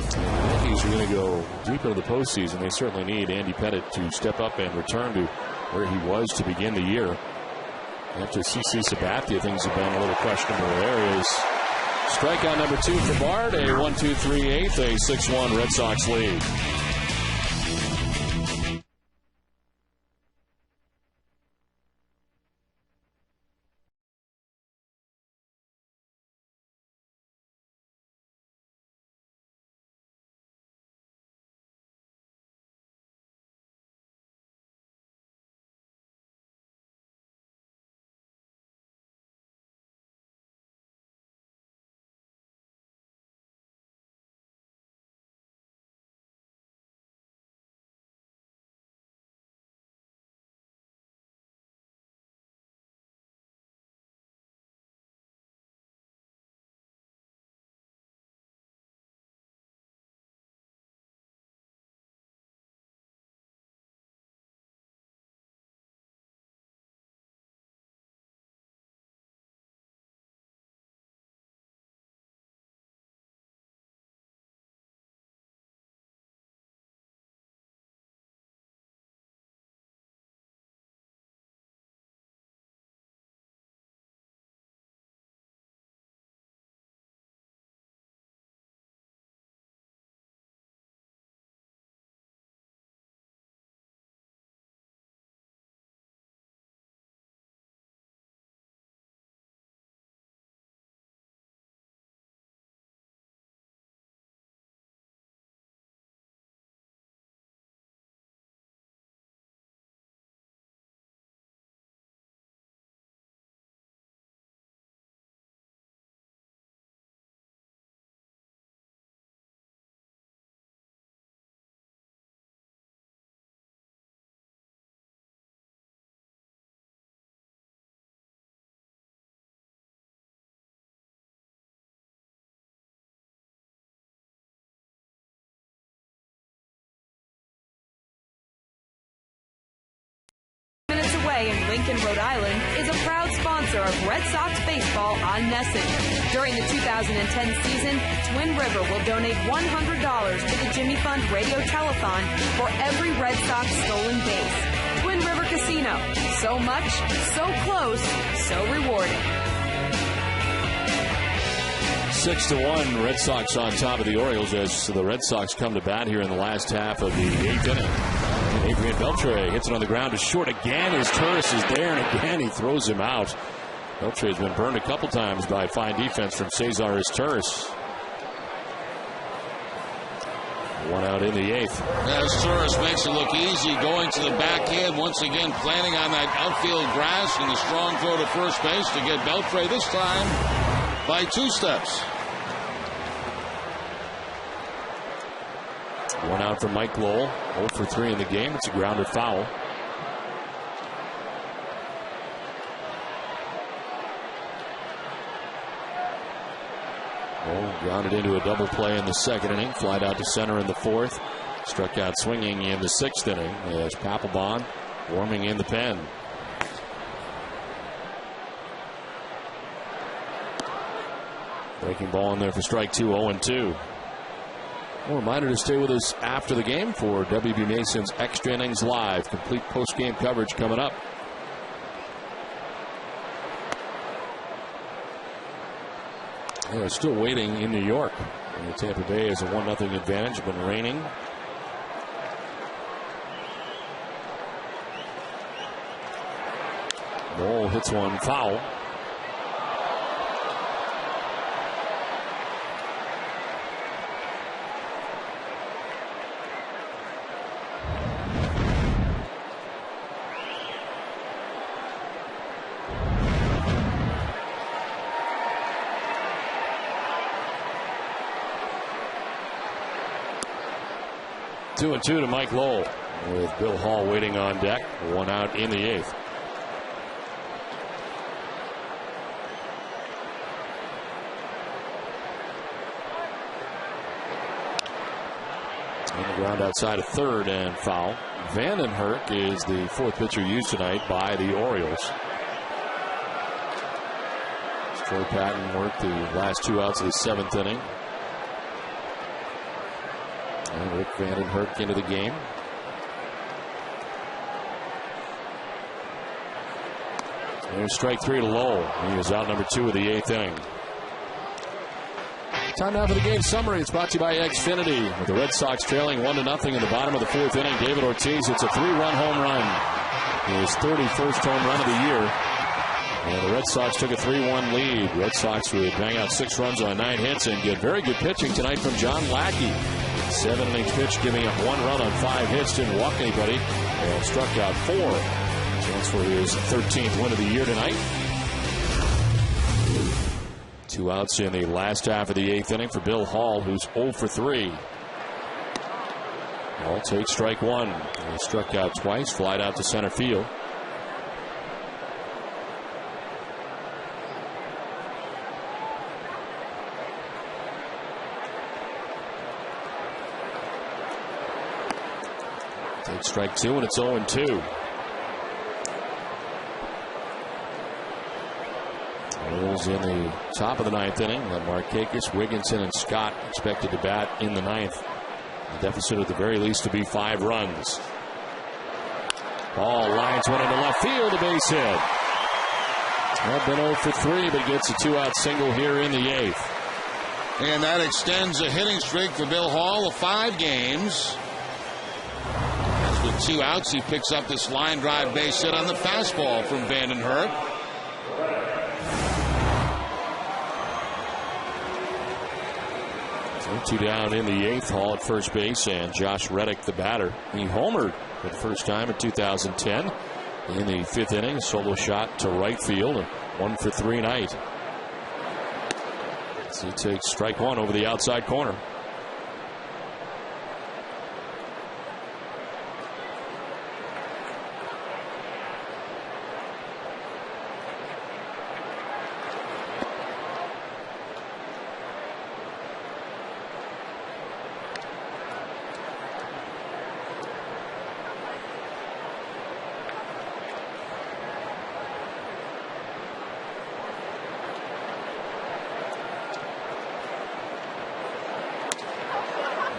The Yankees are going to go deep into the postseason. They certainly need Andy Pettitte to step up and return to where he was to begin the year. After CC Sabathia, things have been a little questionable areas. Strikeout number 2 for Bard, a 1-2-3-8, a 6-1 Red Sox lead. Red Sox baseball on NESN. During the 2010 season, Twin River will donate $100 to the Jimmy Fund Radio Telethon for every Red Sox stolen base. Twin River Casino. So much, so close, so rewarding. 6-1, Red Sox on top of the Orioles as the Red Sox come to bat here in the last half of the 8th inning. Adrian Beltre hits it on the ground to short again. His Turris is there, and again he throws him out. Beltre has been burned a couple times by fine defense from Cesar Turris. One out in the 8th. As Turris makes it look easy, going to the backhand once again, planning on that outfield grass and the strong throw to first base to get Beltre this time by 2 steps. One out for Mike Lowell. 0 for 3 in the game. It's a grounded foul. Lowell grounded into a double play in the 2nd inning. Flied out to center in the 4th. Struck out swinging in the 6th inning as Papelbon warming in the pen. Breaking ball in there for strike 2, 0-2. Well, reminder to stay with us after the game for WB Mason's Extra Innings Live. Complete post-game coverage coming up. They're still waiting in New York. And Tampa Bay has a 1-0 advantage. Been raining. Lowell hits one foul. Two and 2 to Mike Lowell with Bill Hall waiting on deck. 1 out in the 8th. On the ground outside of 3rd and foul. Vandenherk is the 4th pitcher used tonight by the Orioles. Troy Patton worked the last 2 outs of the 7th inning. And Rick Vandenherk into the game. There's strike 3 to Lowell. He is out number 2 of the 8th inning. Time now for the game summary. It's brought to you by Xfinity. With the Red Sox trailing 1-0 in the bottom of the 4th inning, David Ortiz hits a 3-run home run. His 31st home run of the year. And the Red Sox took a 3-1 lead. Red Sox would bang out 6 runs on 9 hits and get very good pitching tonight from John Lackey. 7 innings pitch, giving up 1 run on 5 hits, didn't walk anybody, and struck out 4. Chance for his 13th win of the year tonight. 2 outs in the last half of the 8th inning for Bill Hall, who's 0 for 3. Hall takes strike 1. He struck out twice, flied out to center field. Takes strike 2, and it's 0-2. Orioles in the top of the 9th inning. Markakis, Wigginson, and Scott expected to bat in the 9th. The deficit at the very least to be 5 runs. Ball lines one into left field, a base hit. Well, been 0 for 3, but gets a 2-out single here in the 8th. And that extends a hitting streak for Bill Hall of 5 games. With 2 outs, he picks up this line drive base hit on the fastball from Vandenherk. So 2 down in the 8th. Hall at first base, and Josh Reddick, the batter. He homered for the first time in 2010 in the 5th inning. A solo shot to right field, and 1 for 3 night. So he takes strike 1 over the outside corner.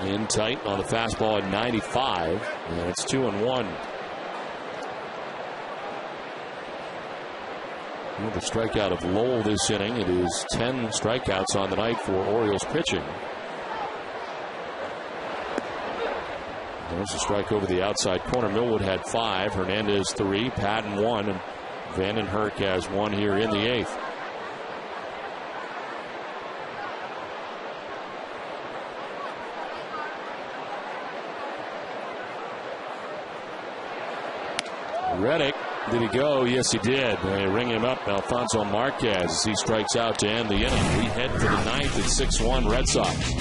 In tight on the fastball at 95, and it's 2-1. With the strikeout of Lowell this inning, it is 10 strikeouts on the night for Orioles pitching. There's a strike over the outside corner. Millwood had 5, Hernandez 3, Patton 1, and Vandenherk has 1 here in the 8th. Reddick, did he go? Yes, he did. They ring him up, Alfonso Marquez, as he strikes out to end the inning. We head for the 9th at 6-1 Red Sox.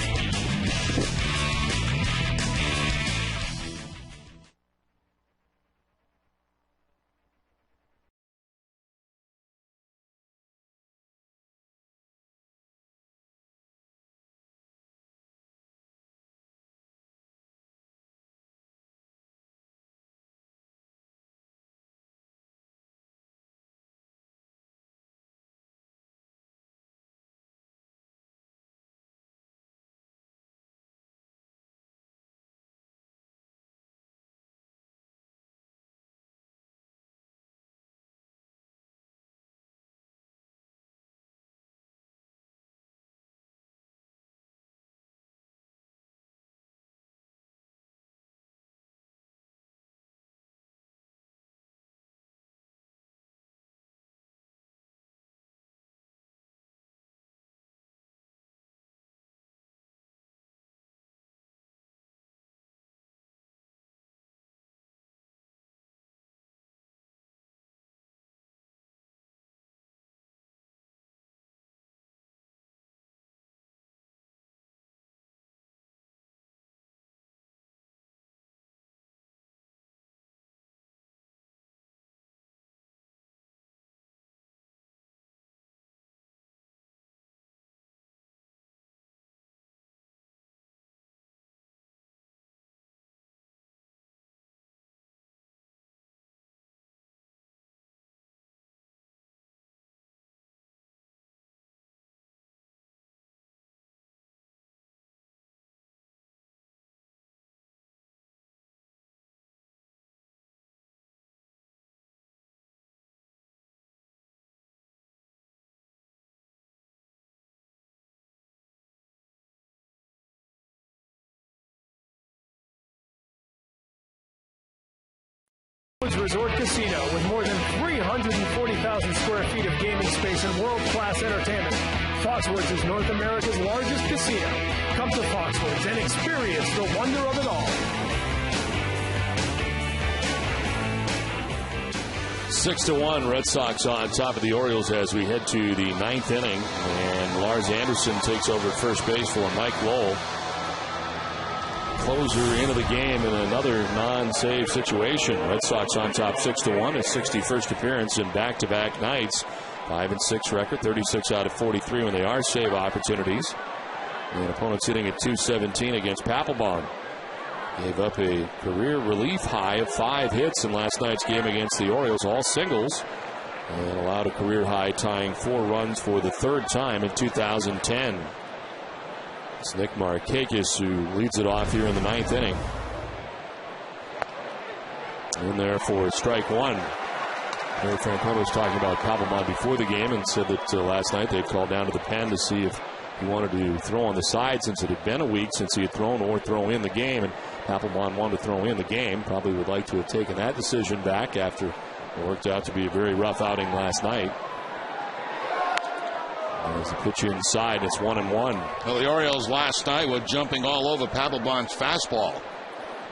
Resort Casino with more than 340,000 square feet of gaming space and world-class entertainment. Foxwoods is North America's largest casino. Come to Foxwoods and experience the wonder of it all. 6-1 Red Sox on top of the Orioles as we head to the 9th inning, and Lars Anderson takes over at first base for Mike Lowell. Closer into the game in another non-save situation. Red Sox on top 6-1, his 61st appearance in back-to-back nights. 5-6 record, 36 out of 43 when they are save opportunities. And opponents hitting at .217 against Papelbon. Gave up a career relief high of 5 hits in last night's game against the Orioles, all singles, and allowed a career high tying 4 runs for the 3rd time in 2010. It's Nick Markakis who leads it off here in the 9th inning. In there for strike 1. Mary Francona was talking about Papelbon before the game and said that last night they'd called down to the pen to see if he wanted to throw on the side since it had been a week since he had thrown, or throw in the game. And Papelbon wanted to throw in the game. Probably would like to have taken that decision back after it worked out to be a very rough outing last night. There's a pitch inside. It's 1-1. Well, the Orioles last night were jumping all over Papelbon's fastball.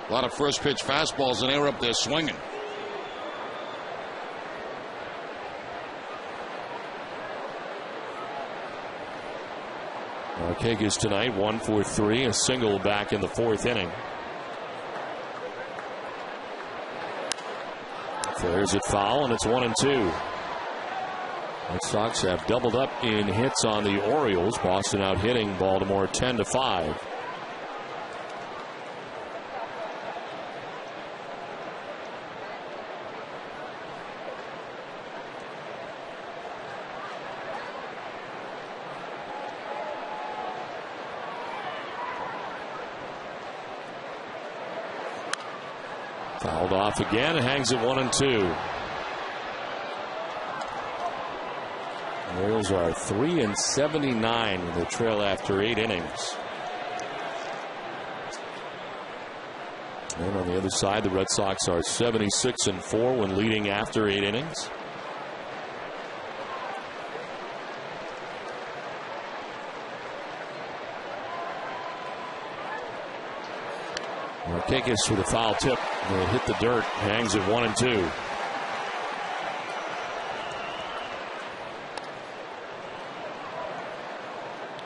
A lot of first pitch fastballs, and they were up there swinging. Markakis tonight 1 for 3, a single back in the 4th inning. There's it foul, and it's 1-2. Red Sox have doubled up in hits on the Orioles. Boston out hitting Baltimore 10-5. Fouled off again and hangs at 1-2. The Orioles are 3-79 with a trail after 8 innings. And on the other side, the Red Sox are 76-4 when leading after 8 innings. Markakis with a foul tip. Will hit the dirt. Hangs at 1-2.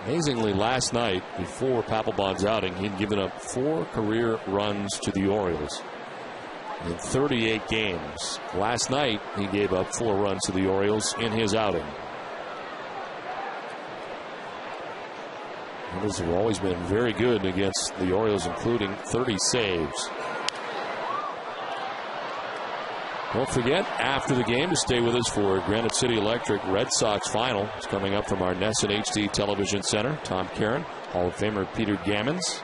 Amazingly, last night, before Papelbon's outing, he'd given up 4 career runs to the Orioles in 38 games. Last night, he gave up 4 runs to the Orioles in his outing. The Orioles have always been very good against the Orioles, including 30 saves. Don't forget, after the game, to stay with us for Granite City Electric Red Sox final. It's coming up from our Nesson HD Television Center. Tom Caron, Hall of Famer Peter Gammons.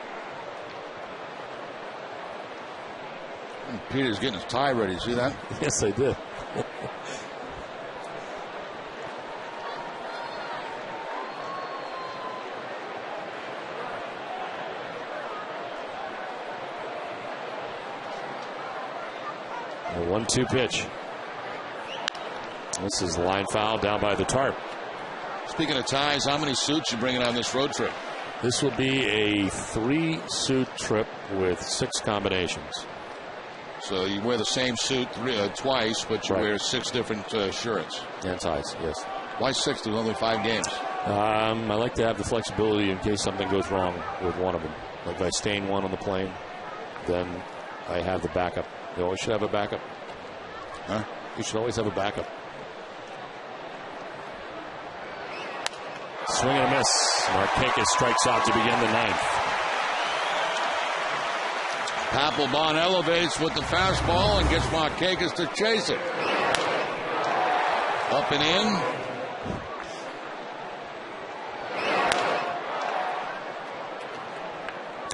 Peter's getting his tie ready. See that? Yes, I did. A 1-2 pitch. This is the line foul down by the tarp. Speaking of ties, how many suits you bringing on this road trip? This will be a 3-suit trip with 6 combinations. So you wear the same suit twice, but you wear 6 different shirts. And ties, yes. Why 6? There's only 5 games. I like to have the flexibility in case something goes wrong with one of them. Like if I stain one on the plane, then I have the backup. You always should have a backup. Huh? You should always have a backup. Swing and a miss. Markakis strikes out to begin the 9th. Papelbon elevates with the fastball and gets Markakis to chase it. Up and in.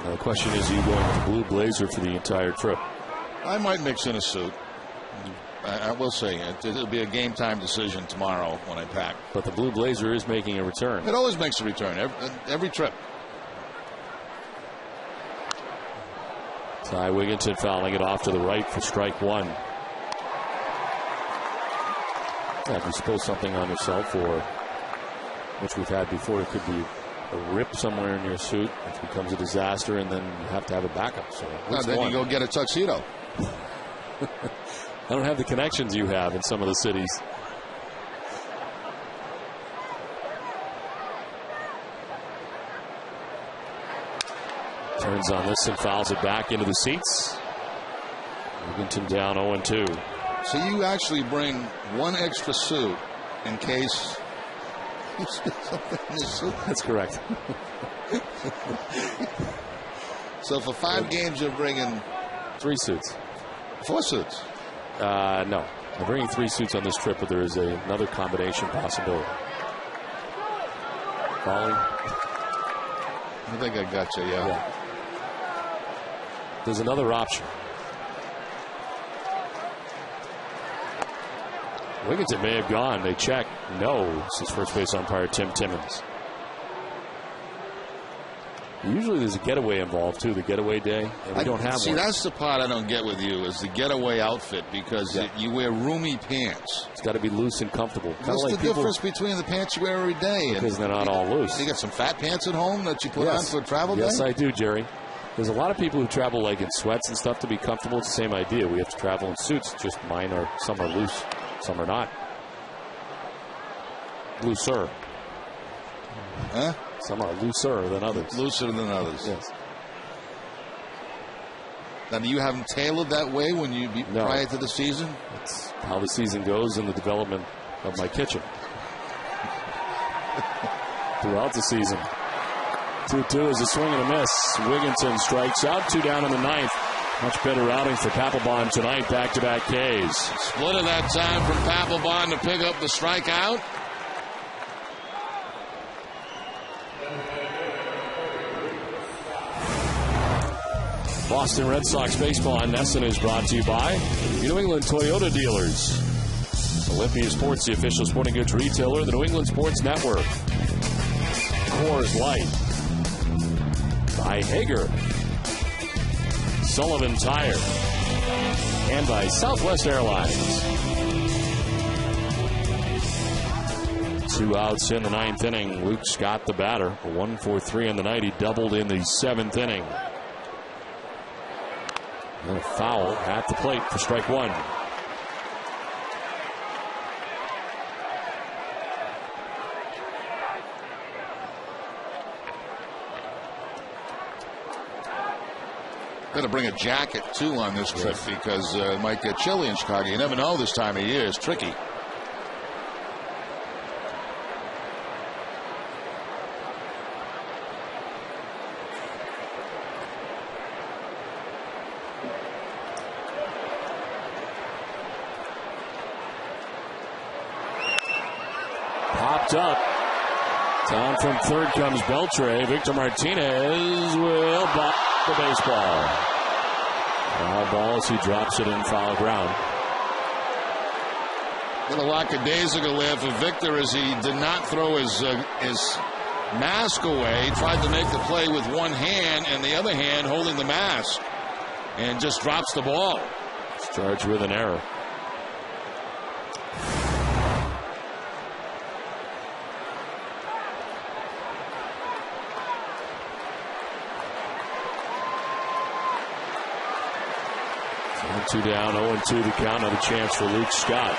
Now the question is, are you going with the blue blazer for the entire trip? I might mix in a suit. I will say it'll be a game time decision tomorrow when I pack. But the blue blazer is making a return. It always makes a return every trip. Ty Wigginton fouling it off to the right for strike 1. Yeah, if you spill something on yourself, or which we've had before, it could be a rip somewhere in your suit, which becomes a disaster, and then you have to have a backup. So then you go get a tuxedo. I don't have the connections you have in some of the cities. Turns on this and fouls it back into the seats. Wigginton down 0-2. So you actually bring 1 extra suit in case you spill something in your suit? That's correct. So for 5 games, you're bringing 3 suits. 4 suits? No. I'm bringing 3 suits on this trip, but there is another combination possibility. Following? I think I got you, yeah. There's another option. Wigginton may have gone. They check. No. This is first base umpire Tim Timmons. Usually there's a getaway involved, too, the getaway day, and we don't have one. See, that's the part I don't get with you, is the getaway outfit, because you wear roomy pants. It's got to be loose and comfortable. What's the difference between the pants you wear every day? Because they're not all loose. You got some fat pants at home that you put on for a travel day? Yes, I do, Jerry. There's a lot of people who travel like in sweats and stuff to be comfortable. It's the same idea. We have to travel in suits. Just some are loose, some are not. Looser. Huh? Some are looser than others. Looser than others. Yes. Now, do you have them tailored that way when you prior to the season? That's how the season goes in the development of my kitchen. Throughout the season. 2-2 is a swing and a miss. Wigginton strikes out. 2 down in the 9th. Much better outing for Papelbon tonight. Back-to-back Ks. Split of that time from Papelbon to pick up the strikeout. Boston Red Sox baseball on NESN is brought to you by the New England Toyota dealers. Olympia Sports, the official sporting goods retailer of the New England Sports Network. Coors Light. By Hager. Sullivan Tire. And by Southwest Airlines. 2 outs in the 9th inning. Luke Scott, the batter. 1-for-3 in the night. He doubled in the 7th inning. And a foul at the plate for strike one. Got to bring a jacket, too, on this trip because it might get chilly in Chicago. You never know this time of year. It's tricky. Popped up. Down from third comes Beltre. Victor Martinez will block the baseball. Foul ball as he drops it in foul ground. A little lackadaisical there for Victor as he did not throw his mask away. He tried to make the play with one hand and the other hand holding the mask and just drops the ball. He's charged with an error. Two down, 0-2 the count. Another chance for Luke Scott.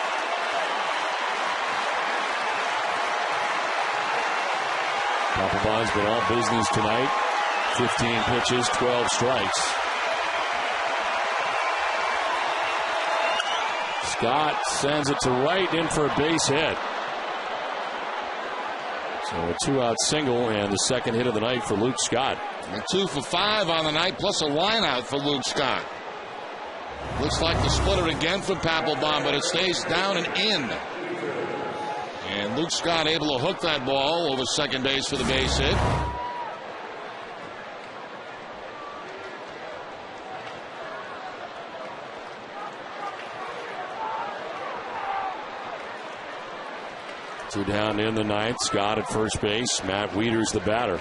Papelbon's been all business tonight. 15 pitches, 12 strikes. Scott sends it to right, in for a base hit. So a 2-out single and the second hit of the night for Luke Scott. And 2 for 5 on the night, plus a line out for Luke Scott. Looks like the splitter again for Papelbon, but it stays down and in. And Luke Scott able to hook that ball over second base for the base hit. Two down in the 9th. Scott at first base. Matt Wieters the batter.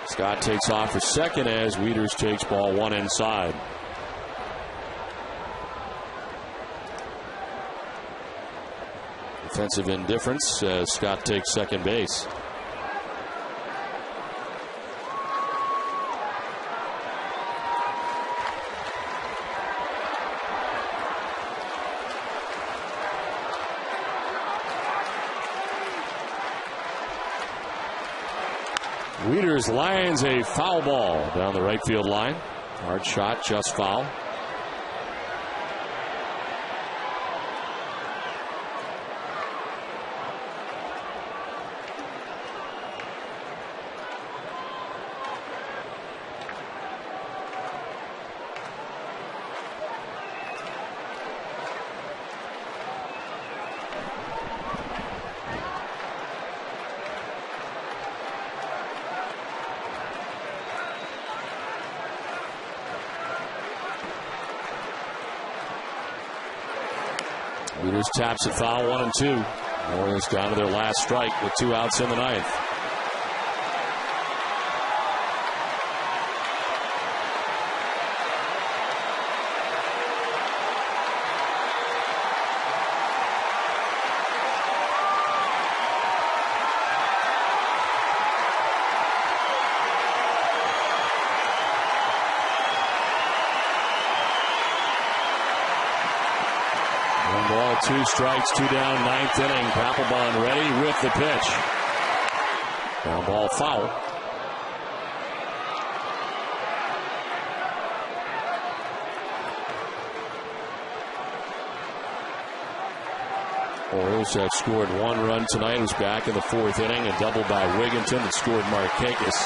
Scott takes off for second as Wieters takes ball one inside. Defensive indifference as Scott takes second base. Wieters lines a foul ball down the right field line. Hard shot, just foul. Wieters taps it foul, 1-2. Orioles down to their last strike with 2 outs in the 9th. One ball, 2 strikes, 2 down, 9th inning. Papelbon ready with the pitch. Ground ball foul. Orioles have scored 1 run tonight. It was back in the 4th inning. A double by Wigginton that scored Markakis.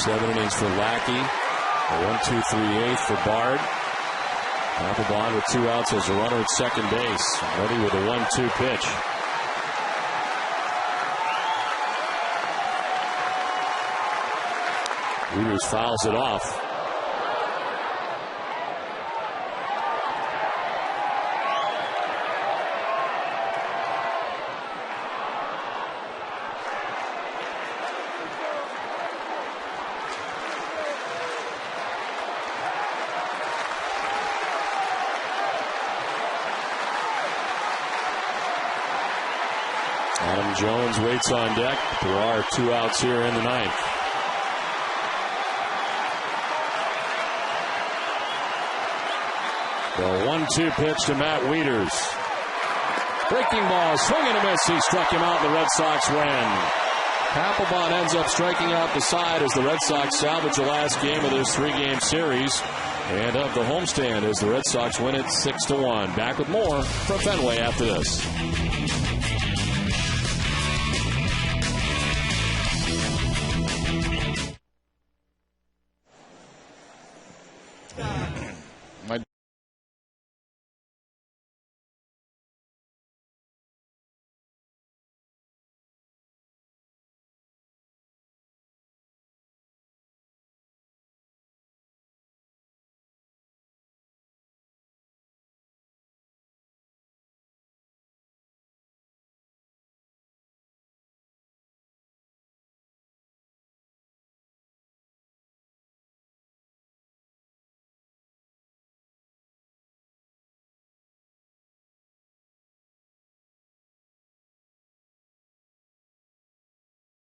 7 innings for Lackey. A 1-2-3-8 for Bard. Papelbon with 2 outs as a runner at second base. Ready with a 1-2 pitch. Weeders fouls it off. Adam Jones waits on deck. There are 2 outs here in the 9th. The 1-2 pitch to Matt Wieters. Breaking ball, swing and a miss. He struck him out. The Red Sox win. Papelbon ends up striking out the side as the Red Sox salvage the last game of this 3-game series and of the homestand as the Red Sox win it 6-1. Back with more from Fenway after this.